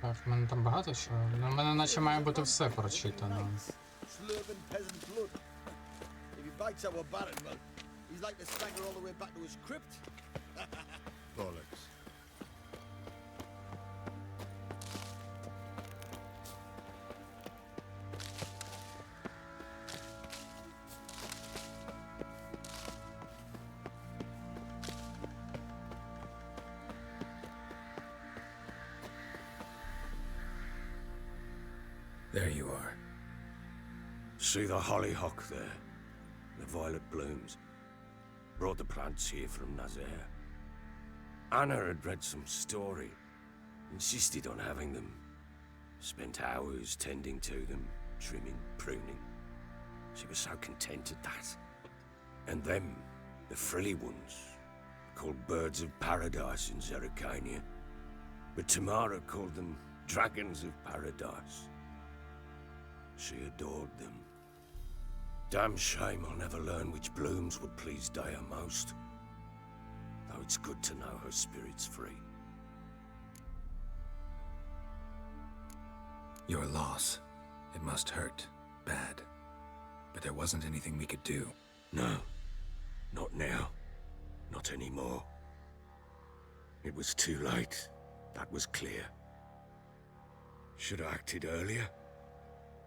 [SPEAKER 1] Так, в мене там багато чого. У мене наче має бути все прочитано.
[SPEAKER 7] Slurping peasant blood. If he bites our Baron, well, he's like to stagger all the way back to his crypt.
[SPEAKER 5] Bollocks.
[SPEAKER 3] There you are.
[SPEAKER 6] See the hollyhock there? The violet blooms. Brought the plants here from Nazaire. Anna had read some story. Insisted on having them. Spent hours tending to them, trimming, pruning. She was so content at that. And them, the frilly ones, called birds of paradise in Zerrikania. But Tamara called them dragons of paradise. She adored them. Damn shame I'll never learn which blooms would please Dea most. Though it's good to know her spirit's free.
[SPEAKER 3] Your loss. It must hurt. Bad. But there wasn't anything we could do.
[SPEAKER 6] No. Not now. Not anymore. It was too late. That was clear. Should have acted earlier.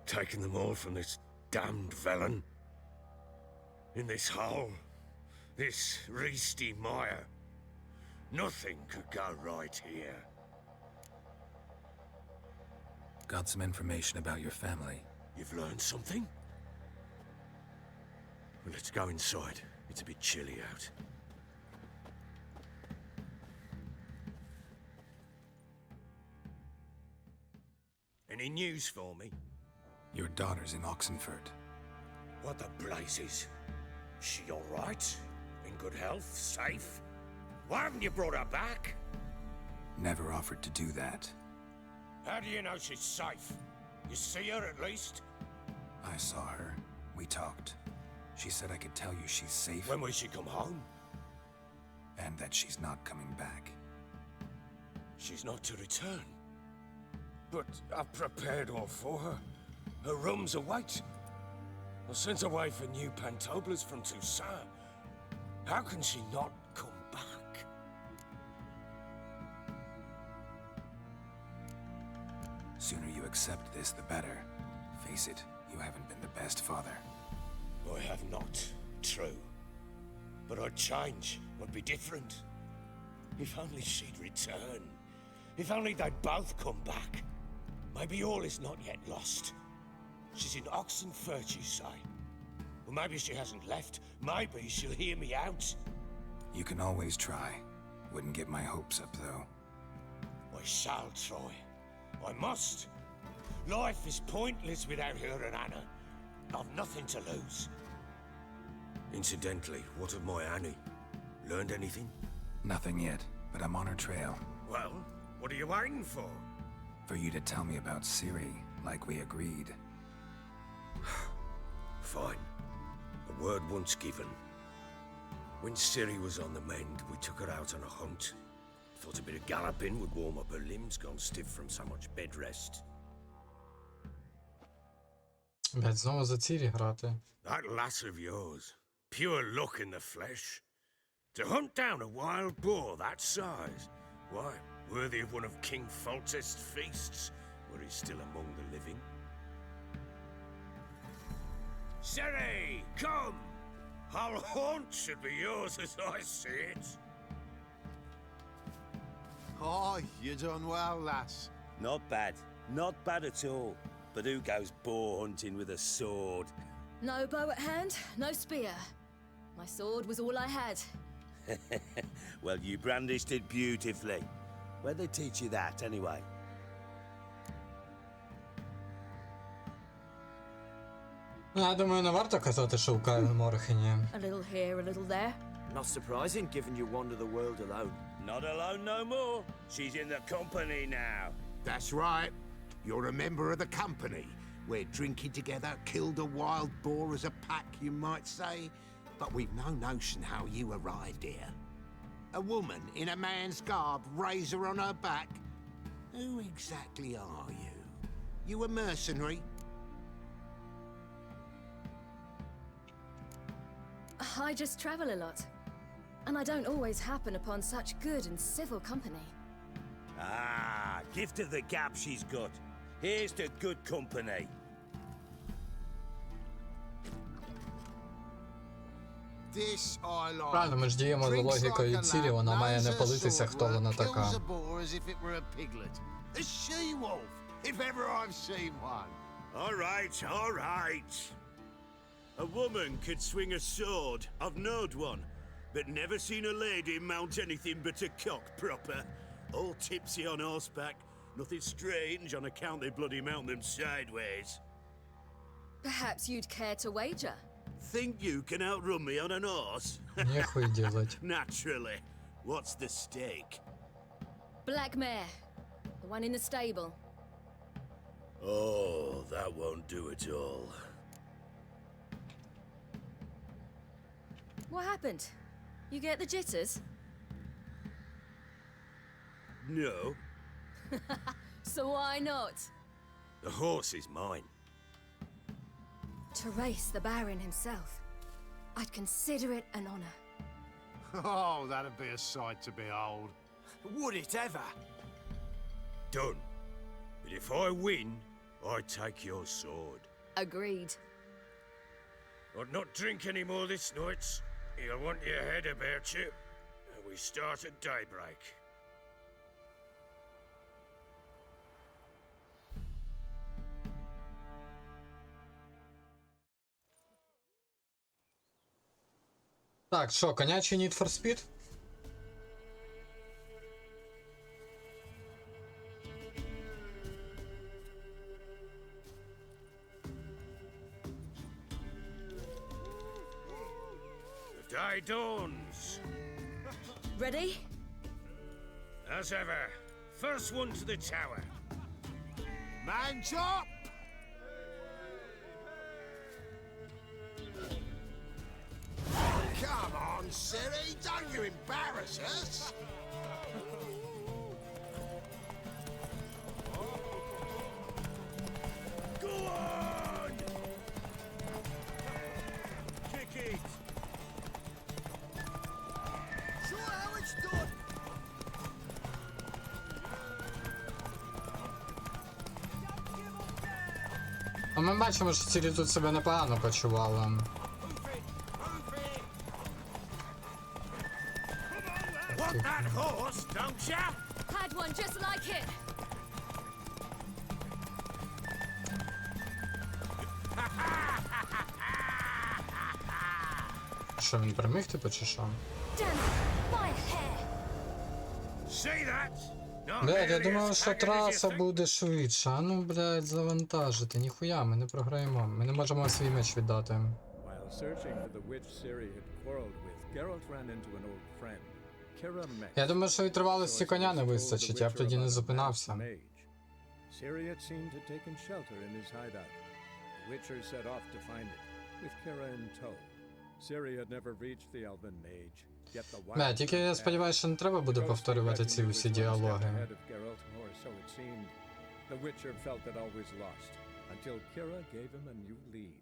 [SPEAKER 6] Taken them all from this damned Velen. In this hole. This reesty mire. Nothing could go right here.
[SPEAKER 3] Got some information about your family.
[SPEAKER 6] You've learned something? Well, let's go inside. It's a bit chilly out. Any news for me?
[SPEAKER 3] Your daughter's in Oxenfurt.
[SPEAKER 6] What the blazes? She all right? In good health? Safe? Why haven't you brought her back?
[SPEAKER 3] Never offered to do that.
[SPEAKER 6] How do you know she's safe? You see her at least?
[SPEAKER 3] I saw her. We talked. She said I could tell you she's safe.
[SPEAKER 6] When will she come home?
[SPEAKER 3] And that she's not coming back.
[SPEAKER 6] She's not to return. But I've prepared all for her. Her rooms await. I sent away for new pantoblas from Toussaint. How can she not come back?
[SPEAKER 3] Sooner you accept this, the better. Face it, you haven't been the best father.
[SPEAKER 6] I have not, true. But I'd change, I'd be different. If only she'd return. If only they'd both come back. Maybe all is not yet lost. She's in Oxenfurt, you say? Well, maybe she hasn't left. Maybe she'll hear me out.
[SPEAKER 3] You can always try. Wouldn't get my hopes up, though.
[SPEAKER 6] I shall try. I must.
[SPEAKER 4] Life is pointless without her and Anna. I've nothing to lose.
[SPEAKER 6] Incidentally, what of my Annie? Learned anything?
[SPEAKER 3] Nothing yet, but I'm on her trail.
[SPEAKER 4] Well, what are you waiting for?
[SPEAKER 3] For you to tell me about Ciri, like we agreed.
[SPEAKER 6] Fine. A word once given. When Ciri was on the mend, we took her out on a hunt. Thought a bit of galloping would warm up her limbs, gone stiff from so much bed rest.
[SPEAKER 1] Блять, знову за Цірі грати.
[SPEAKER 6] That lass of yours, pure luck in the flesh. To hunt down a wild boar that size, why, worthy of one of King Foltest's feasts, where he's still among the living. Ciri, come! Our haunt should be yours as I see it.
[SPEAKER 13] Oh, you done well, lass.
[SPEAKER 5] Not bad. Not bad at all. But who goes boar hunting with a sword?
[SPEAKER 11] No bow at hand, no spear. My sword was all I had.
[SPEAKER 5] Well, you brandished it beautifully. Where'd they teach you that, anyway?
[SPEAKER 1] Я думаю, не варто казати, що у Кайл Морхені.
[SPEAKER 11] A little here, a little there.
[SPEAKER 10] Not surprising, given you wander the world alone.
[SPEAKER 5] Not alone no more. She's in the company now.
[SPEAKER 4] That's right. You're a member of the company. We're drinking together, killed a wild boar as a pack, you might say. But we've no notion how you arrived here. A woman in a man's garb, razor on her back. Who exactly are you? You a mercenary?
[SPEAKER 11] I just travel a lot. And I don't always happen upon such good and civil company.
[SPEAKER 5] Ah, gift of the gab she's got. Here's to good company.
[SPEAKER 4] This I like.
[SPEAKER 1] Правильно, ми ж діємо за логікою Цірі, вона має не палитися, хто вона така.
[SPEAKER 4] Kills a boar as if it were a piglet. A she-wolf, if ever I've seen one.
[SPEAKER 5] All right. A woman could swing a sword. I've knowed one. But never seen a lady mount anything but a cock proper. All tipsy on horseback. Nothing strange on account they bloody mount them sideways.
[SPEAKER 11] Perhaps you'd care to wager?
[SPEAKER 5] Think you can outrun me on an horse?
[SPEAKER 1] Нехуй делать.
[SPEAKER 5] Naturally. What's the stake?
[SPEAKER 11] Black mare. The one in the stable.
[SPEAKER 5] Oh, that won't do at all.
[SPEAKER 11] What happened? You get the jitters?
[SPEAKER 5] No.
[SPEAKER 11] So why not?
[SPEAKER 5] The horse is mine.
[SPEAKER 11] To race the Baron himself. I'd consider it an honor.
[SPEAKER 13] Oh, that'd be a sight to behold.
[SPEAKER 10] Would it ever?
[SPEAKER 6] Done. But if I win, I take your sword.
[SPEAKER 11] Agreed.
[SPEAKER 6] I'd not drink any more this night. You'll want your head about you. And we start at daybreak.
[SPEAKER 1] Так, що, конячий Need for Speed?
[SPEAKER 6] The day dawns.
[SPEAKER 11] Ready?
[SPEAKER 6] As ever, first one to the tower.
[SPEAKER 4] Man chop! Come on, Ciri, don't you embarrass us!
[SPEAKER 5] Go on! Kick it!
[SPEAKER 7] Show how it's done!
[SPEAKER 1] А ми бачимо, що Цірі тут себе непогано почувала.
[SPEAKER 5] Want that horse, don't ya?
[SPEAKER 11] Had one just like it.
[SPEAKER 1] Що, він переміг, типу, чи що?
[SPEAKER 11] Damn it! My hair!
[SPEAKER 6] See that?
[SPEAKER 1] Блядь, я думав, що траса буде швидше. А ну, блядь, завантажити. Ніхуя, ми не програємо. Ми не можемо свій меч віддати.
[SPEAKER 2] While searching for the witch Ciri had quarreled with, Geralt ran into an old friend, Kira Mex.
[SPEAKER 1] Я думаю, що витривалості коня не вистачить, я б тоді не зупинався.
[SPEAKER 2] Ciri had seemed to have taken shelter in his hideout. The Witcher set off to find it, with Kira in tow. Ciri had never reached the Elven Mage, yet the wild
[SPEAKER 1] Бля, тільки я сподіваюся, що не треба буде повторювати ці усі діалоги.
[SPEAKER 2] The Witcher felt that all was lost, until Kira gave him a new lead.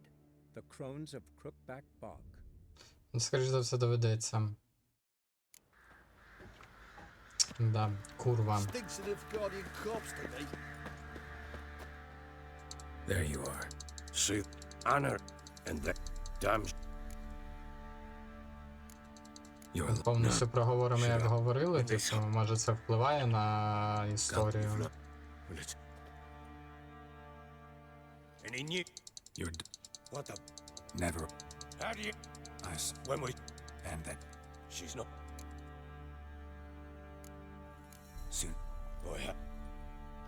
[SPEAKER 2] The Crones of Crookback Bog.
[SPEAKER 1] Скоріше за все доведеться. Да, курва.
[SPEAKER 3] There you are. See, honor and the damn.
[SPEAKER 1] Повністю проговоримо, як говорили, тобто, може це впливає на історію.
[SPEAKER 3] And he knew you're what the never. How do you? When we and that she's not soon. Boy,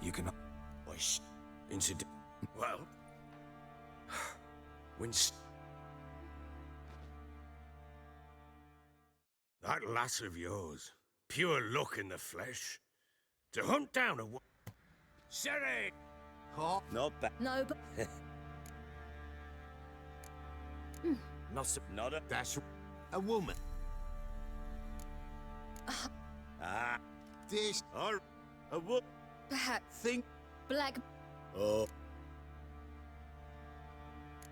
[SPEAKER 3] you can. Boy, incident. Well, when that lass of yours, pure luck in the flesh, to hunt down a Ciri.
[SPEAKER 5] Oh, not bad.
[SPEAKER 8] No, but
[SPEAKER 5] Not a.
[SPEAKER 4] That's a woman.
[SPEAKER 5] Ah,
[SPEAKER 4] This
[SPEAKER 5] or a woman.
[SPEAKER 8] perhaps
[SPEAKER 5] Think.
[SPEAKER 8] black.
[SPEAKER 5] Oh,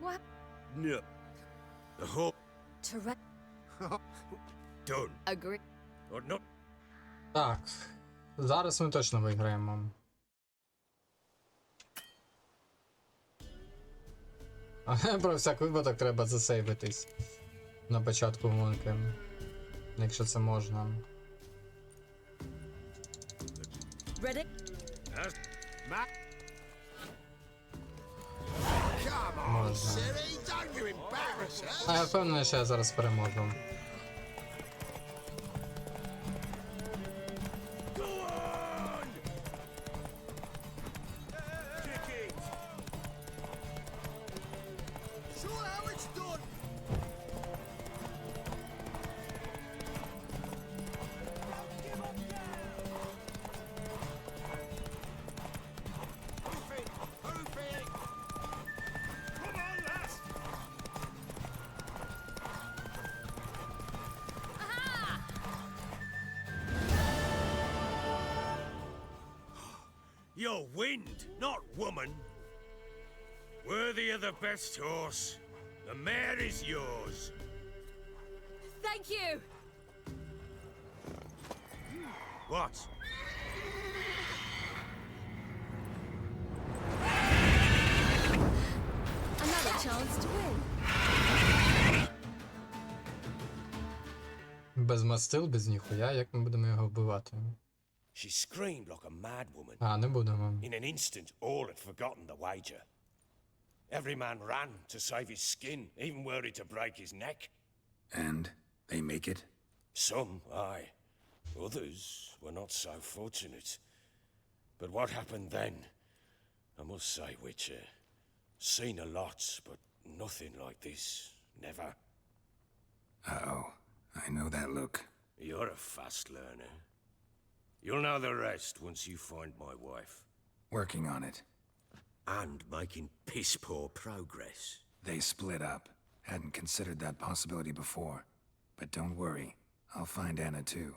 [SPEAKER 8] What?
[SPEAKER 5] no.
[SPEAKER 3] The whole done
[SPEAKER 8] Agree.
[SPEAKER 3] or not.
[SPEAKER 1] Так, зараз ми точно виграємо. Про всяк випадок треба засейвитись на початку гонки, якщо це можна.
[SPEAKER 8] Ready?
[SPEAKER 1] Можна. А я впевнений, що я зараз переможу.
[SPEAKER 3] You're wind, not woman. Worthy of the best horse. The mare is yours.
[SPEAKER 8] Thank you.
[SPEAKER 3] What?
[SPEAKER 8] Another chance to win.
[SPEAKER 1] Без мастил, без ніхуя, як ми будемо його вбивати?
[SPEAKER 3] She screamed like a mad woman.
[SPEAKER 1] А, не будемо.
[SPEAKER 3] In an instant, all had forgotten the wager. Every man ran to save his skin, even worried to break his neck.
[SPEAKER 6] And they make it?
[SPEAKER 3] Some, aye. Others were not so fortunate. But what happened then? I must say, Witcher, seen a lot, but nothing like this. Never.
[SPEAKER 6] Uh-oh. I know that look.
[SPEAKER 3] You're a fast learner. You'll know the rest once you find my wife.
[SPEAKER 6] Working on it.
[SPEAKER 3] And making piss-poor progress.
[SPEAKER 6] They split up. Hadn't considered that possibility before. But don't worry. I'll find Anna too.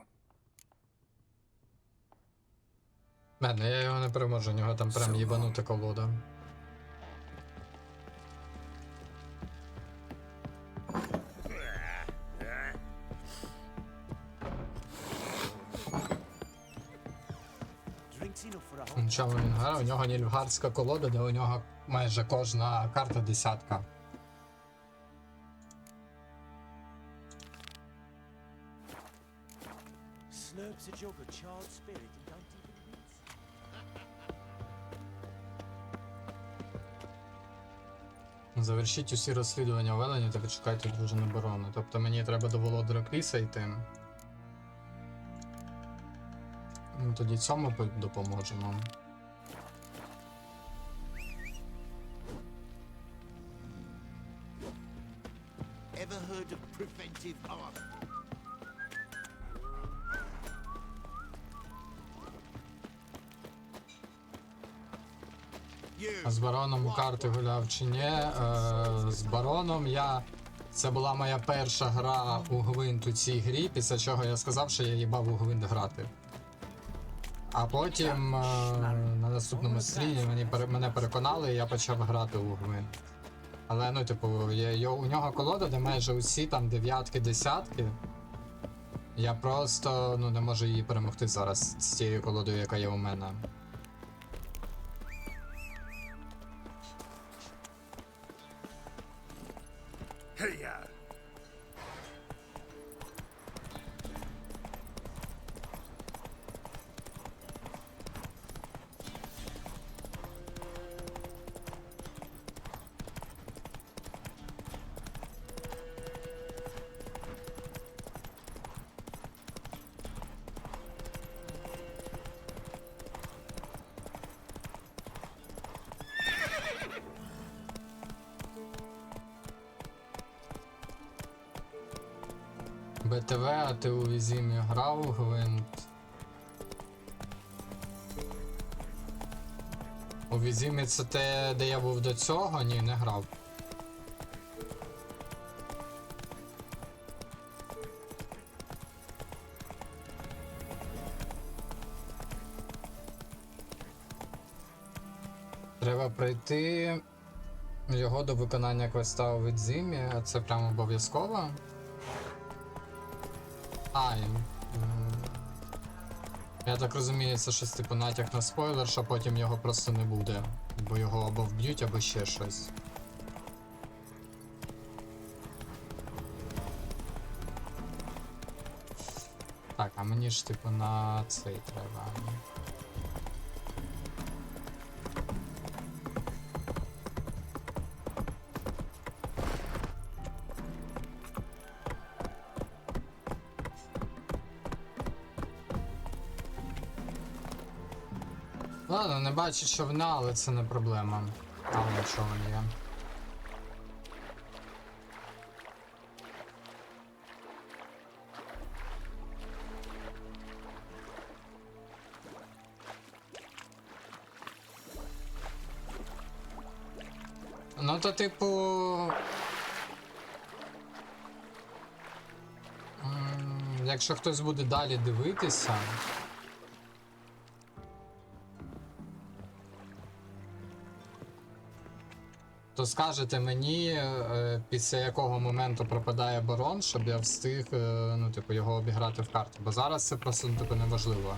[SPEAKER 1] Ладно, я його не переможу, у нього там прям їбанута колода. Нічого він грає, у нього нільфгардська колода, де у нього майже кожна карта десятка.
[SPEAKER 5] Slurps a jug of charred spirit and don't even wince.
[SPEAKER 1] Завершіть усі розслідування Велені та почекайте дружину барона. Тобто мені треба до володаря Кріса йти. Ми тоді цьому допоможемо.
[SPEAKER 4] Ever heard of preventive art?
[SPEAKER 1] А з бароном у карти гуляв чи ні? З бароном це була моя перша гра у гвинт у цій грі, після чого я сказав, що я їбав у гвинт грати. А потім на наступному стрімі мене переконали, і я почав грати у гвинт. Але, ну, типу, у нього колода, де майже усі там дев'ятки, десятки. Я просто, ну, не можу її перемогти зараз з тією колодою, яка є у мене.
[SPEAKER 5] Hey-ya!
[SPEAKER 1] БТВ, а ти у Візімі грав у гвинт? У Візімі це те, де я був до цього? Ні, не грав. Треба пройти його до виконання квеста у Відзімі, а це прямо обов'язково? Я так розумію, це щось типу натяк на спойлер, що потім його просто не буде. Бо його або вб'ють, або ще щось. Так, а мені ж типу на цей треба. Ладно, не бачу човна, але це не проблема. Але човен є. Ну то типу... Якщо хтось буде далі дивитися... То скажете мені, після якого моменту пропадає барон, щоб я встиг, ну, типу, його обіграти в карті. Бо зараз це просто, ну, типу, неможливо.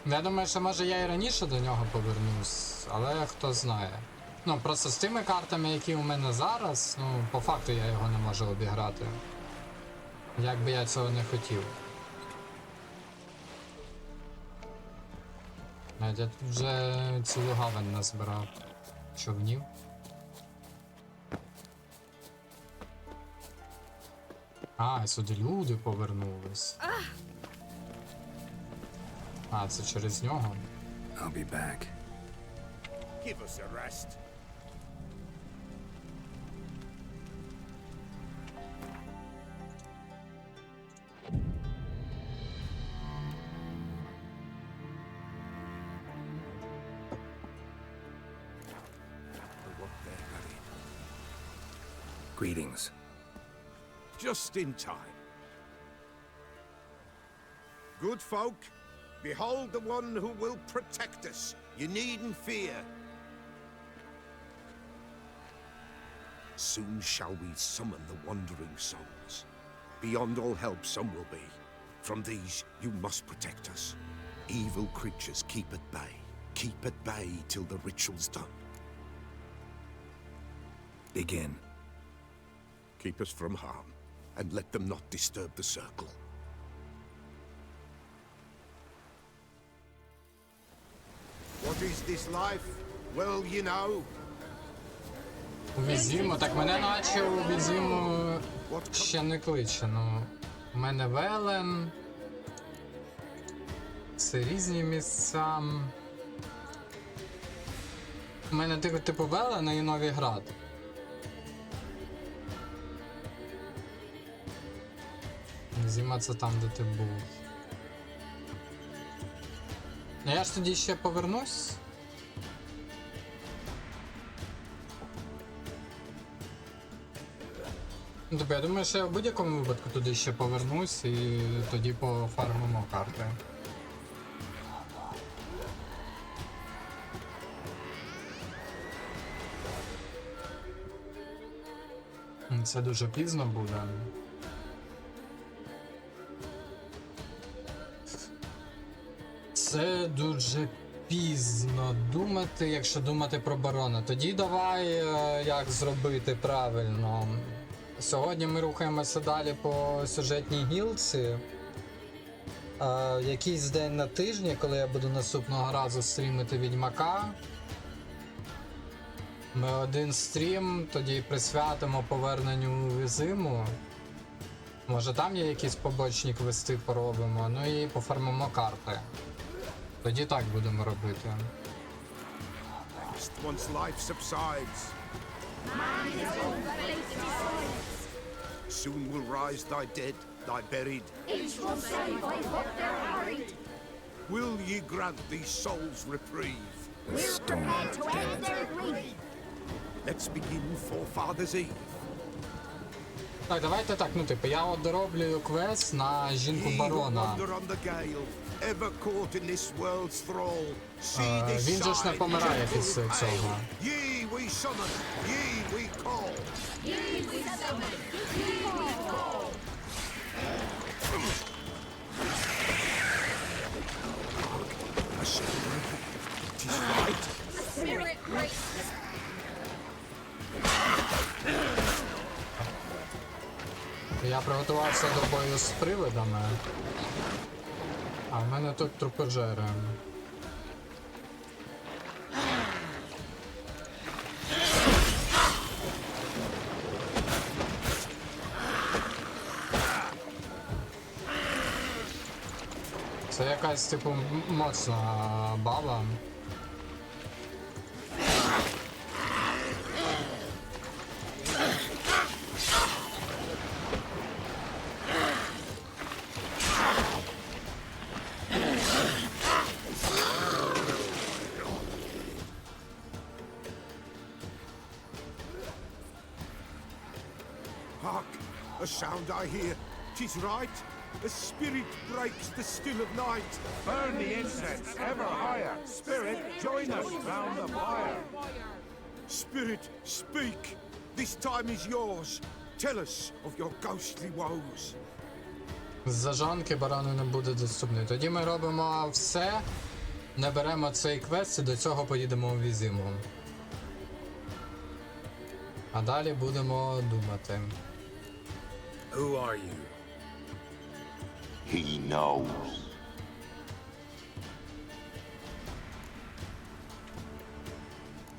[SPEAKER 1] Я думаю, що може я і раніше до нього повернусь, але хто знає. Ну, просто з тими картами, які у мене зараз, ну, по факту я його не можу обіграти. Як би я цього не хотів. Навіть я тут вже цілу гавань назбирав човнів. А, сюди люди повернулись. А, це через нього?
[SPEAKER 3] I'll be back.
[SPEAKER 4] Give us a rest.
[SPEAKER 3] Greetings.
[SPEAKER 4] Just in time. Good folk, behold the one who will protect us. You needn't fear. Soon shall we summon the wandering souls. Beyond all help some will be. From these you must protect us. Evil creatures keep at bay. Keep at bay till the ritual's done.
[SPEAKER 3] Begin.
[SPEAKER 4] Keep us from harm, and let them not disturb the circle. What is this life? Well, you know.
[SPEAKER 1] У Візіму, так мене наче у Візіму ще не кличе, ну. У мене Велен. Це різні місця. У мене типу Велена і Новіград. Візіма це там, де ти був. Ну я ж тоді ще повернусь. Тобто, я думаю, що я в будь-якому випадку туди ще повернусь і тоді пофармимо карти. Це дуже пізно буде. Це дуже пізно думати, якщо думати про барона. Тоді давай як зробити правильно. Сьогодні ми рухаємося далі по сюжетній гілці. Якийсь день на тижні, коли я буду наступного разу стрімити Відьмака. Ми один стрім тоді присвятимо поверненню Візиму. Може там є якісь побочні квести поробимо, ну і пофармимо карти. Тоді так будемо робити.
[SPEAKER 4] Once life subsides, soon will rise thy dead, thy buried.
[SPEAKER 8] Each will say by what they're harried.
[SPEAKER 4] Will ye grant these souls reprieve?
[SPEAKER 8] We're prepared to end their grief.
[SPEAKER 4] Let's begin Forefathers' Eve.
[SPEAKER 1] Так, давайте так, ну типу, я от дороблюю квест на жінку барона. Він же ж не помирає після цього. Я приготувався до бою з привидами, а в мене тут трупожери. Це якась типу моцна баба.
[SPEAKER 4] Hark! A sound I hear. 'Tis right. A spirit breaks the still of night.
[SPEAKER 14] Burn the incense ever higher. Spirit, join us round the fire.
[SPEAKER 4] Spirit, speak. This time is yours. Tell us of your ghostly woes.
[SPEAKER 1] З-за жонки барану не буде доступний. Тоді ми робимо все, не беремо цей квест і до цього поїдемо у Візиму. А далі будемо думати.
[SPEAKER 3] Who are you?
[SPEAKER 15] He knows.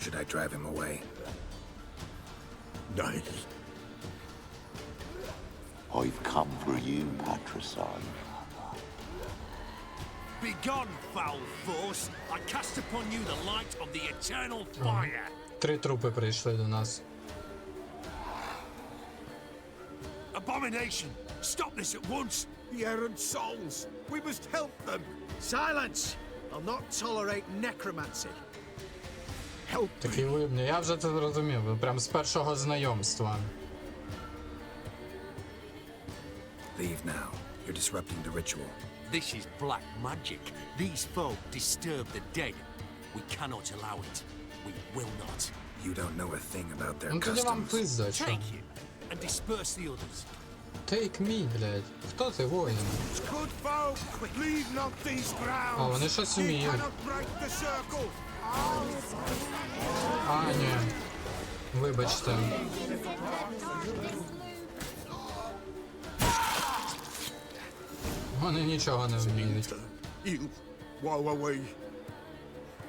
[SPEAKER 3] Should I drive him away?
[SPEAKER 4] Nay.
[SPEAKER 15] I've come for you, patricide.
[SPEAKER 5] Begone, foul force! I cast upon you the light of the eternal fire!
[SPEAKER 1] 3 трупи прийшли до нас.
[SPEAKER 5] Abomination! Stop this at once!
[SPEAKER 4] The errant souls. We must help them.
[SPEAKER 12] Silence! I'll not tolerate necromancy.
[SPEAKER 4] Help
[SPEAKER 1] Такі вибні. Я вже це зрозумів. Прям з першого знайомства.
[SPEAKER 3] Leave now. You're disrupting the ritual.
[SPEAKER 5] This is black magic. These folk disturb the dead. We cannot allow it. We will not.
[SPEAKER 3] You don't know a thing about their
[SPEAKER 1] Ну тоді вам
[SPEAKER 3] customs.
[SPEAKER 1] пиздача.
[SPEAKER 5] Take him and disperse the others.
[SPEAKER 1] Take me, блядь. Хто ти, воїн?
[SPEAKER 4] Good folk, leave not these grounds.
[SPEAKER 1] А, вони щось
[SPEAKER 4] Ye
[SPEAKER 1] вміють.
[SPEAKER 4] cannot break the circle.
[SPEAKER 1] А, ні. Вибачте. Вони нічого не вміють.
[SPEAKER 4] You, woe away.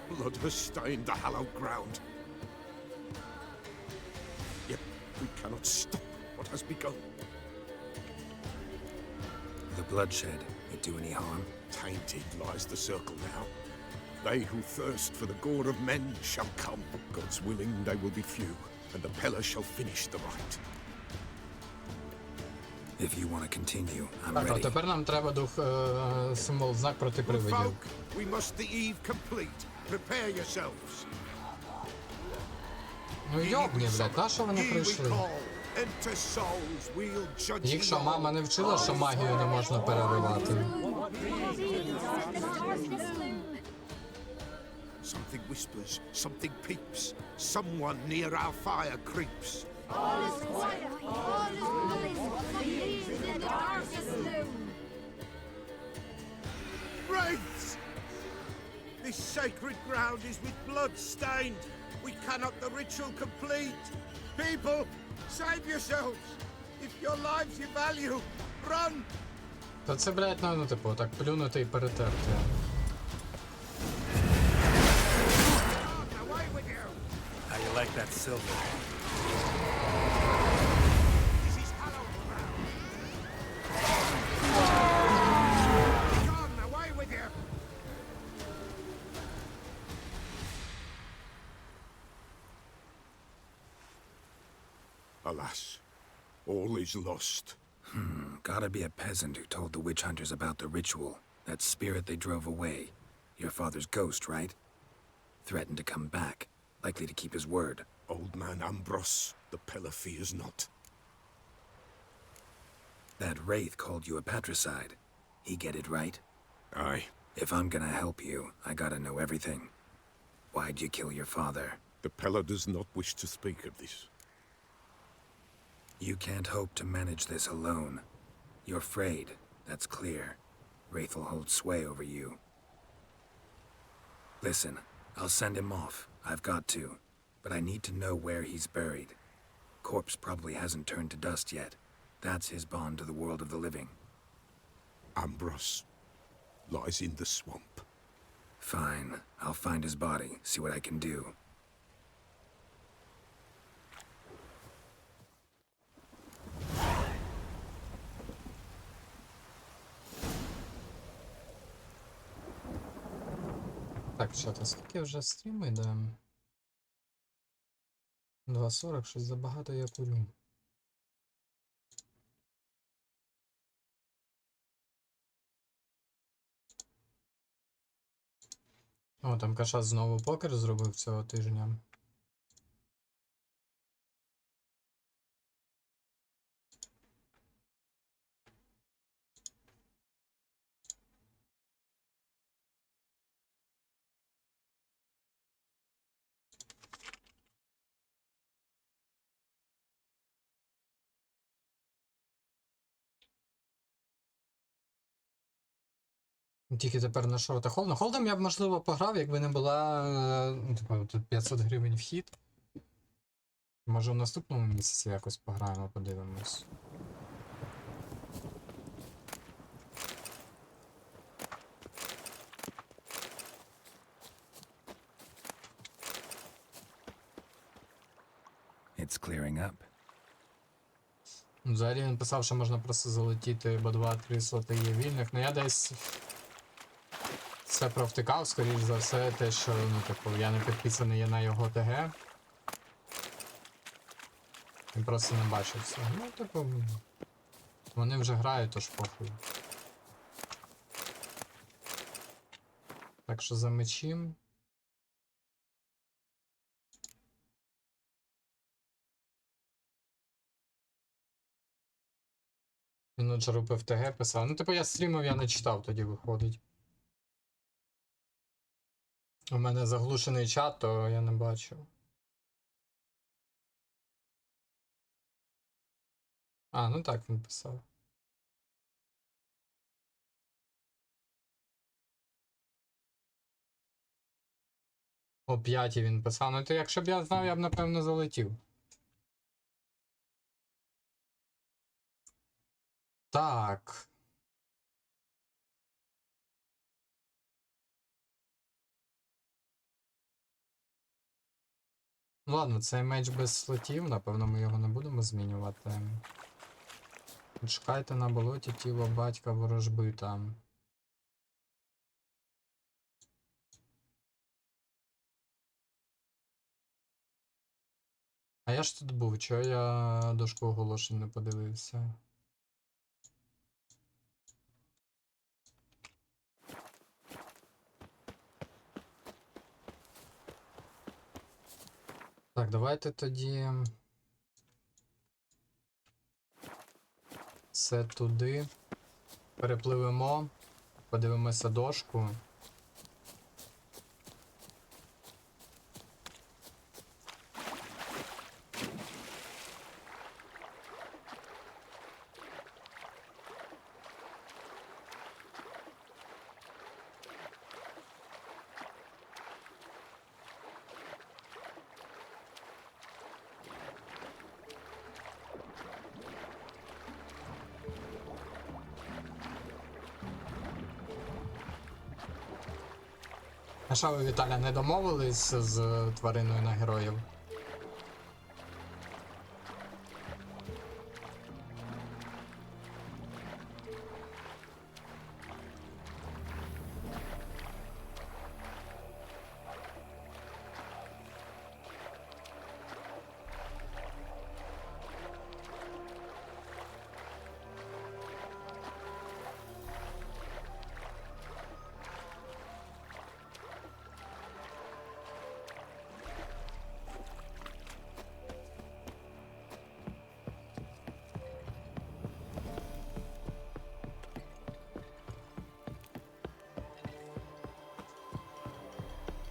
[SPEAKER 4] Blood has stained the hallowed ground. Yet we cannot stop what has begun.
[SPEAKER 3] The bloodshed, it do any harm?
[SPEAKER 4] Tainted lies the circle now. They who thirst for the gore of men shall come. God's willing, they will be few, and the Peller shall finish the rite.
[SPEAKER 3] If you want to continue, I'm
[SPEAKER 1] Так, а
[SPEAKER 3] ready.
[SPEAKER 1] тепер нам треба символ, знак проти привидів.
[SPEAKER 4] Folk, we must the eve complete. Prepare yourselves.
[SPEAKER 1] Ну йобні, блядь, на що вони прийшли?
[SPEAKER 4] Enter souls, we'll judge
[SPEAKER 1] Їх що,
[SPEAKER 4] you all.
[SPEAKER 1] мама не вчила, що магію не можна переривати?
[SPEAKER 4] Something whispers, something peeps. Someone near our fire creeps.
[SPEAKER 8] All is quiet. All is bliss. In the darkest gloom.
[SPEAKER 4] Wraiths! This sacred ground is with blood stained. We cannot the ritual complete. People, save yourselves. If your lives you value, run.
[SPEAKER 1] Та це, блядь, ну, типу, так плюнути і перетерти.
[SPEAKER 4] Away with you.
[SPEAKER 3] How you like that silver?
[SPEAKER 4] This is hallowed ground. Gone, away with you. Alas, all is lost.
[SPEAKER 3] Gotta be a peasant who told the witch hunters about the ritual. That spirit they drove away. Your father's ghost, right? Threatened to come back. Likely to keep his word.
[SPEAKER 4] Old man Ambros, the Peller fears not.
[SPEAKER 3] That wraith called you a patricide. He get it right?
[SPEAKER 4] Aye.
[SPEAKER 3] If I'm gonna help you, I gotta know everything. Why'd you kill your father?
[SPEAKER 4] The Peller does not wish to speak of this.
[SPEAKER 3] You can't hope to manage this alone. You're afraid, that's clear. Wraith will hold sway over you. Listen, I'll send him off. I've got to. But I need to know where he's buried. Corpse probably hasn't turned to dust yet. That's his bond to the world of the living.
[SPEAKER 4] Ambros lies in the swamp.
[SPEAKER 3] Fine. I'll find his body, see what I can do.
[SPEAKER 1] Так, що то скільки вже стрім йде? 2:40, щось забагато я курю. О, там Каша знову покер зробив цього тижня. Тільки тепер на шорта холдом. Холдом я б, можливо, пограв, якби не була, типу, тут 500 гривень вхід. Може в наступному місяці якось пограємо, подивимось.
[SPEAKER 3] It's clearing up.
[SPEAKER 1] Взагалі він писав, що можна просто залетіти, бо 2-3 слоти є вільних. Ну я десь все провтикав, скоріш за все, те, що, ну, типу, я не підписаний на його ТГ. Він просто не бачив цього. Ну, типу, вони вже грають, тож похуй. Так що за мечем. Міноджер УП в ТГ писав. Ну, типу, я стрімив, я не читав, тоді виходить. У мене заглушений чат, то я не бачив. А, ну так він писав. О 5 він писав. Ну, то якщо б я знав, я б, напевно, залетів. Так. Ну ладно, цей меч без слотів, напевно, ми його не будемо змінювати. Чекайте на болоті тіло батька ворожбита. А я ж тут був, чого я дошку оголошень не подивився? Так, давайте тоді це туди. Перепливемо, подивимося дошку. А що ви, Віталя, не домовились з твариною на героїв?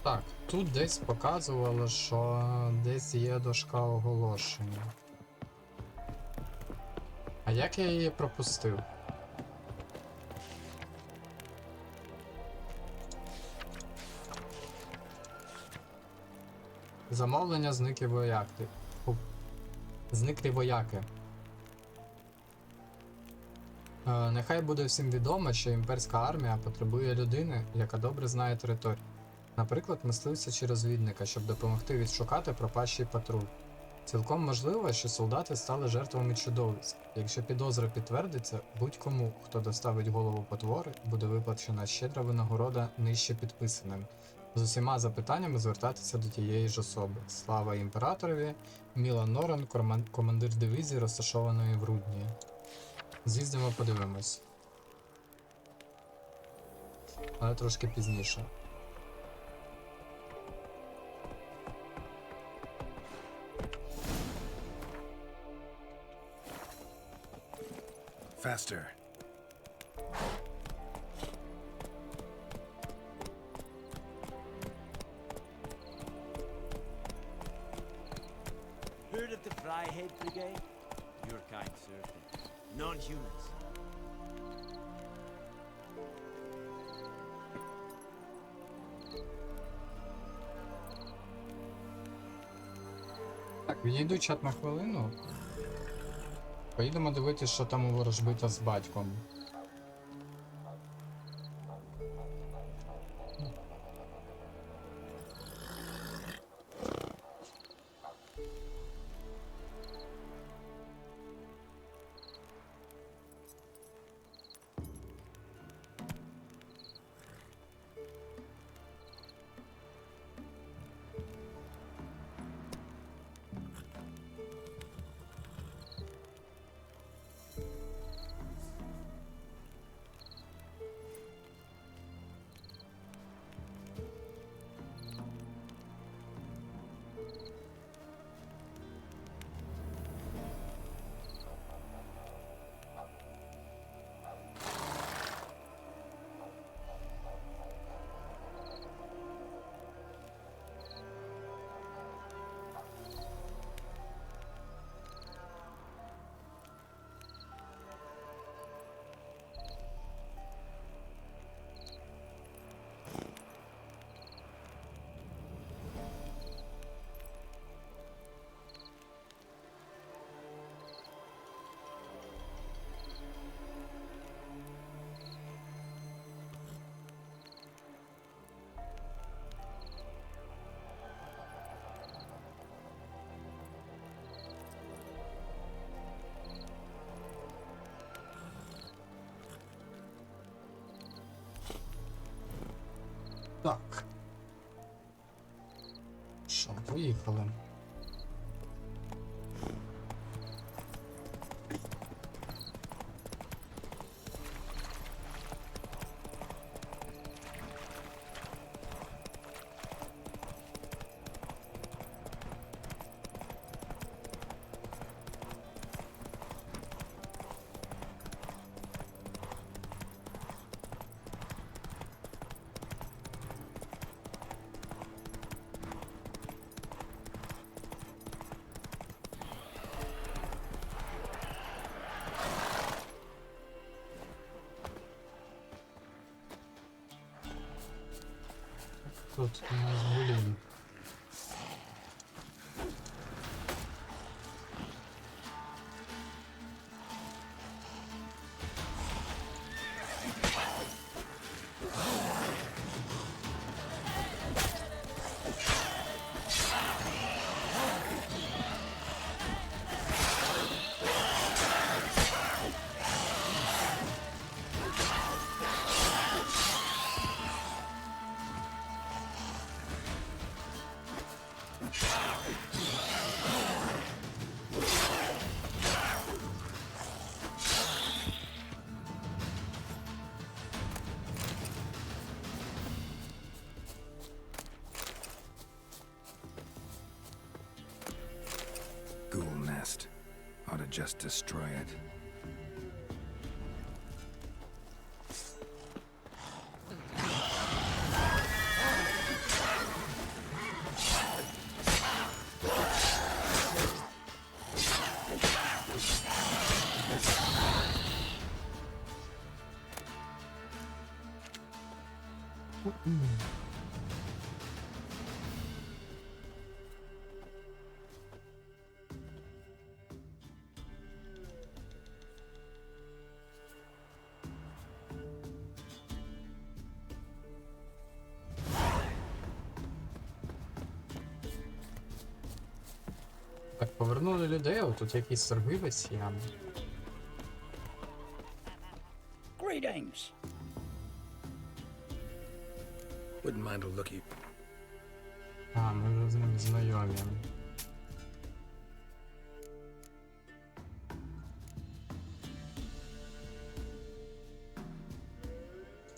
[SPEAKER 1] Так, тут десь показувало, що десь є дошка оголошення. А як я її пропустив? Замовлення зниклі вояки. Зниклі вояки. Нехай буде всім відомо, що імперська армія потребує людини, яка добре знає територію. Наприклад, мисливця чи розвідника, щоб допомогти відшукати пропащий патруль. Цілком можливо, що солдати стали жертвами чудовиськ. Якщо підозра підтвердиться, будь-кому, хто доставить голову потвори, буде виплачена щедра винагорода нижче підписаним. З усіма запитаннями звертатися до тієї ж особи. Слава імператорові, Мілан Норан, командир дивізії, розташованої в Рудні. З'їздимо, подивимось. Але трошки пізніше.
[SPEAKER 6] Faster.
[SPEAKER 5] Heard of the Fryhead Brigade? Your kind servant. Non-humans.
[SPEAKER 1] Так, відійду чат на хвилину. Поїдемо дивитися, що там у ворожбита з батьком. Поїхали. Тут у нас гулін.
[SPEAKER 3] Ghoul nest. Ought to just destroy it. Так, повернули людей, а тут якийсь торгівець є.
[SPEAKER 10] Greetings.
[SPEAKER 3] Wouldn't mind a looky.
[SPEAKER 1] А, ми вже з ним знайомі.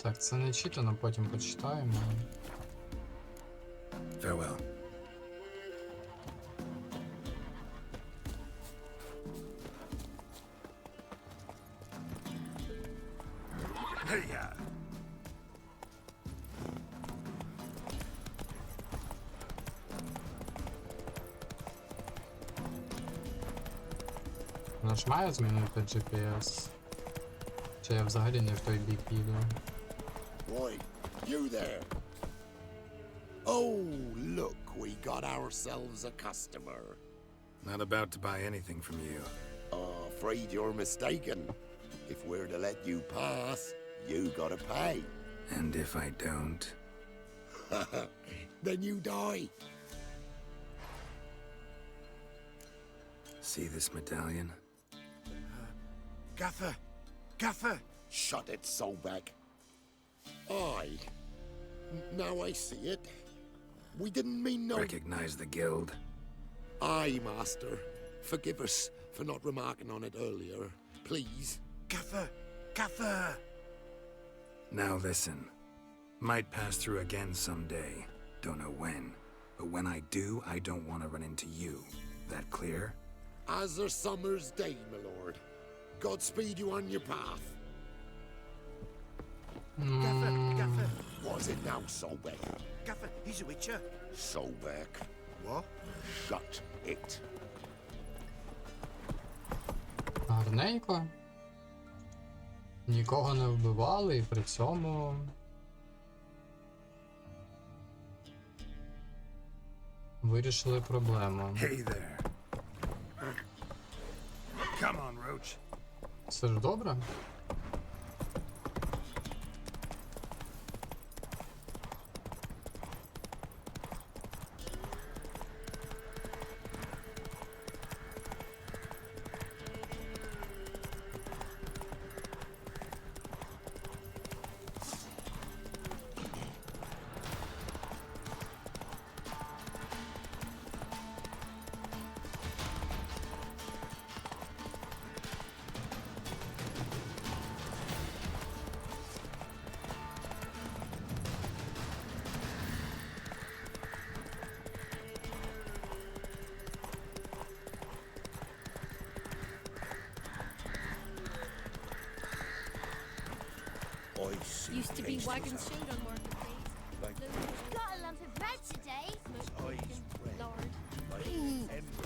[SPEAKER 1] Так, це не читано, потім почитаємо.
[SPEAKER 3] Farewell.
[SPEAKER 6] Hey-ya!
[SPEAKER 1] Вона ж має змінити GPS? Чи я взагалі не в той бік їду?
[SPEAKER 4] Boy, you there. Oh, look, we got ourselves a customer.
[SPEAKER 3] Not about to buy anything from you.
[SPEAKER 4] Afraid you're mistaken. If we're to let you pass, you gotta pay.
[SPEAKER 3] And if I don't?
[SPEAKER 4] Then you die.
[SPEAKER 3] See this medallion?
[SPEAKER 4] Gaffer! Gaffer! Shut it, Solbeck. Aye. Now I see it. We didn't mean no...
[SPEAKER 3] Recognize the guild?
[SPEAKER 4] Aye, Master. Forgive us for not remarking on it earlier. Please. Gaffer! Gaffer!
[SPEAKER 3] Now listen. Might pass through again someday. Don't know when. But when I do, I don't want to run into you. That clear?
[SPEAKER 4] As a summer's day, my lord. Godspeed you on your path.
[SPEAKER 10] Gaffer, Gaffer.
[SPEAKER 4] Was it now, Solbeck?
[SPEAKER 10] Gaffer, he's a witcher.
[SPEAKER 4] Solbeck.
[SPEAKER 10] What?
[SPEAKER 4] Shut it.
[SPEAKER 1] Гарненько. Нікого не вбивали і при цьому... вирішили проблему.
[SPEAKER 3] Hey there. Come on, Roach.
[SPEAKER 1] Все ж добре?
[SPEAKER 8] Used to be wagons shade on market days. Got a lump of bread today. Lord.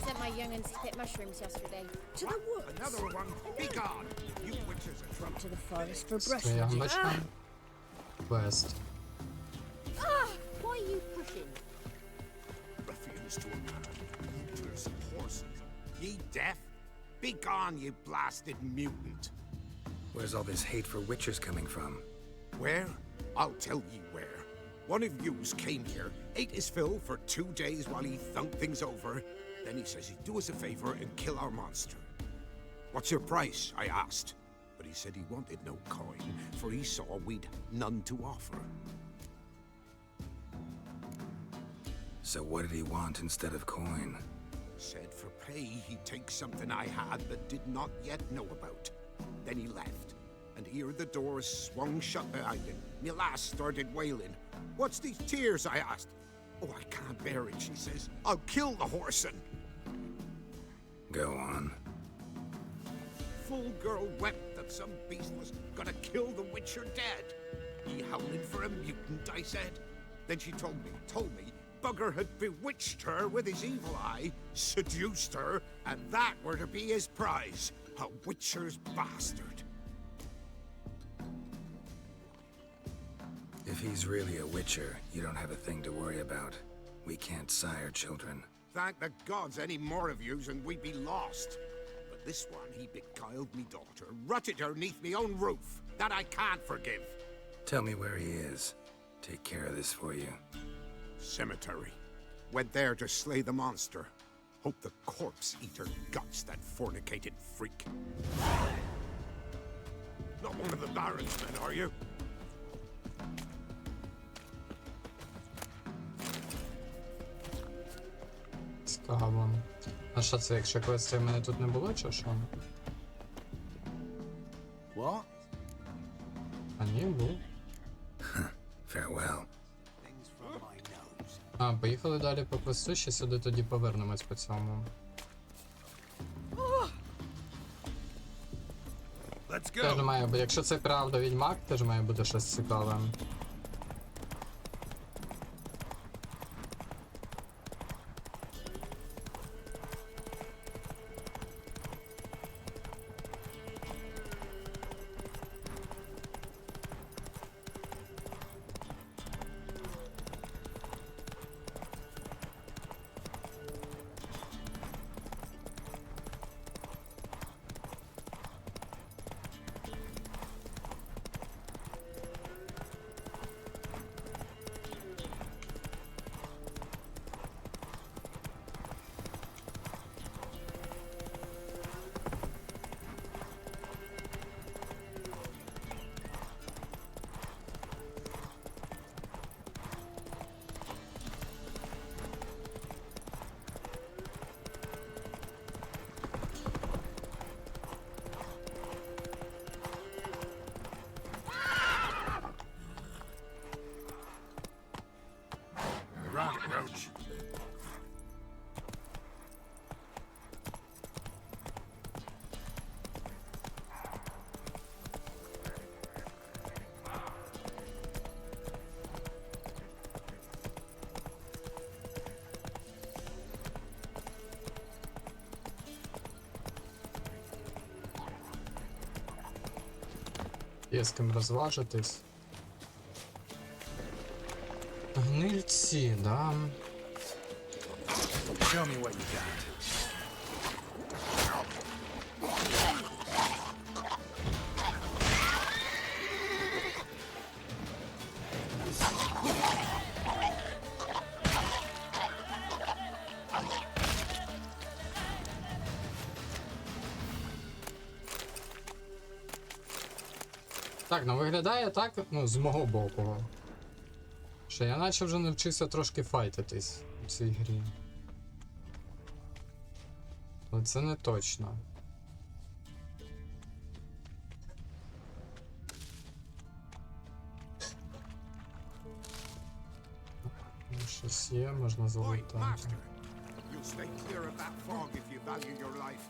[SPEAKER 11] Sent my young'uns to pick mushrooms yesterday. To the woods.
[SPEAKER 4] Another one. Be gone. You witches are trouble.
[SPEAKER 11] To the forest for brush.
[SPEAKER 1] Стрімбочка. Квест.
[SPEAKER 8] Ah! Why are you pushing?
[SPEAKER 4] Ruffians to a man. Looters of horses. Ye deaf? Be gone, you blasted mutant.
[SPEAKER 3] Where's all this hate for witchers coming from?
[SPEAKER 4] Where? I'll tell ye where. One of yous came here, ate his fill for 2 days while he thunked things over. Then he says he'd do us a favor and kill our monster. What's your price? I asked. But he said he wanted no coin, for he saw we'd none to offer.
[SPEAKER 3] So what did he want instead of coin?
[SPEAKER 4] Said for pay he'd take something I had but did not yet know about. Then he left, and here the doors swung shut behind him. Me lass started wailing. What's these tears? I asked. Oh, I can't bear it, she says. I'll kill the horsin'.
[SPEAKER 3] Go on.
[SPEAKER 4] Full girl wept that some beast was gonna kill the witcher dead. Ye howling for a mutant, I said. Then she told me, bugger had bewitched her with his evil eye, seduced her, and that were to be his prize. A witcher's bastard.
[SPEAKER 3] If he's really a witcher, you don't have a thing to worry about. We can't sire children.
[SPEAKER 4] Thank the gods any more of yous and we'd be lost. But this one, he beguiled me daughter, rutted her neath me own roof. That I can't forgive.
[SPEAKER 3] Tell me where he is. Take care of this for you.
[SPEAKER 4] Cemetery. Went there to slay the monster. Hope the corpse eater guts that fornicated freak. Not one of the Baron's men, are you?
[SPEAKER 1] Цікаво. А що це, якщо квестів в мене тут не було, чи що?
[SPEAKER 7] What?
[SPEAKER 1] А ні, був.
[SPEAKER 3] Farewell.
[SPEAKER 1] А, поїхали далі по квесту, ще сюди тоді повернемось по цьому. Теж має бути, якщо це правда Відьмак, теж має бути щось цікаве.
[SPEAKER 4] Run, Roach.
[SPEAKER 1] Є з ким розважитись. Гнильці, да.
[SPEAKER 3] Show me what you got.
[SPEAKER 1] Так, ну виглядає так, ну, з мого боку. Що я наче вже навчився трошки файтитись у цій грі. Але це не точно. Щось є, можна залутати.
[SPEAKER 4] You'll stay clear of that fog if you value your life.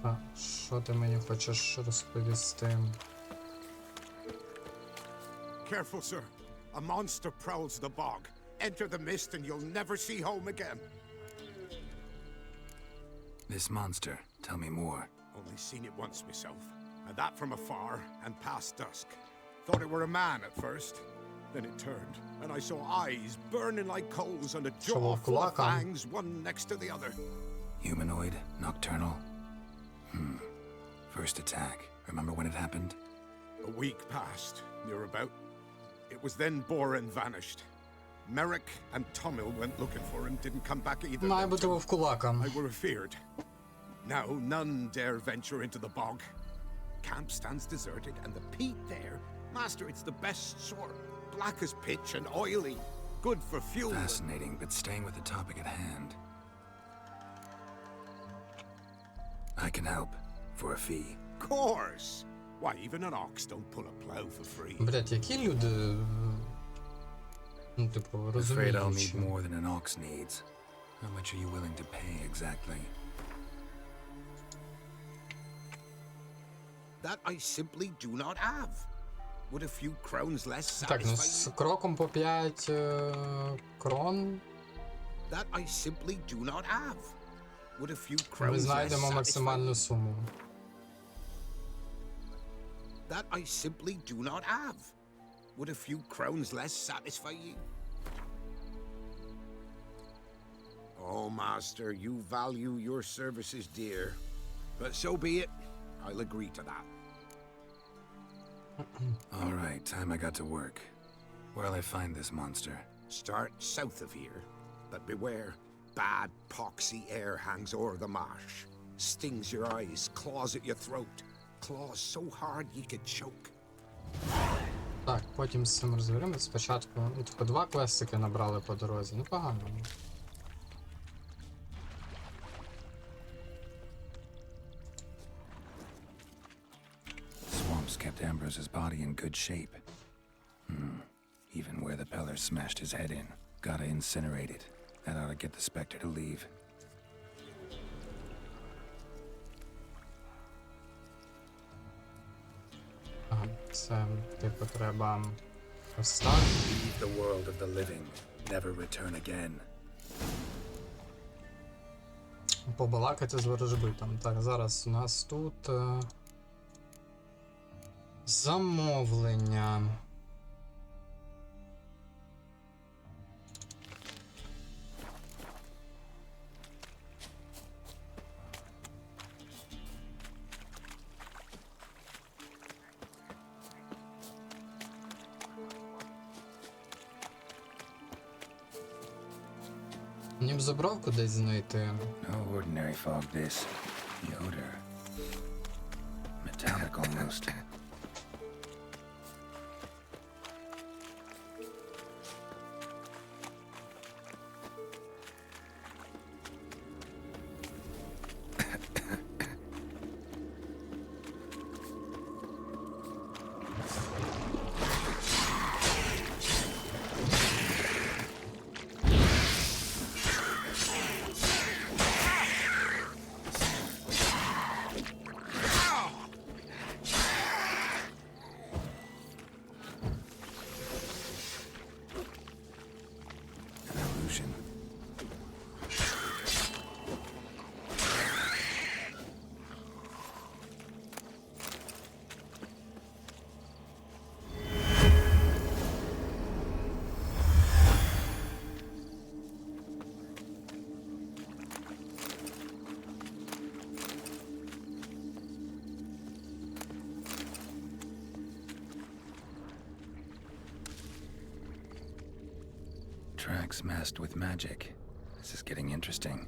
[SPEAKER 1] А, що? Що ти мені хочеш розповісти?
[SPEAKER 4] Careful, sir. A monster prowls the bog. Enter the mist and you'll never see home again.
[SPEAKER 3] This monster, tell me more.
[SPEAKER 4] Only seen it once myself, and that from afar and past dusk. Thought it were a man at first. Then it turned, and I saw eyes burning like coals and a jaw full of fangs, one next to the other.
[SPEAKER 3] Humanoid, nocturnal. First attack. Remember when it happened?
[SPEAKER 4] A week passed, near about. It was then Boren vanished. Merrick and Tomil went looking for him, didn't come back either.
[SPEAKER 1] Має бути вовкулака.
[SPEAKER 4] I were afeared. Now none dare venture into the bog. Camp stands deserted, and the peat there, master, it's the best sort. Black as pitch and oily. Good for fuel.
[SPEAKER 3] Fascinating, but staying with the topic at hand. I can help. For a fee.
[SPEAKER 4] Course! Why, even an ox don't pull a plow for free.
[SPEAKER 1] Блять, які люди... Ну, типу,
[SPEAKER 3] Afraid I'll need
[SPEAKER 1] розуміючі.
[SPEAKER 3] more than an ox needs. How much are you willing to pay exactly?
[SPEAKER 4] That I simply do not have. Would a few crowns less
[SPEAKER 1] Так, ну
[SPEAKER 4] satisfy
[SPEAKER 1] з
[SPEAKER 4] you?
[SPEAKER 1] кроком по 5 крон
[SPEAKER 4] That I simply do not have. Would a few
[SPEAKER 1] ми
[SPEAKER 4] crowns less
[SPEAKER 1] знайдемо
[SPEAKER 4] satisfy
[SPEAKER 1] максимальну
[SPEAKER 4] you?
[SPEAKER 1] суму.
[SPEAKER 4] That I simply do not have. Would a few crowns less satisfy you? Oh, master, you value your services dear. But so be it. I'll agree to that.
[SPEAKER 3] All right, time I got to work. Where'll I find this monster?
[SPEAKER 4] Start south of here, but beware. Bad, poxy air hangs o'er the marsh. Stings your eyes, claws at your throat. Claws so hard you could choke.
[SPEAKER 1] Так, потім з цим розберемось. Спочатку, ну, типу, 2 квестики набрали по дорозі. Непогано.
[SPEAKER 3] Swamps kept Ambrose's body in good shape. Even where the Peller smashed his head in. Gotta incinerate it. That ought to get the Spectre to leave.
[SPEAKER 1] Ага, це, типу, треба ось так.
[SPEAKER 3] Leave the world of the living. Never return again.
[SPEAKER 1] Побалакати з ворожбитом. Так, зараз у нас тут замовлення. Мені б забравку десь знайти.
[SPEAKER 3] No ordinary fog this. The odor. Metallic almost. Tracks masked with magic. This is getting interesting.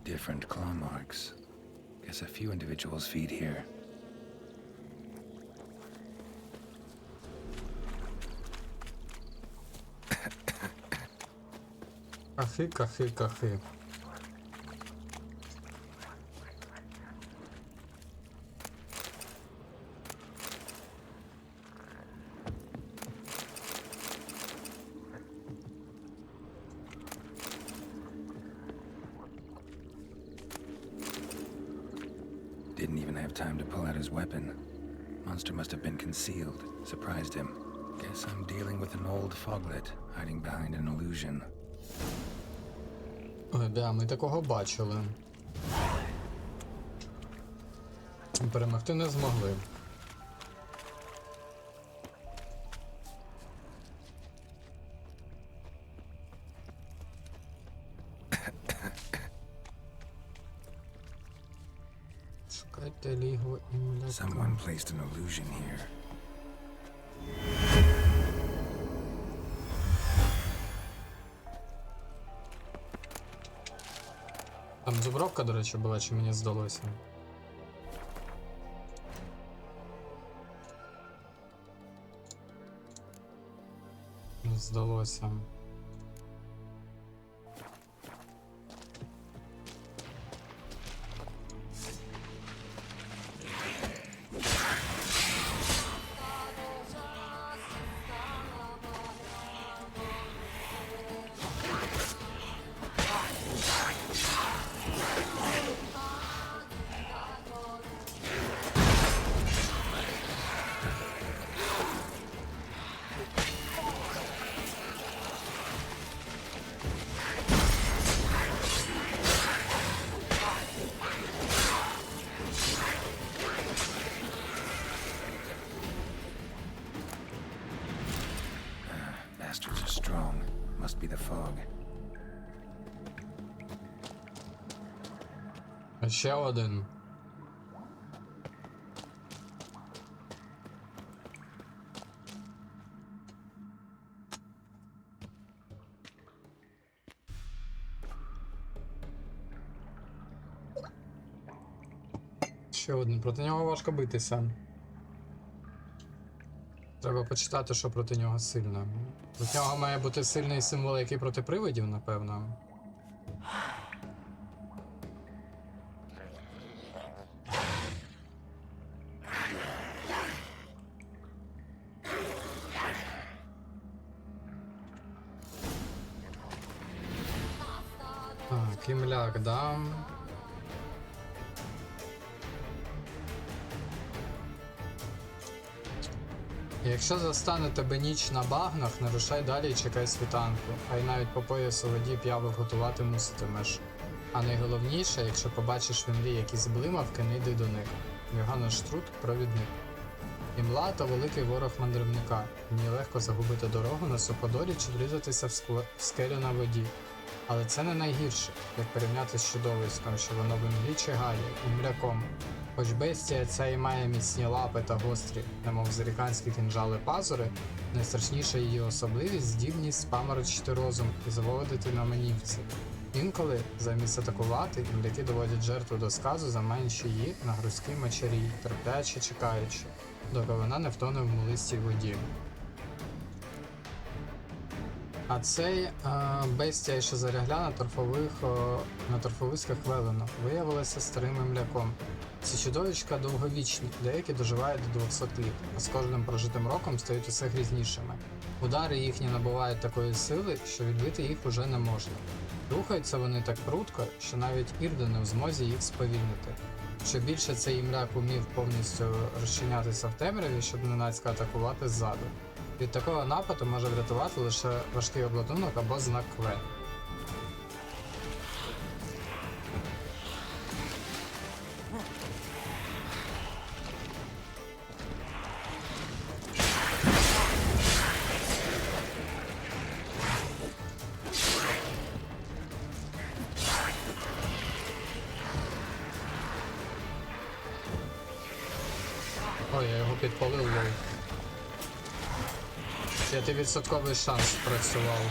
[SPEAKER 3] Different claw marks. Guess a few individuals feed here.
[SPEAKER 1] Кахи, кахи, кахи.
[SPEAKER 3] have time to pull out his weapon. Monster must have been concealed, surprised him. Guess I'm dealing with an old foglet, hiding behind an illusion.
[SPEAKER 1] Ой, да, ми такого бачили. Перемогти не змогли. Шукайте лігво імляка.
[SPEAKER 3] Someone placed an illusion here.
[SPEAKER 1] Там зубровка, до речі, була, чи мені здалося? Не здалося.
[SPEAKER 3] Bastards are strong. Must be the fog.
[SPEAKER 1] Ще один. Ще один. Проти нього важко битися. Треба почитати, що проти нього сильно. Проти нього має бути сильний символ, який проти привидів, напевно. Так, імляк, да. Якщо застане тебе ніч на багнах, не рушай далі і чекай світанку, а й навіть по поясу воді п'явок готувати муситимеш. А найголовніше, якщо побачиш в імлі якісь блимавки, не йди до них. Йоганн Штрут – провідник. Імла – то великий ворог мандрівника. Мені легко загубити дорогу на суходолі чи врізатися в скелю на воді. Але це не найгірше, як порівняти з чудовиськом, що воно в імлі чигає, імляком. Хоч бестія ця і має міцні лапи та гострі, немов зеріканські кінжали пазури, найстрашніша її особливість – здібність спаморочити розум і заводити на манівці. Інколи, замість атакувати, імляки доводять жертву до сказу, заманюючи її на грузький мочарій, терпляче чекаючи, доки вона не втоне в млистій воді. А цей бестія, що зарягля на торфовиськах Велено, виявилася старим імляком. Ці чудовичка довговічні, деякі доживають до 200 літ, а з кожним прожитим роком стають усе грізнішими. Удари їхні набувають такої сили, що відбити їх уже не можна. Рухаються вони так прудко, що навіть Ірда не в змозі їх сповільнити. Що більше цей імляк умів повністю розчинятися в темряві, щоб ненацька атакувати ззаду. Від такого нападу може врятувати лише важкий обладунок або знак Кве. Ой, я його підпалив, лол. 5% шанс спрацював.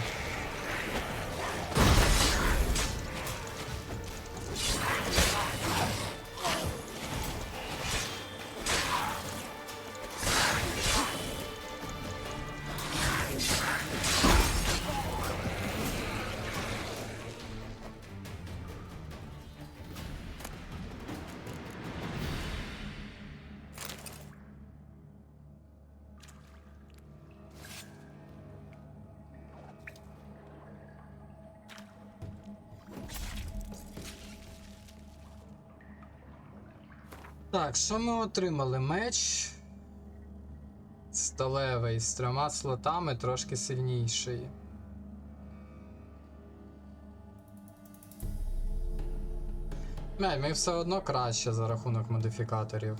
[SPEAKER 1] Так, що ми отримали? Меч сталевий з 3 слотами, трошки сильніший. Ми все одно краще за рахунок модифікаторів.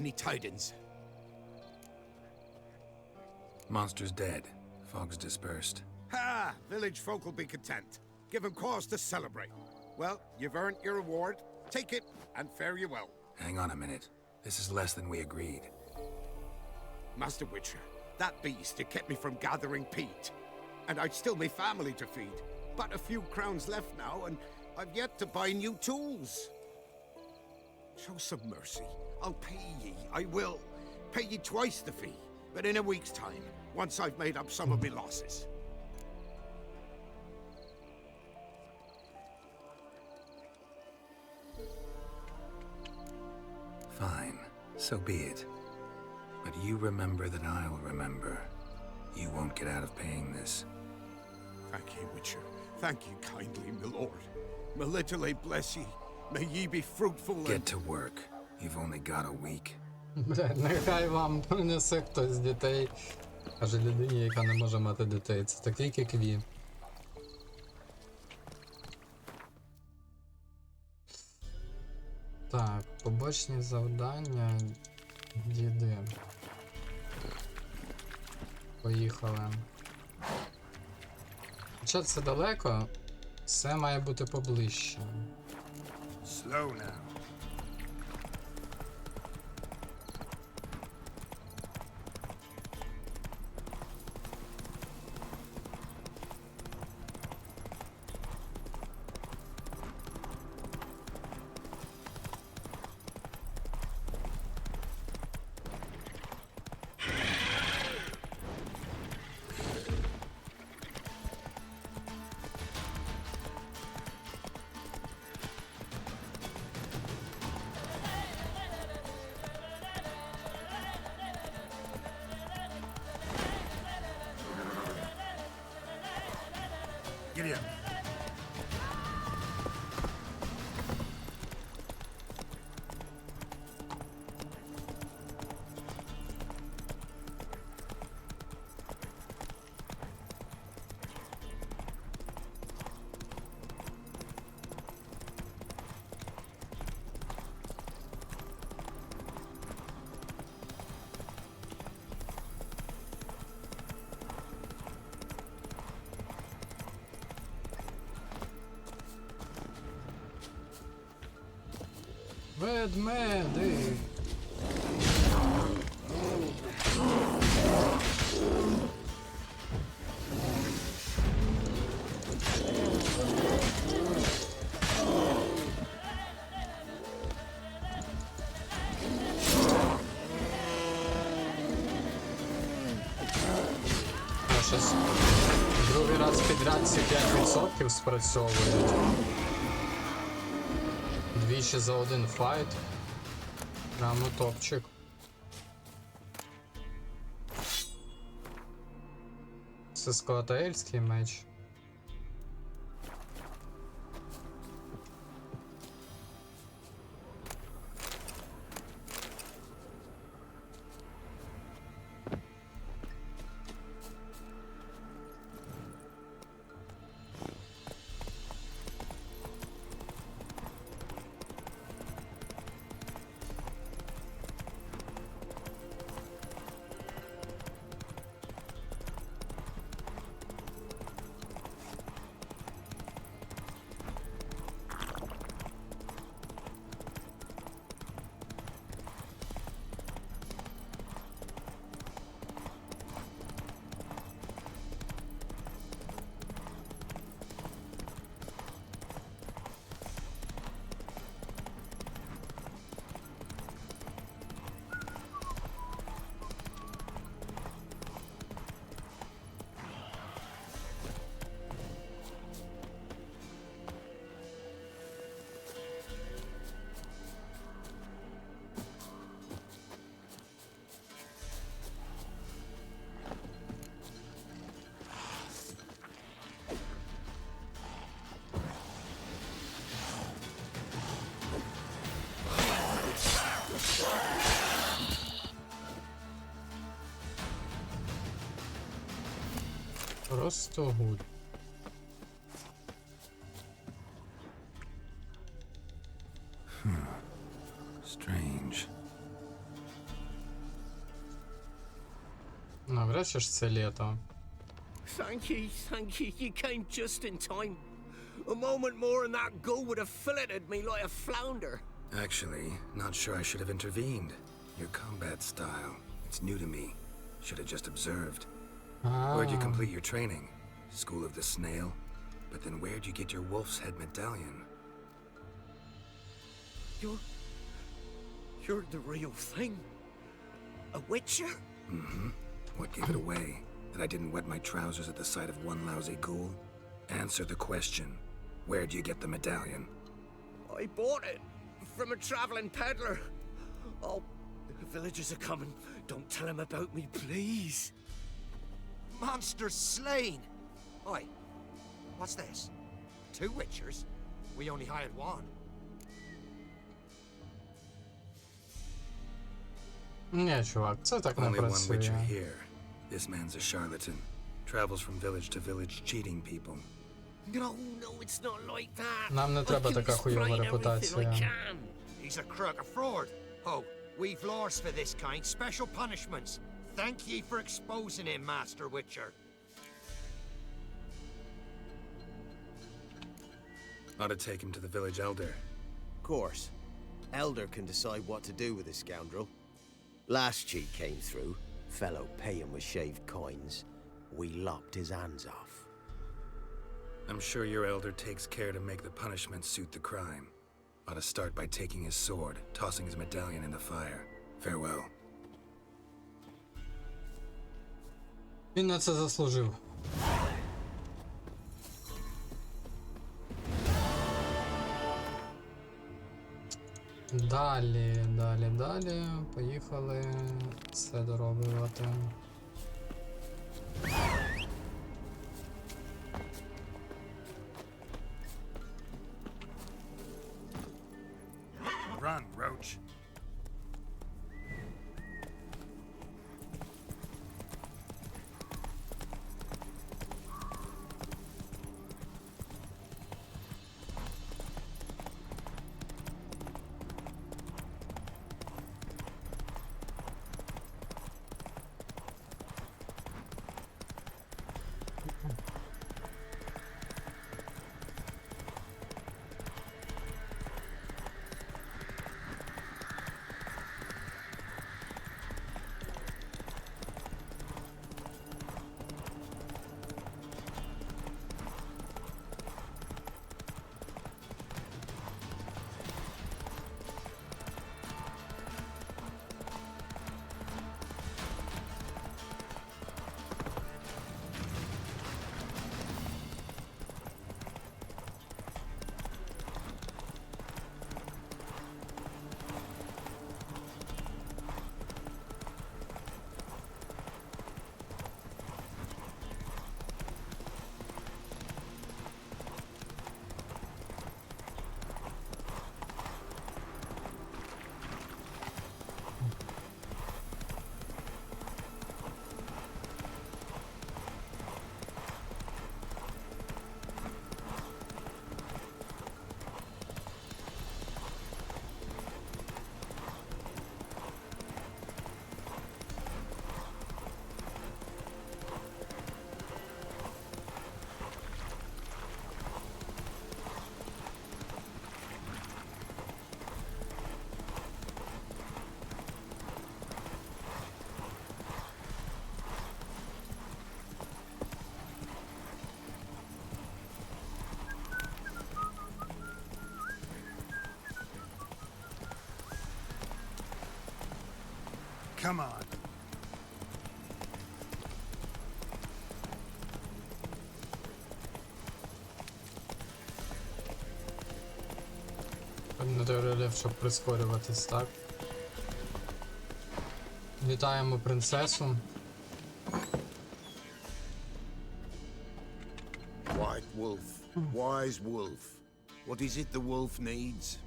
[SPEAKER 4] Any tidings?
[SPEAKER 3] Monster's dead. Fog's dispersed.
[SPEAKER 4] Ha! Village folk will be content. Give them cause to celebrate. Well, you've earned your reward. Take it, and fare you well.
[SPEAKER 3] Hang on a minute. This is less than we agreed.
[SPEAKER 4] Master Witcher, that beast, it kept me from gathering peat. And I'd still me family to feed. But a few crowns left now, and I've yet to buy new tools. Show some mercy. I'll pay ye, I will. Pay ye twice the fee, but in a week's time, once I've made up some of me losses.
[SPEAKER 3] Fine, so be it. But you remember that I'll remember. You won't get out of paying this.
[SPEAKER 4] Thank ye, Witcher. Thank ye kindly, my lord. Melitele bless ye. May ye be fruitful and...
[SPEAKER 3] Get to work. You've only got a week.
[SPEAKER 1] Нехай вам принесе хтось з дітей. Каже людині, яка не може мати дітей. Це такий кікві. Так, побочні завдання. Діди. Поїхали. Хоча це далеко, все має бути поближче.
[SPEAKER 4] Slow now. Giddy up.
[SPEAKER 1] Ведмеди! Щось другий раз підряд ці 5% спрацьовують. Двічі за один файт. Прямо топчик. Це скотаельський меч. Просто гуд.
[SPEAKER 3] Strange.
[SPEAKER 1] Навряд чи ж це літо.
[SPEAKER 5] Thank you. You came just in time. A moment more and that gull would have filleted me like a flounder.
[SPEAKER 3] Actually, not sure I should have intervened. Your combat style, it's new to me. Should have just observed. Where'd you complete your training? School of the Snail? But then where'd you get your wolf's head medallion?
[SPEAKER 5] You're the real thing. A witcher?
[SPEAKER 3] Mm-hmm. What gave it away? That I didn't wet my trousers at the sight of one lousy ghoul? Answer the question. Where'd you get the medallion?
[SPEAKER 5] I bought it from a traveling peddler. Oh, the villagers are coming. Don't tell them about me, please.
[SPEAKER 6] Monsters slain! Oi, what's this? 2 witchers? We only hired 1.
[SPEAKER 1] Ні, чувак, це так не
[SPEAKER 3] Only one witcher
[SPEAKER 1] працює.
[SPEAKER 3] here. This man's a charlatan. Travels from village to village cheating people.
[SPEAKER 5] No, it's not like that.
[SPEAKER 1] Нам не треба така хуйова репутація.
[SPEAKER 6] He's a crook, a fraud. Oh, we've laws for this kind, special punishments. Thank ye for exposing him, Master Witcher.
[SPEAKER 3] Ought to take him to the village elder.
[SPEAKER 12] Of course. Elder can decide what to do with the scoundrel. Last cheat came through. Fellow paying with shaved coins. We lopped his hands off.
[SPEAKER 3] I'm sure your elder takes care to make the punishment suit the crime. Ought to start by taking his sword, tossing his medallion in the fire. Farewell.
[SPEAKER 1] Він на це заслужив. Далі. Поїхали все дороблювати.
[SPEAKER 6] Run, Roach. Come on.
[SPEAKER 1] Натуралів, щоб прискорюватись, так? Вітаємо принцесу.
[SPEAKER 4] White wolf, wise wolf. What is it the wolf needs?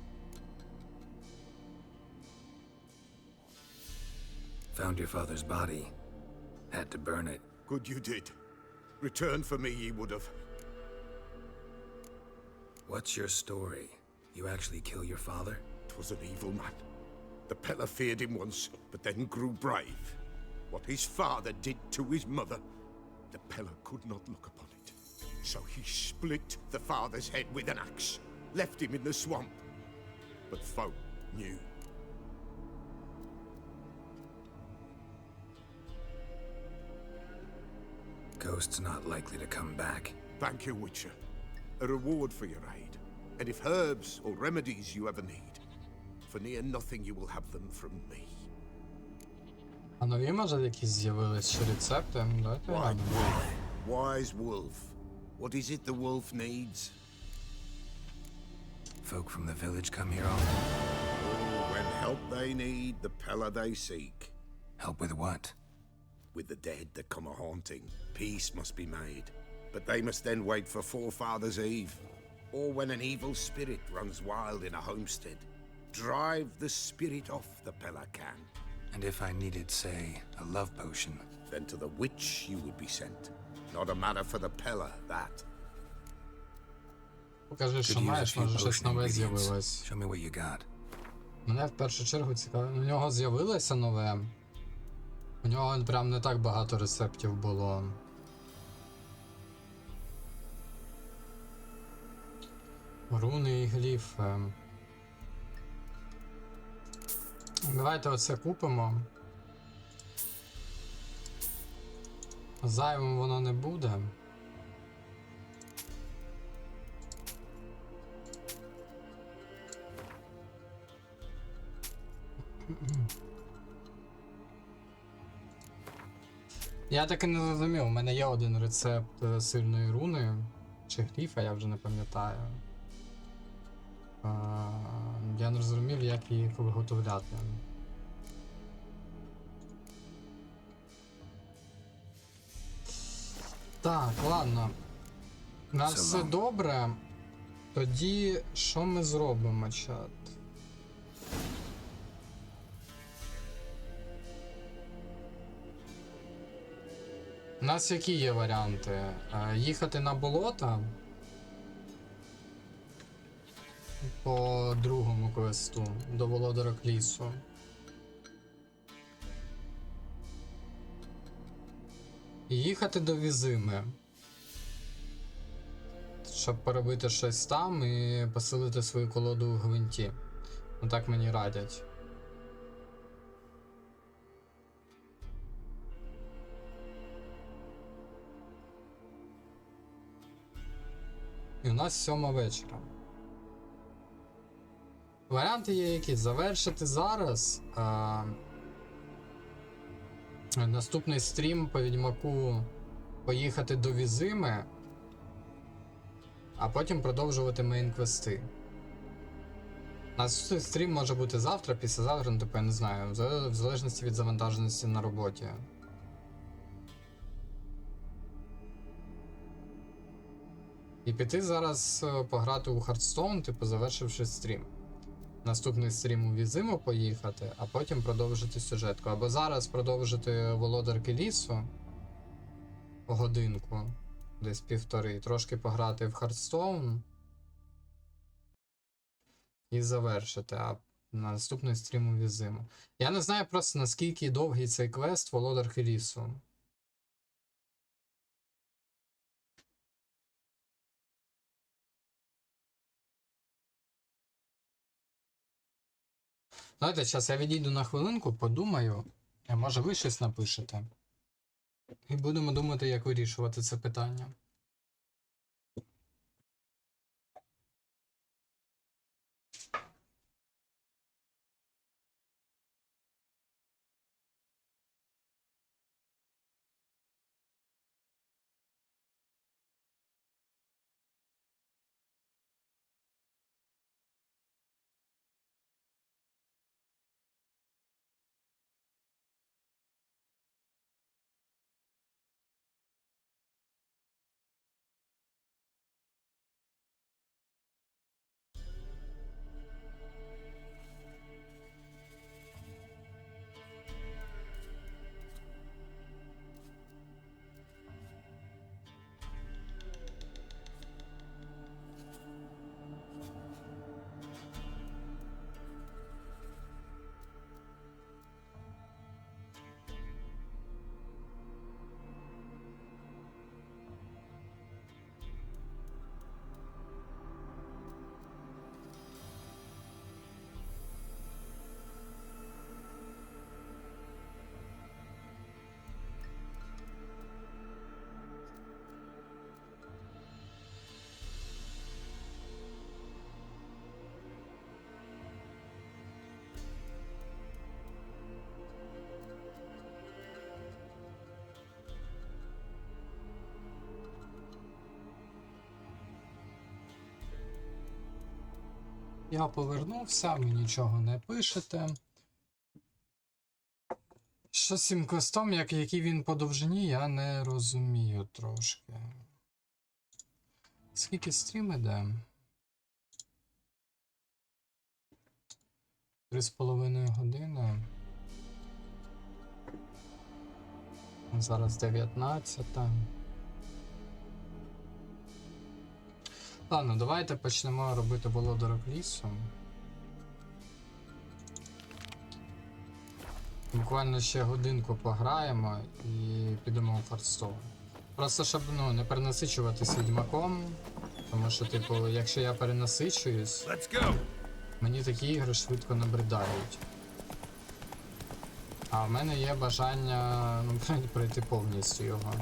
[SPEAKER 3] Found your father's body. Had to burn it.
[SPEAKER 4] Good you did. Return for me ye would have.
[SPEAKER 3] What's your story? You actually kill your father?
[SPEAKER 4] 'Twas an evil man. The Pella feared him once, but then grew brave. What his father did to his mother, the Pella could not look upon it. So he split the father's head with an axe, left him in the swamp. But folk knew.
[SPEAKER 3] Ghost's not likely to come back.
[SPEAKER 4] Thank you, Witcher. A reward for your aid. And if herbs or remedies you ever need, for near nothing you will have them from me.
[SPEAKER 1] А нові, може, якісь з'явились ще рецепти? Давайте
[SPEAKER 4] White
[SPEAKER 1] глянемо.
[SPEAKER 4] wolf, wise wolf. What is it the wolf needs?
[SPEAKER 3] Folk from the village come here often.
[SPEAKER 4] Oh, when help they need, the Pella they seek.
[SPEAKER 3] Help with what?
[SPEAKER 4] With the dead that come a-haunting, peace must be made. But they must then wait for Forefathers' Eve. Or when an evil spirit runs wild in a homestead. Drive the spirit off the Pella can.
[SPEAKER 3] And if I needed, say, a love potion?
[SPEAKER 4] Then to the witch you would be sent. Not a matter for the Pella, that.
[SPEAKER 1] Покажи, що
[SPEAKER 3] Could use a
[SPEAKER 1] маєш,
[SPEAKER 3] few
[SPEAKER 1] може щось
[SPEAKER 3] potion
[SPEAKER 1] нове
[SPEAKER 3] ingredients.
[SPEAKER 1] з'явилось.
[SPEAKER 3] Show me what you got.
[SPEAKER 1] Мене в першу чергу цікаво. У нього з'явилося нове. У нього прям не так багато рецептів було. Руни і гліфи. Давайте оце купимо. Зайвим воно не буде. Я так і не зрозумів, у мене є один рецепт сильної руни, чи гліфа, я вже не пам'ятаю. Я не зрозумів, як їх виготовляти. Так, ладно. У нас все добре. Тоді що ми зробимо, чат? У нас які є варіанти? Їхати на болото по другому квесту до володарок лісу. І їхати до Візими, щоб поробити щось там і посилити свою колоду у гвинті. Ну так мені радять. І у нас 7 вечора. Варіанти є які? Завершити зараз. Наступний стрім по Відьмаку поїхати до Візими, а потім продовжувати мейн-квести. Наступний стрім може бути завтра, післязавтра, ну типу я не знаю, в залежності від завантаженості на роботі. І піти зараз пограти у Хардстоун, типу завершивши стрім. Наступний стрім у Візиму поїхати, а потім продовжити сюжетку. Або зараз продовжити Володарки лісу годинку, десь півтори, трошки пограти в Хардстоун і завершити, а на наступний стрім у Візиму. Я не знаю просто наскільки довгий цей квест Володарки лісу. Знаєте, зараз я відійду на хвилинку, подумаю, а може ви щось напишете. І будемо думати, як вирішувати це питання. Я повернувся, ви нічого не пишете. Що з цим квестом, який він по довжині, я не розумію трошки. Скільки стрім іде? 3,5 години. Зараз 19. Ладно, давайте почнемо робити володарок лісу. Буквально ще годинку пограємо і підемо у Фарстон. Просто щоб не перенасичуватись відьмаком, тому що, типу, якщо я перенасичуюсь, мені такі ігри швидко набридають. А в мене є бажання, ну, пройти повністю його.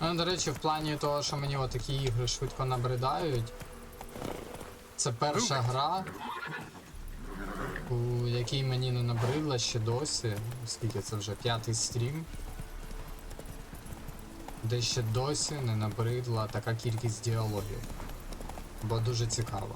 [SPEAKER 1] Ну, до речі, в плані того, що мені отакі ігри швидко набридають, це перша гра, у якій мені не набридла ще досі, оскільки це вже 5-й стрім, де ще досі не набридла така кількість діалогів, бо дуже цікаво.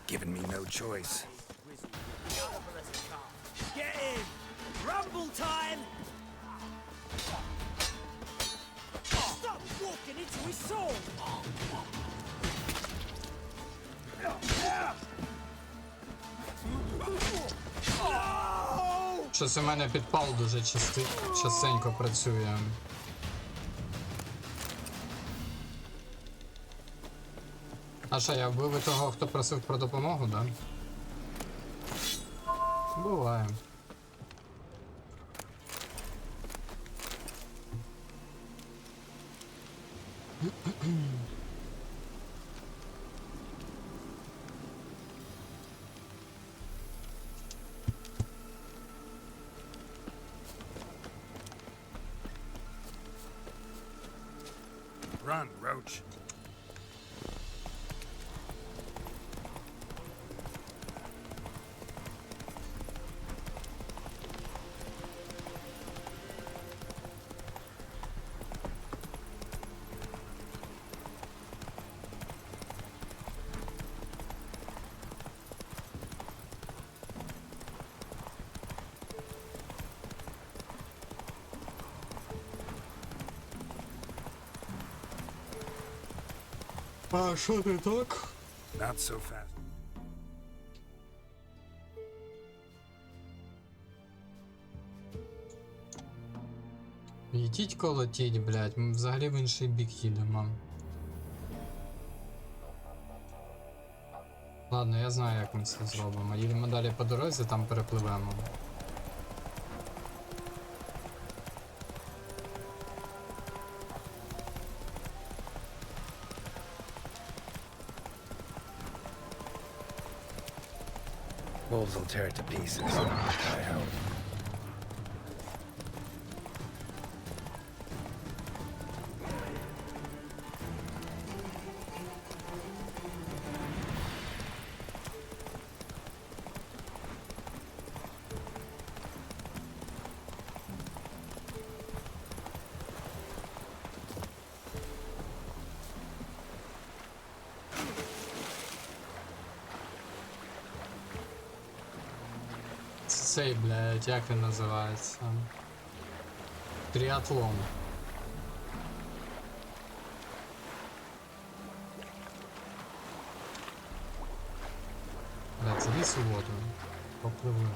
[SPEAKER 3] Given me no choice.
[SPEAKER 5] Get in! Rumble time! Stop walking into his soul!
[SPEAKER 1] Щось у мене підпал дуже частенько працює. А що, я вбив того, хто просив про допомогу, да? Буває.
[SPEAKER 6] Run, Roach.
[SPEAKER 1] А що не так?
[SPEAKER 6] Not so fast.
[SPEAKER 1] Їдіть колотіть, блядь, ми взагалі в інший бік їдемо. Ладно, я знаю, як ми це зробимо. Їдемо далі по дорозі, там перепливемо.
[SPEAKER 3] Wolves will tear it to pieces. I hope.
[SPEAKER 1] Цей, блядь, як він називається? Тріатлон. Блядь, заліз у воду. Попливли.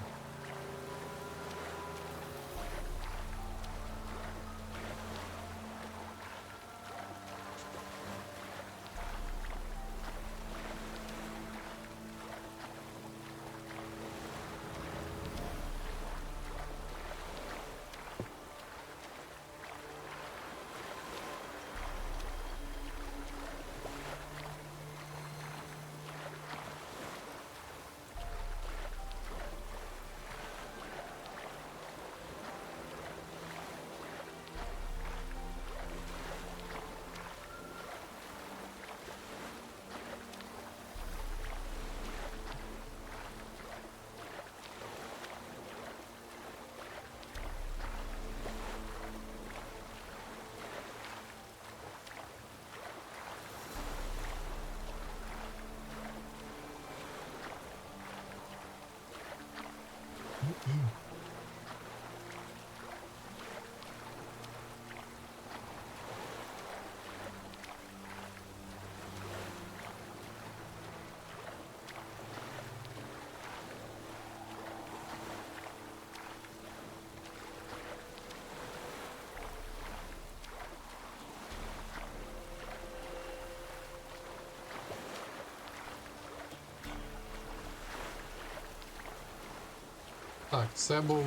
[SPEAKER 1] Так, це був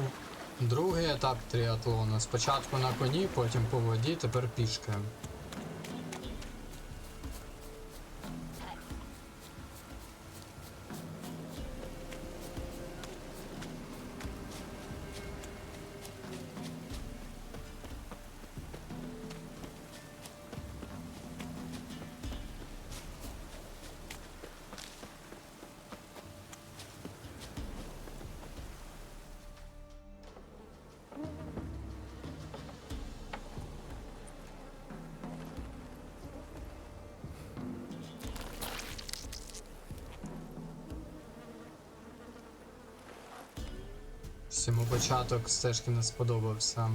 [SPEAKER 1] другий етап тріатлону. Спочатку на коні, потім по воді, тепер пішки. Всьому початок стежки не сподобався.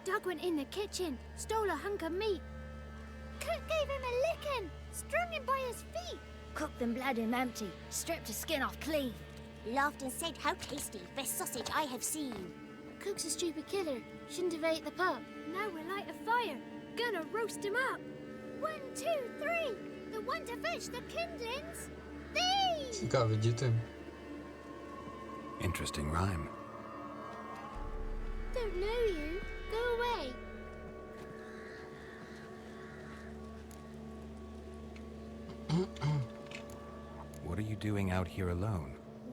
[SPEAKER 8] Doug went in the kitchen, stole a hunk of meat. Cook gave him a licking, strung him by his feet.
[SPEAKER 16] Cooked and bled him empty, stripped his skin off clean.
[SPEAKER 17] Laughed and said, "How tasty, best sausage I have seen."
[SPEAKER 8] Cook's a stupid killer, shouldn't have ate the pup. Now we'll light a fire, gonna roast him up. 1, 2, 3, the one to fetch the kindlings. Thee!
[SPEAKER 1] Цікаві діти.
[SPEAKER 3] Interesting rhyme.
[SPEAKER 8] Don't know you. Go away.
[SPEAKER 3] What are you doing out here alone?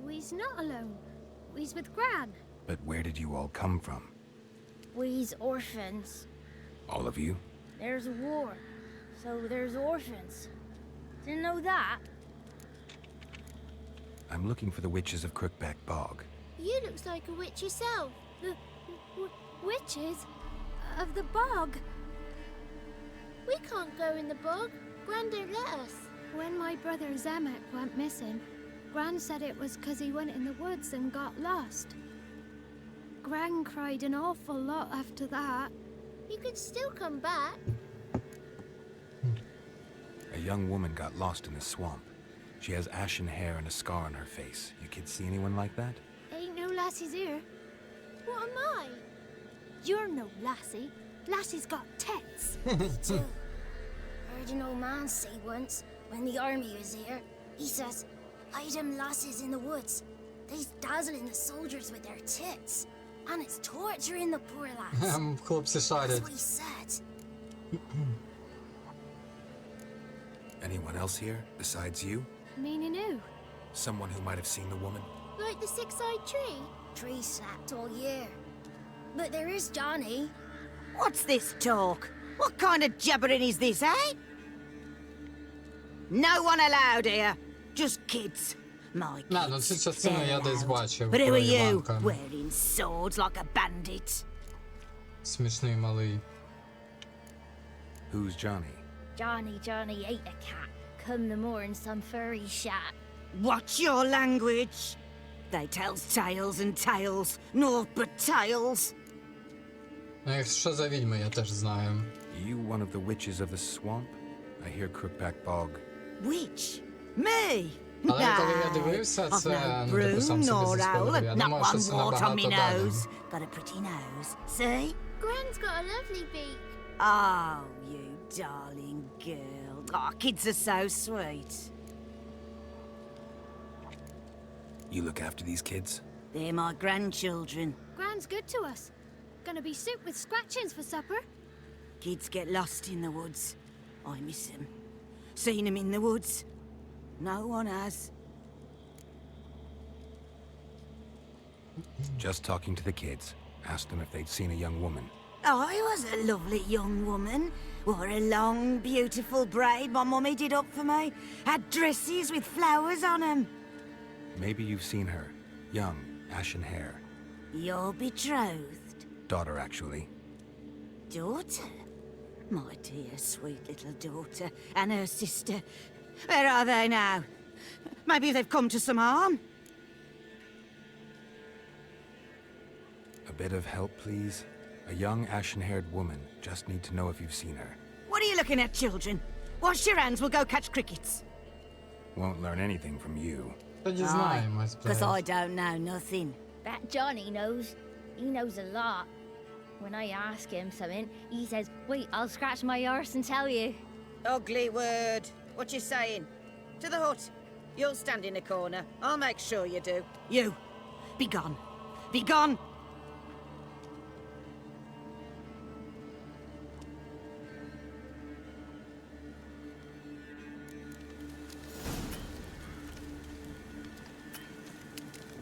[SPEAKER 8] We's not alone. We's with Gran.
[SPEAKER 3] But where did you all come from?
[SPEAKER 16] We's orphans.
[SPEAKER 3] All of you?
[SPEAKER 16] There's a war, so there's orphans. Didn't know that?
[SPEAKER 3] I'm looking for the witches of Crookback Bog.
[SPEAKER 8] You looks like a witch yourself. The witches of the bog. We can't go in the bog. Gran don't let us. When my brother Zemek went missing, Gran said it was 'cause he went in the woods and got lost. Gran cried an awful lot after that. He could still come back.
[SPEAKER 3] A young woman got lost in the swamp. She has ashen hair and a scar on her face. You kids see anyone like that?
[SPEAKER 8] Ain't no lassies here. What am I? You're no lassie. Lassie's got tits.
[SPEAKER 16] Me too. Heard an old man say once, when the army was here, he says, "Hide them lasses in the woods. They's dazzling the soldiers with their tits. And it's torturing the poor lads."
[SPEAKER 1] Хлопці
[SPEAKER 16] That's
[SPEAKER 1] шарять.
[SPEAKER 16] what he said.
[SPEAKER 3] Anyone else here, besides you?
[SPEAKER 8] Meaning who?
[SPEAKER 3] Someone who might have seen the woman?
[SPEAKER 8] Like the six-eyed tree?
[SPEAKER 16] Tree slapped all year. But there is Johnny.
[SPEAKER 18] What's this talk? What kind of jabbering is this, eh? No one allowed here. Just kids. My kids.
[SPEAKER 1] Ну цю частину я десь бачив.
[SPEAKER 18] But who
[SPEAKER 1] коли
[SPEAKER 18] are you?
[SPEAKER 1] Іванка.
[SPEAKER 18] Wearing swords like a bandit.
[SPEAKER 1] Смішний малий.
[SPEAKER 3] Who's Johnny?
[SPEAKER 16] Johnny ate a cat. Come the morn, some furry shat.
[SPEAKER 18] Watch your language. They tells tales and tales, naught but tales.
[SPEAKER 1] Ну, якщо за відьми, я теж знаю.
[SPEAKER 3] You one of the witches of the swamp? I hear Crookback Bog.
[SPEAKER 18] Witch? Me?
[SPEAKER 1] Але коли я дивився, це, ну, типу, сам собі заспойлерив. Я думав, що це набагато далі.
[SPEAKER 18] Got a pretty nose, see?
[SPEAKER 8] Gran's got a lovely beak.
[SPEAKER 18] Oh, you darling girl. Oh, kids are so sweet.
[SPEAKER 3] You look after these kids?
[SPEAKER 18] They're my grandchildren.
[SPEAKER 8] Gran's good to us. Gonna be soup with scratchings for supper.
[SPEAKER 18] Kids get lost in the woods. I miss them. Seen them in the woods. No one has.
[SPEAKER 3] Just talking to the kids. Asked them if they'd seen a young woman.
[SPEAKER 18] I was a lovely young woman. Wore a long, beautiful braid my mummy did up for me. Had dresses with flowers on them.
[SPEAKER 3] Maybe you've seen her. Young, ashen hair.
[SPEAKER 18] Your betrothed.
[SPEAKER 3] Daughter, actually.
[SPEAKER 18] Daughter? My dear, sweet little daughter. And her sister. Where are they now? Maybe they've come to some harm?
[SPEAKER 3] A bit of help, please. A young, ashen-haired woman. Just need to know if you've seen her.
[SPEAKER 18] What are you looking at, children? Wash your hands, we'll go catch crickets.
[SPEAKER 3] Won't learn anything from you.
[SPEAKER 18] Because I don't know nothing.
[SPEAKER 16] That Johnny knows. He knows a lot. When I ask him something, he says, wait, I'll scratch my arse and tell you.
[SPEAKER 18] Ugly word. What you saying? To the hut. You'll stand in a corner. I'll make sure you do. You. Be gone. Be gone.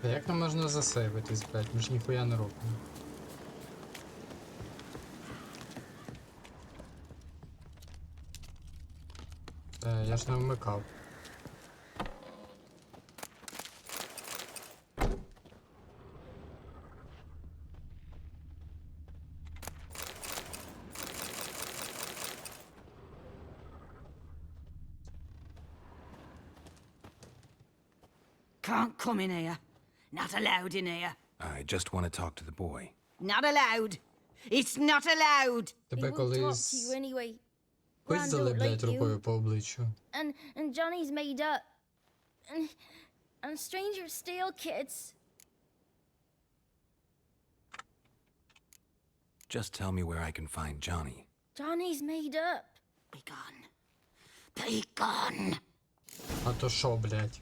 [SPEAKER 1] Та як нам можна засейвитись, блядь? Ми ж ніхуя не робимо. Я ж не вмикав.
[SPEAKER 18] Can't come in here. Not allowed in here.
[SPEAKER 3] I just want to talk to the boy.
[SPEAKER 18] Not allowed. It's not allowed.
[SPEAKER 1] Тебе колись
[SPEAKER 16] Anyway.
[SPEAKER 1] пиздили, блядь, рукою по обличчю.
[SPEAKER 16] And Johnny's made up. And strangers steal kids.
[SPEAKER 3] Just tell me where I can find Johnny.
[SPEAKER 16] Johnny's made up.
[SPEAKER 18] Be gone. Be gone.
[SPEAKER 1] А то шо, блядь?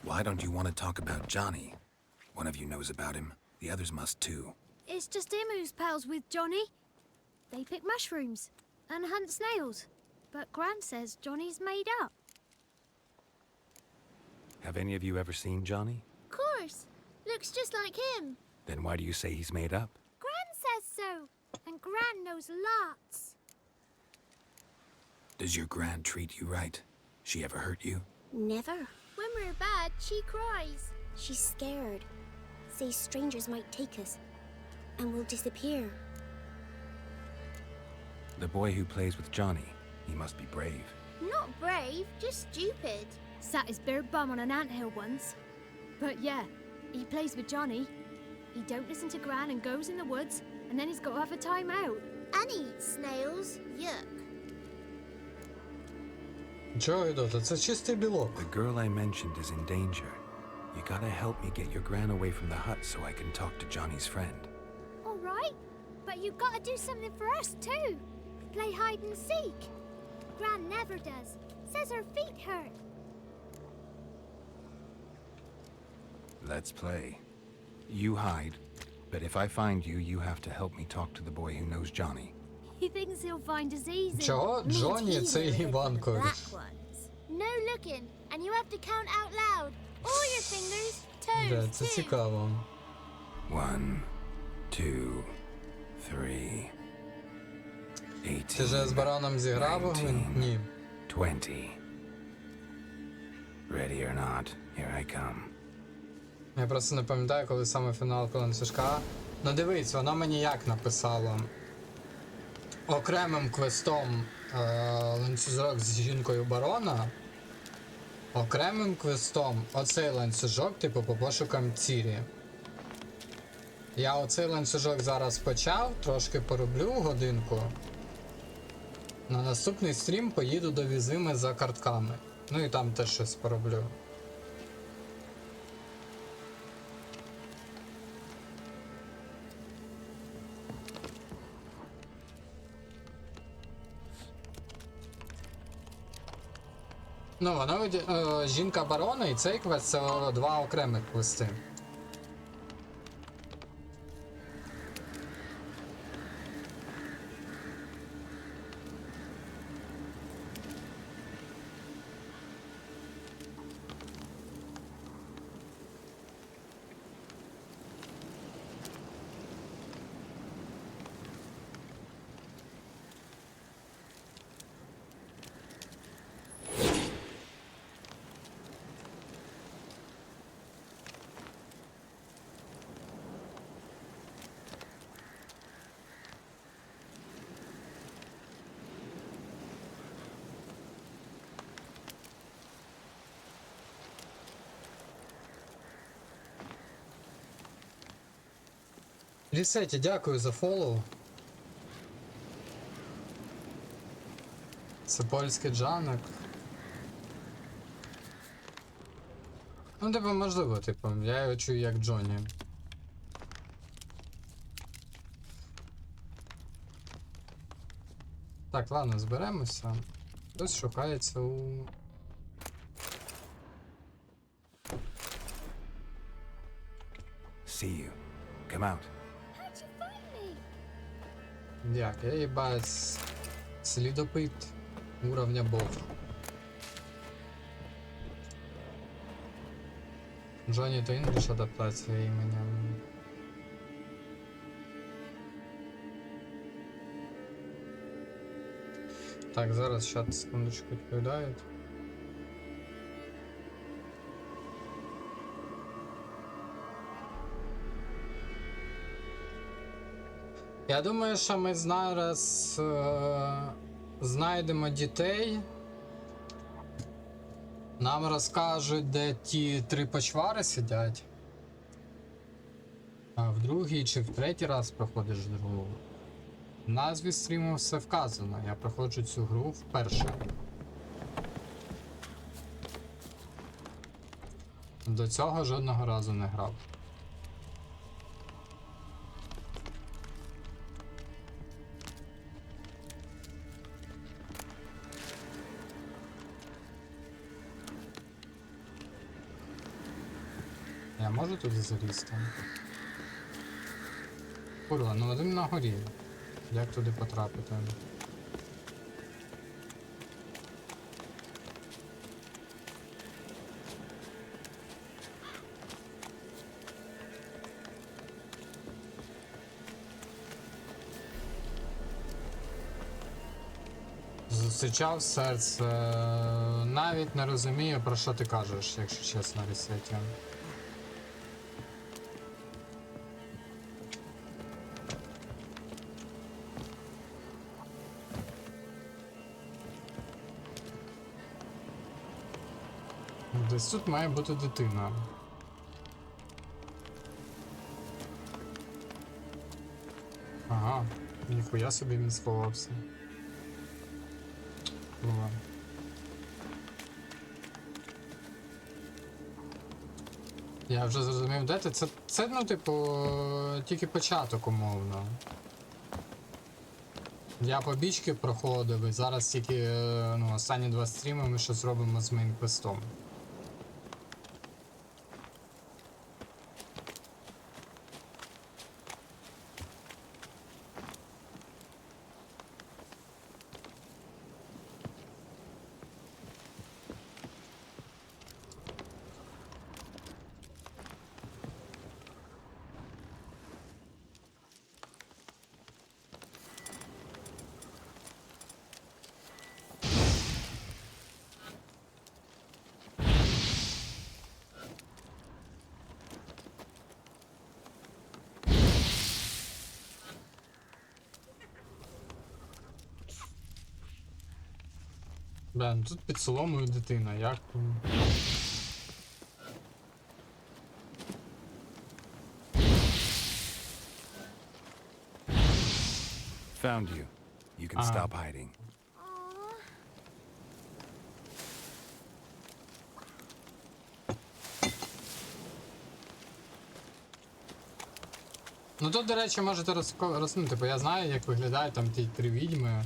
[SPEAKER 3] Why don't you want to talk about Johnny? One of you knows about him. The others must too.
[SPEAKER 8] It's just him who's pals with Johnny. They pick mushrooms and hunt snails. But Gran says Johnny's made up.
[SPEAKER 3] Have any of you ever seen Johnny?
[SPEAKER 8] Of course. Looks just like him.
[SPEAKER 3] Then why do you say he's made up?
[SPEAKER 8] Gran says so. And Gran knows lots.
[SPEAKER 3] Does your gran treat you right? She ever hurt you?
[SPEAKER 16] Never.
[SPEAKER 8] When we're bad, she cries.
[SPEAKER 16] She's scared. Says strangers might take us. And we'll disappear.
[SPEAKER 3] The boy who plays with Johnny, he must be brave.
[SPEAKER 8] Not brave, just stupid. Sat his bare bum on an anthill once. But yeah, he plays with Johnny. He don't listen to Gran and goes in the woods, and then he's got to have a time out. And he eats snails. Yuck.
[SPEAKER 1] Джойдо, це чистий білок.
[SPEAKER 3] The girl I mentioned is in danger. You gotta help me get your gran away from the hut so I can talk to Johnny's friend.
[SPEAKER 8] All right, but you've got to do something for us too. Play hide and seek. Gran never does. Says her feet hurt.
[SPEAKER 3] Let's play. You hide, But if I find you, you have to help me talk to the boy who knows Johnny.
[SPEAKER 8] He thinks he'll find us easy.
[SPEAKER 1] Чого Джонні це Іванкович?
[SPEAKER 8] No looking, and you have to count out loud. All your fingers,
[SPEAKER 1] Да,
[SPEAKER 8] toes,
[SPEAKER 1] це
[SPEAKER 8] too.
[SPEAKER 1] цікаво.
[SPEAKER 3] 1, 2, 3, 18,
[SPEAKER 1] Ти же з бароном зіграв? Ні.
[SPEAKER 3] 20. Ready or not, here I come.
[SPEAKER 1] Я просто не пам'ятаю, коли саме фінал ланцюжка. Ну дивись, воно мені як написало. Окремим квестом ланцюжок з жінкою барона. Окремим квестом оцей ланцюжок, типу, по пошукам Цірі. Я оцей ланцюжок зараз почав, трошки пороблю годинку. На наступний стрім поїду до Візими за картками. Ну і там теж щось пороблю. Ну, воно жінка барона і цей квест це два окремих квести. Рісеті, дякую за фоллоу. Це польський Джанок. Ну, типу, можливо, типу, я його чую як Джонні. Так, ладно, зберемося. Хтось шукається у...
[SPEAKER 3] See you. Come out.
[SPEAKER 8] How'd you find me?
[SPEAKER 1] Як? Я їбать слідопит уровня Бог. Джонні то інгліш адаптація імені. Так, зараз чат секундочку відповідають. Я думаю, що ми зараз знайдемо дітей. Нам розкажуть, де ті три почвари сидять. А в другий чи в третій раз проходиш другу. В назві стріму все вказано. Я проходжу цю гру вперше. До цього жодного разу не грав. Я можу туди залізти? Курва, ну один на горі. Як туди потрапити? Зустрічав серце. Навіть не розумію, про що ти кажеш, якщо чесно, Ресеті. Десь тут має бути дитина. Ага, ніхуя собі він сховався. Ладно. Я вже зрозумів, де ти? Це, ну, типу, тільки початок умовно. Я по бічки проходив і зараз тільки, ну, останні два стріми ми щось робимо з мейн-квестом. Бля, ну тут під соломою дитина, як...
[SPEAKER 3] Found you. You can stop hiding.
[SPEAKER 1] Ну тут, до речі, можете розкинути, бо я знаю, як виглядають там ті 3 відьми.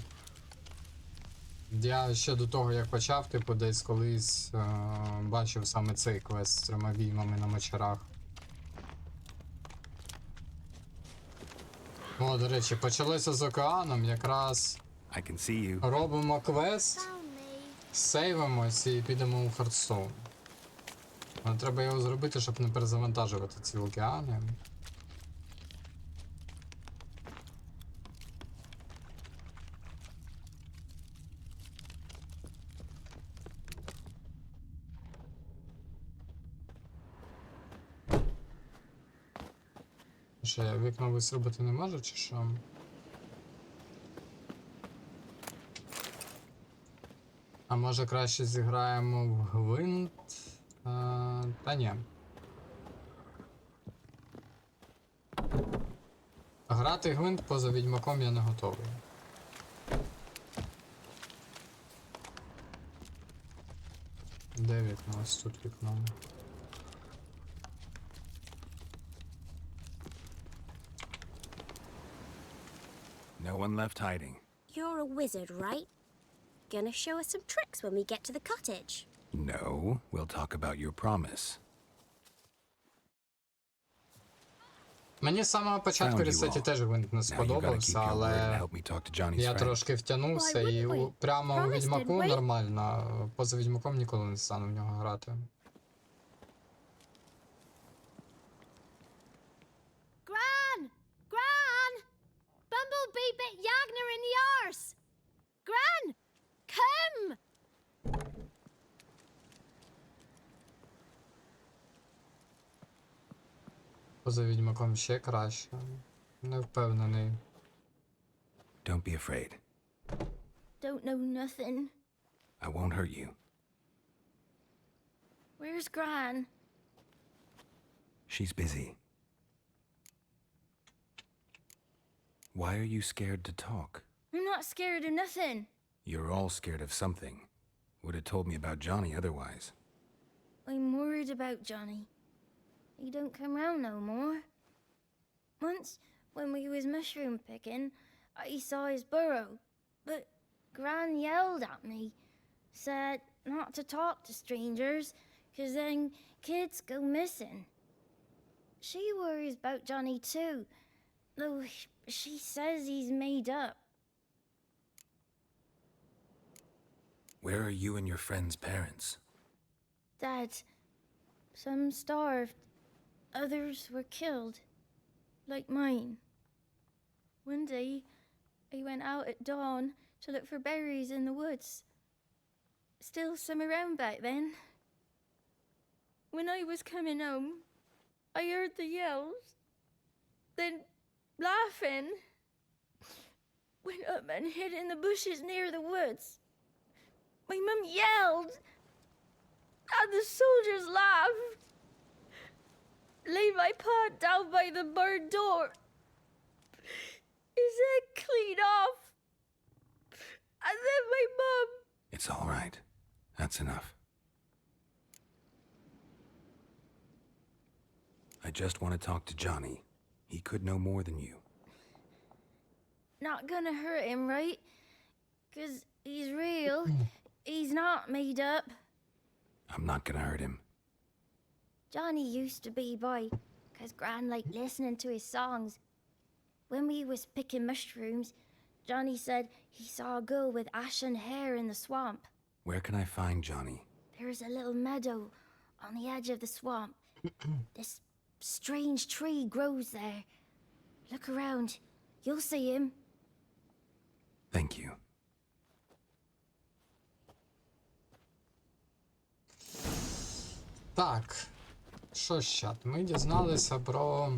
[SPEAKER 1] Я ще до того, як почав, типу, десь колись бачив саме цей квест з 3 відьмами на мочарах. О, до речі, почалося з океаном, якраз робимо квест, сейвимось і підемо у Хардстоун. Але треба його зробити, щоб не перезавантажувати ці океани. Що, я вікно висрубити не можу, чи що? А може краще зіграємо в гвинт? Та ні. Грати гвинт поза Відьмаком я не готовий. Де вікно? Ось тут вікно.
[SPEAKER 3] No one left hiding.
[SPEAKER 17] You're a wizard, right? Gonna show us some tricks when we get to the cottage.
[SPEAKER 3] No, we'll talk about your promise.
[SPEAKER 1] Мені з самого початку ресеті теж гвинт не сподобався, але я трошки втягнувся і прямо у Відьмаку нормально, поза Відьмаком ніколи не стану в нього грати.
[SPEAKER 8] Gran! Gran! Bumblebee bit Yagner in the arse! Gran! Come!
[SPEAKER 1] Поза Відьмаком ще краще. Не впевнений.
[SPEAKER 3] Don't be afraid.
[SPEAKER 16] Don't know nothing.
[SPEAKER 3] I won't hurt you.
[SPEAKER 16] Where's Gran?
[SPEAKER 3] She's busy. Why are you scared to talk?
[SPEAKER 16] I'm not scared of nothing.
[SPEAKER 3] You're all scared of something. Would have told me about Johnny otherwise.
[SPEAKER 16] I'm worried about Johnny. He don't come round no more. Once, when we was mushroom picking, I saw his burrow, but Gran yelled at me, said not to talk to strangers, 'cause then kids go missing. She worries about Johnny too, though she says he's made up.
[SPEAKER 3] Where are you and your friend's parents?
[SPEAKER 16] Dad, some starved, others were killed, like mine. One day, I went out at dawn to look for berries in the woods. Still some around back then. When I was coming home, I heard the yells, then laughing. Went up and hid in the bushes near the woods. My mum yelled, and the soldiers laughed. Laid my pa down by the barn door. His head clean off. And then my mum...
[SPEAKER 3] It's all right. That's enough. I just want to talk to Johnny. He could know more than you.
[SPEAKER 16] Not gonna hurt him, right? 'Cause he's real. He's not made up.
[SPEAKER 3] I'm not gonna hurt him.
[SPEAKER 16] Johnny used to be by, 'cause Gran liked listening to his songs. When we was picking mushrooms, Johnny said he saw a girl with ashen hair in the swamp.
[SPEAKER 3] Where can I find Johnny?
[SPEAKER 16] There's a little meadow on the edge of the swamp. This strange tree grows there. Look around. You'll see him.
[SPEAKER 3] Thank you.
[SPEAKER 1] Так, що ж, чат, ми дізналися про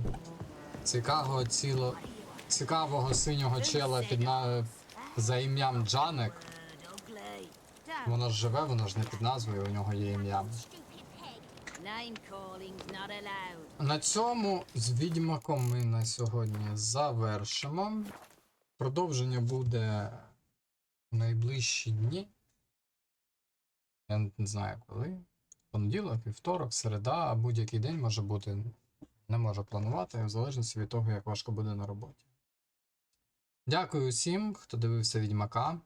[SPEAKER 1] цікавого синього чела за ім'ям Джанек. Воно ж живе, воно ж не під назвою, у нього є ім'я. На цьому з Відьмаком ми на сьогодні завершимо. Продовження буде в найближчі дні. Я не знаю коли. Понеділок, вівторок, середа, будь-який день може бути. Не можу планувати, в залежності від того, як важко буде на роботі. Дякую усім, хто дивився Відьмака.